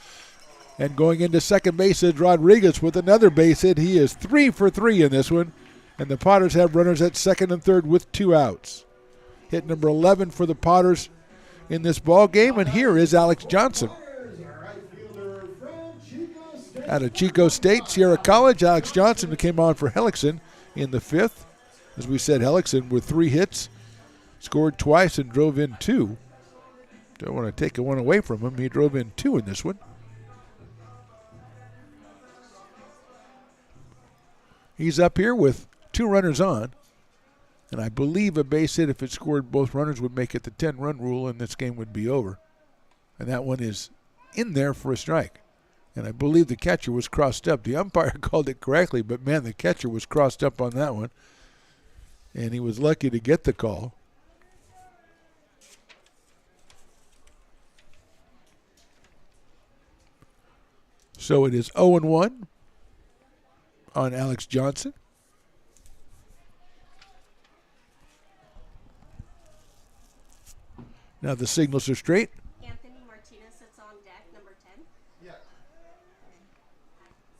And going into second base is Rodriguez with another base hit. He is 3 for 3 in this one. And the Potters have runners at second and third with 2 outs. Hit number 11 for the Potters in this ball game. And here is Alex Johnson. Out of Chico State, Sierra College, Alex Johnson came on for Hellickson in the 5th. As we said, Hellickson with 3 hits, scored twice and drove in 2. Don't want to take one away from him. He drove in 2 in this one. He's up here with 2 runners on. And I believe a base hit, if it scored both runners, would make it the 10-run rule, and this game would be over. And that one is in there for a strike. And I believe the catcher was crossed up. The umpire called it correctly, but, man, the catcher was crossed up on that one. And he was lucky to get the call. So it is 0-1 on Alex Johnson. Now the signals are straight. Anthony Martinez sits on deck, number 10. Yeah.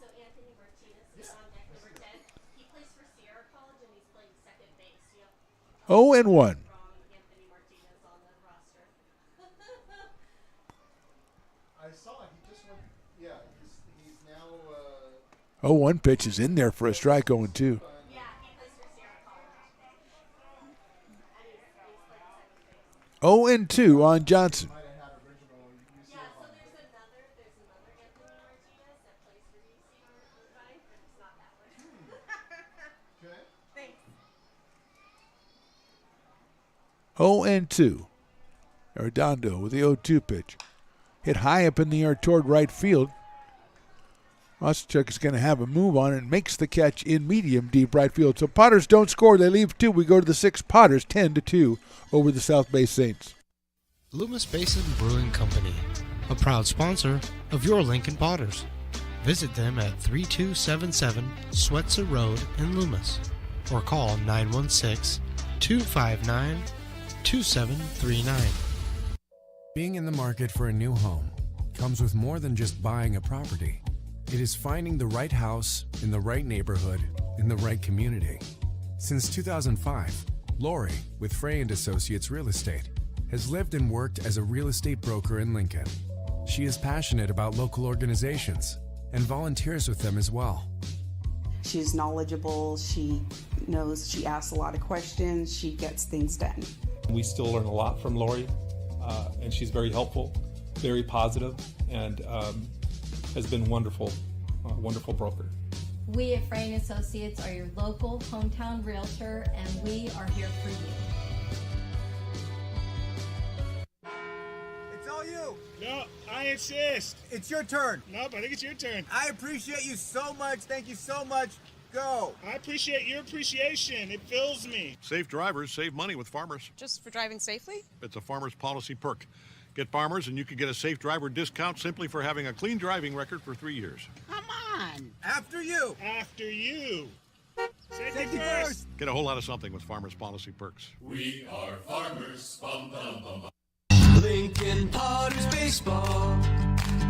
So Anthony Martinez sits on deck, number 10. He plays for Sierra College and he's playing second base. Yep. 0-1. Anthony Martinez on the roster. I saw it. He just went. Yeah, he's now. 0-1 pitch is in there for a strike. 0-2. Yeah, he plays for Sierra College. And he's playing second base. 0-2 on Johnson. Yeah, so there's another Anthony Martinez that plays for DC Irvine, but it's not that one. Okay. Thanks. 0-2. Arredondo with the 0-2 pitch. Hit high up in the air toward right field. Osterchuk is going to have a move on and makes the catch in medium deep right field. So Potters don't score. They leave 2. We go to the 6th. Potters 10-2 over the South Bay Saints. Loomis Basin Brewing Company, a proud sponsor of your Lincoln Potters. Visit them at 3277 Swetzer Road in Loomis or call 916-259-2739. Being in the market for a new home comes with more than just buying a property. It is finding the right house in the right neighborhood in the right community. Since 2005, Lori, with Frey & Associates Real Estate, has lived and worked as a real estate broker in Lincoln. She is passionate about local organizations and volunteers with them as well. She's knowledgeable, she knows, she asks a lot of questions, she gets things done. We still learn a lot from Lori, and she's very helpful, very positive, and has been wonderful, wonderful broker. We at Frey & Associates are your local hometown realtor, and we are here for you. It's all you. No, I insist. It's your turn. Nope, I think it's your turn. I appreciate you so much. Thank you so much. Go. I appreciate your appreciation. It fills me. Safe drivers save money with Farmers. Just for driving safely? It's a Farmers policy perk. Get Farmers and you can get a safe driver discount simply for having a clean driving record for 3 years. Come on. After you. After you. Safety first. Get a whole lot of something with Farmers policy perks. We are farmers. Bum, bum, bum, bum. Lincoln Potters Baseball.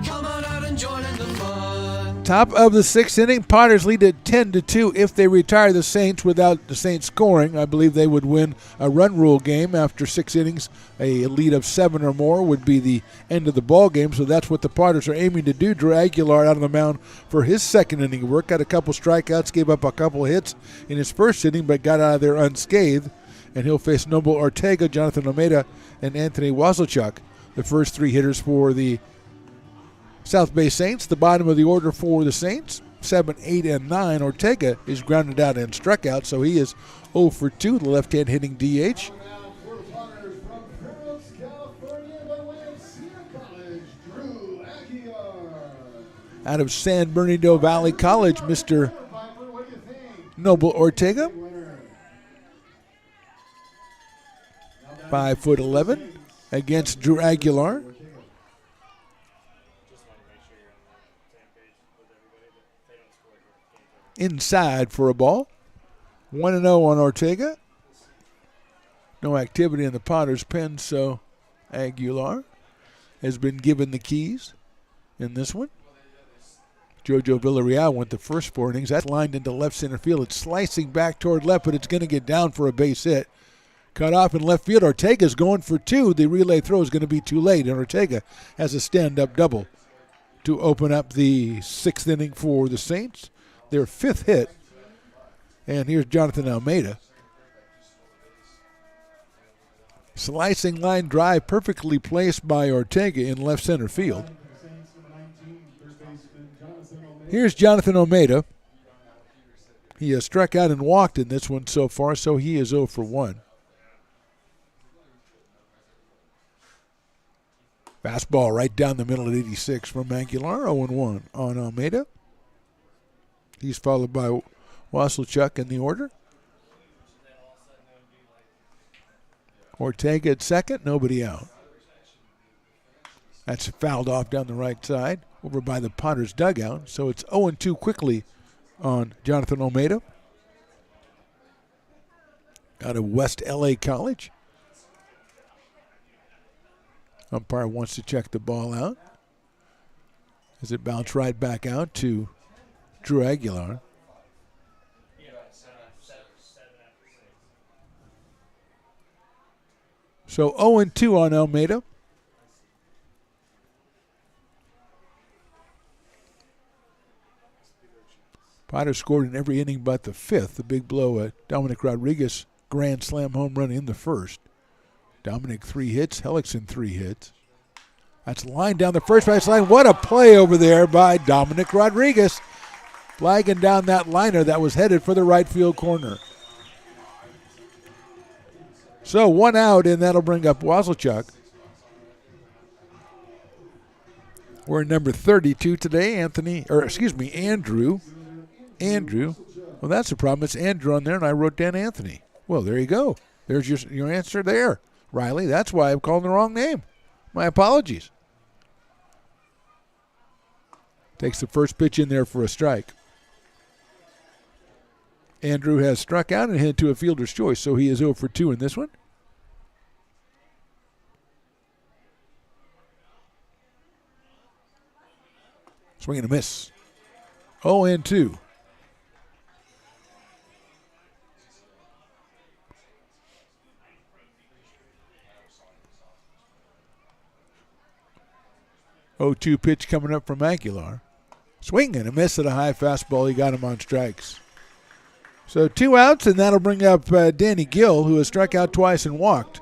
Come on out and join in the fun. Top of the 6th inning, Potters lead at 10-2. If they retire the Saints without the Saints scoring, I believe they would win a run rule game after 6 innings. A lead of 7 or more would be the end of the ball game, so that's what the Potters are aiming to do. Drew Aguilar out on the mound for his 2nd inning work. Got a couple strikeouts, gave up a couple hits in his 1st inning, but got out of there unscathed. And he'll face Noble Ortega, Jonathan Almeida, and Anthony Wasilchuk, the first 3 hitters for the South Bay Saints. The bottom of the order for the Saints: 7, 8, and 9. Ortega is grounded out and struck out, so he is 0 for 2, the left-hand hitting DH. Out of San Bernardino Valley College, Mr. Noble Ortega. 5'11" against Drew Aguilar. Inside for a ball. 1-0 on Ortega. No activity in the Potter's pen, so Aguilar has been given the keys in this one. Jojo Villarreal went the first 4 innings. That's lined into left center field. It's slicing back toward left, but it's going to get down for a base hit. Cut off in left field. Ortega's going for 2. The relay throw is going to be too late, and Ortega has a stand-up double to open up the 6th inning for the Saints. Their 5th hit. And here's Jonathan Almeida. Slicing line drive perfectly placed by Ortega in left center field. Here's Jonathan Almeida. He has struck out and walked in this one so far, so he is 0 for 1. Fastball right down the middle at 86 from Aguilar, 0-1 on Almeida. He's followed by Wasilchuk in the order. Ortega at second, nobody out. That's fouled off down the right side over by the Potters dugout. So it's 0-2 quickly on Jonathan Almeida out of West LA College. Umpire wants to check the ball out as it bounced right back out to Drew Aguilar. So 0-2 on Almeida. Potter scored in every inning but the 5th. The big blow at Dominic Rodriguez, grand slam home run in the 1st. Dominic 3 hits, Hellickson 3 hits. That's line down the first base line. What a play over there by Dominic Rodriguez. Flagging down that liner that was headed for the right field corner. So 1 out, and that'll bring up Wasilchuk. We're number 32 today, Andrew. Andrew. Well, that's the problem. It's Andrew on there, and I wrote down Anthony. Well, there you go. There's your answer there, Riley. That's why I'm calling the wrong name. My apologies. Takes the first pitch in there for a strike. Andrew has struck out and headed to a fielder's choice, so he is 0 for 2 in this one. Swing and a miss. 0-2. Oh-2 pitch coming up from Aguilar. Swing and a miss at a high fastball. He got him on strikes. So 2 outs, and that'll bring up Danny Gill, who has struck out twice and walked.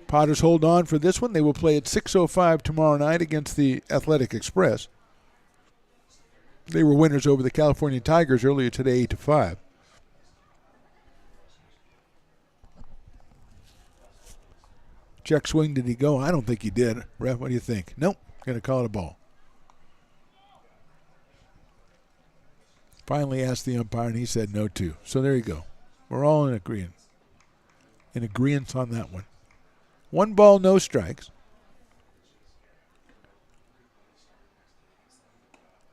Potters hold on for this one. They will play at 6:05 tomorrow night against the Athletic Express. They were winners over the California Tigers earlier today, 8-5. Check swing, did he go? I don't think he did. Ref, what do you think? Nope, going to call it a ball. Finally asked the umpire, and he said no too. So there you go. We're all in agreement. In agreement on that one. 1 ball, no strikes.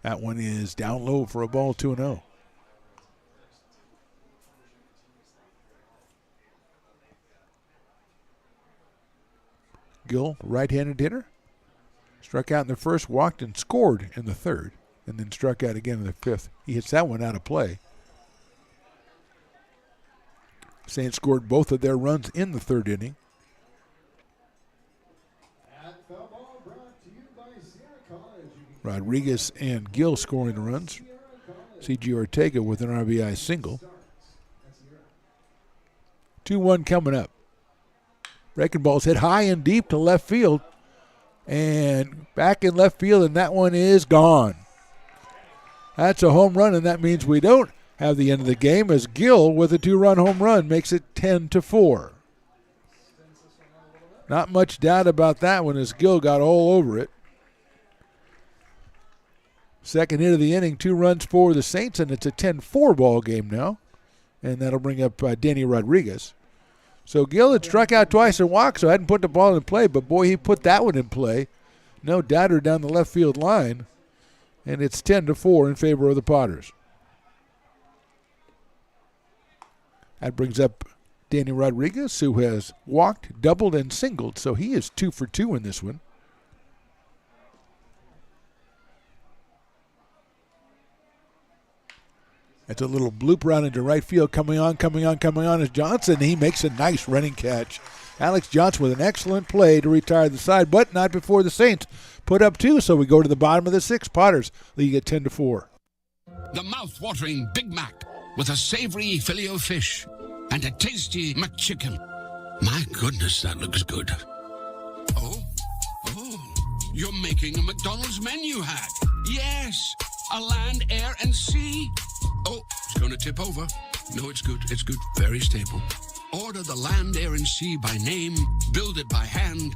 That one is down low for a ball, 2-0. Gill, right-handed hitter. Struck out in the first, walked and scored in the 3rd, and then struck out again in the 5th. He hits that one out of play. Saints scored both of their runs in the 3rd inning. Rodriguez and Gill scoring the runs. C.G. Ortega with an RBI single. 2-1 coming up. Breaking ball's hit high and deep to left field. And back in left field, and that one is gone. That's a home run, and that means we don't have the end of the game, as Gill with a 2-run home run makes it 10-4. Not much doubt about that one, as Gill got all over it. Second hit of the inning, 2 runs for the Saints, and it's a 10-4 ball game now. And that'll bring up Danny Rodriguez. So Gill had struck out twice and walked, so hadn't put the ball in play, but boy, he put that one in play. No doubter down the left field line, and it's 10-4 in favor of the Potters. That brings up Danny Rodriguez, who has walked, doubled, and singled, so he is 2 for 2 in this one. That's a little bloop round into right field. Coming on is Johnson. He makes a nice running catch. Alex Johnson with an excellent play to retire the side, but not before the Saints put up 2, so we go to the bottom of the 6th. Potters lead at 10-4. The mouth-watering Big Mac with a savory Filet-O-Fish and a tasty McChicken. My goodness, that looks good. Oh, you're making a McDonald's menu hack. Yes, a land, air, and sea. Oh, it's going to tip over. No, it's good. It's good. Very stable. Order the land, air, and sea by name. Build it by hand.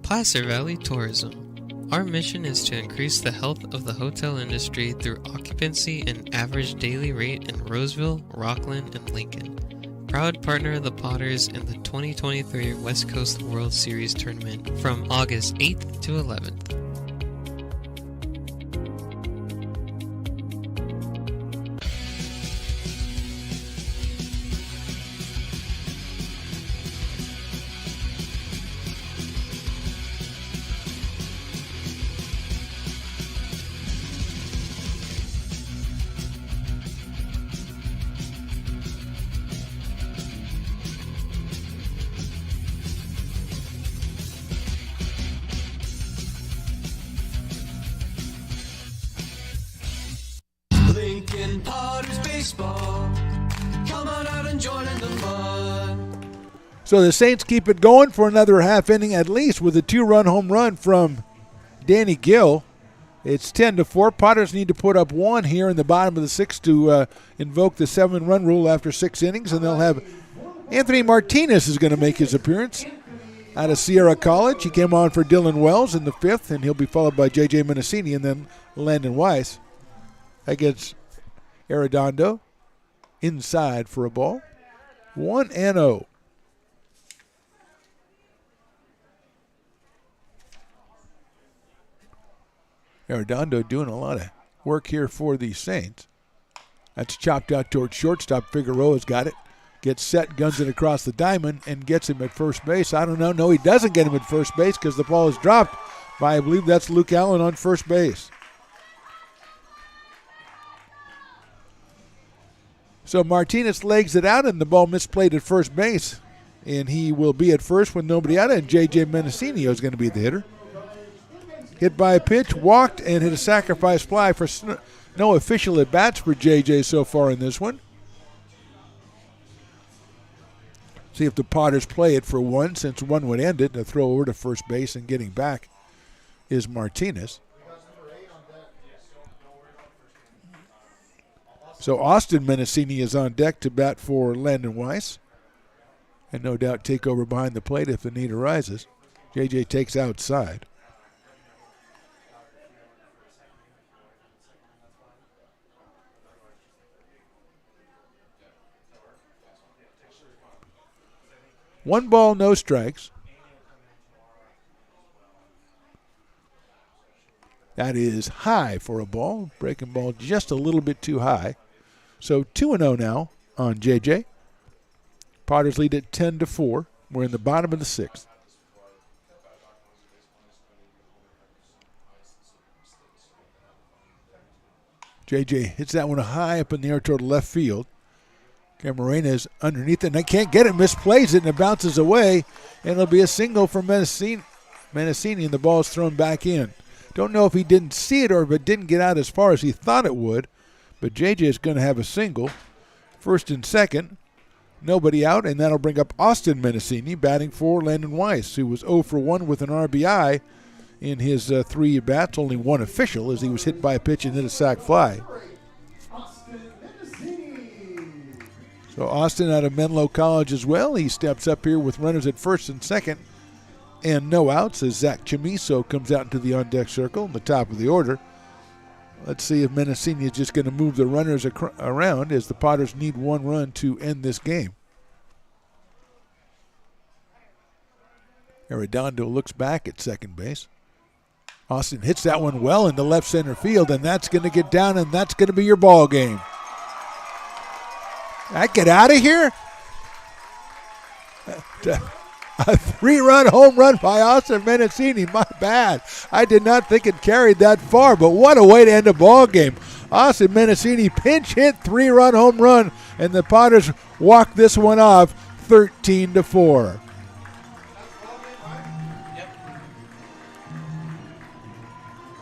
Placer Valley Tourism. Our mission is to increase the health of the hotel industry through occupancy and average daily rate in Roseville, Rockland, and Lincoln. Proud partner of the Potters in the 2023 West Coast World Series Tournament from August 8th to 11th. Lincoln Potters baseball. Come on out and join in the fun. So the Saints keep it going for another half inning at least with a 2-run home run from Danny Gill. It's 10-4. Potters need to put up 1 here in the bottom of the 6th to invoke the 7-run rule after 6 innings, and they'll have Anthony Martinez is going to make his appearance out of Sierra College. He came on for Dylan Wells in the 5th, and he'll be followed by J.J. Menacini and then Landon Weiss. Against Arredondo, inside for a ball. 1-0. Arredondo doing a lot of work here for the Saints. That's chopped out towards shortstop. Figueroa's got it. Gets set, guns it across the diamond, and gets him at first base. I don't know. No, he doesn't get him at first base because the ball is dropped by, I believe that's Luke Allen on first base. So Martinez legs it out, and the ball misplayed at first base. And he will be at first with nobody out, and J.J. Menacino is going to be the hitter. Hit by a pitch, walked, and hit a sacrifice fly for no official at-bats for J.J. so far in this one. See if the Potters play it for 1, since 1 would end it. A throw over to first base and getting back is Martinez. So Austin Menacini is on deck to bat for Landon Weiss. And no doubt take over behind the plate if the need arises. J.J. takes outside. One ball, no strikes. That is high for a ball. Breaking ball just a little bit too high. So 2-0 now on JJ. Potters lead at 10-4. We're in the bottom of the 6th. JJ hits that one high up in the air toward left field. Camarena is underneath it, and I can't get it. Misplays it, and it bounces away. And it'll be a single for Menacini, and the ball is thrown back in. Don't know if he didn't see it or if it didn't get out as far as he thought it would. But JJ is going to have a single. First and second Nobody out, and that'll bring up Austin Mendocini batting for Landon Weiss, who was 0 for 1 with an RBI in his 3 at-bats, only one official as he was hit by a pitch and hit a sac fly. So Austin out of Menlo College as well. He steps up here with runners at first and second and no outs as Zach Chamiso comes out into the on-deck circle in the top of the order. Let's see if Mendocini is just going to move the runners around as the Potters need 1 run to end this game. Arredondo looks back at second base. Austin hits that one well into left center field, and that's going to get down, and that's going to be your ball game. Get out of here. A 3-run home run by Austin Mendocini. My bad. I did not think it carried that far, but what a way to end a ball game. Austin Mendocini pinch hit 3-run home run, and the Potters walk this one off 13-4.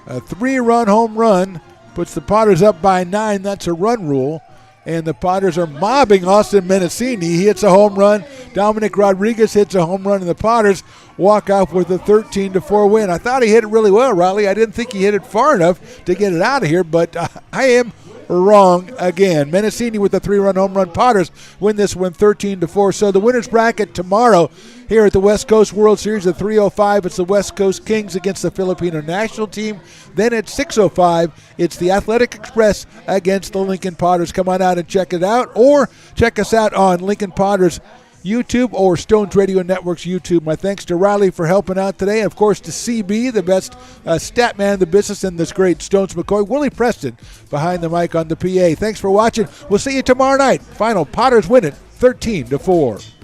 A 3-run home run puts the Potters up by 9. That's a run rule. And the Potters are mobbing Austin Mendocini. He hits a home run. Dominic Rodriguez hits a home run, and the Potters walk off with a 13-4 win. I thought he hit it really well, Riley. I didn't think he hit it far enough to get it out of here, but I am wrong again. Mendocini with a 3-run home run. Potters win this one 13-4. So the winner's bracket tomorrow here at the West Coast World Series at 3:05. It's the West Coast Kings against the Filipino national team. Then at 6:05, it's the Athletic Express against the Lincoln Potters. Come on out and check it out, or check us out on Lincoln Potters YouTube or Stones Radio Network's YouTube. My thanks to Riley for helping out today, and of course to CB, the best stat man in the business, and this great Stones McCoy. Willie Preston behind the mic on the PA. Thanks for watching. We'll see you tomorrow night. Final, Potters win it 13-4.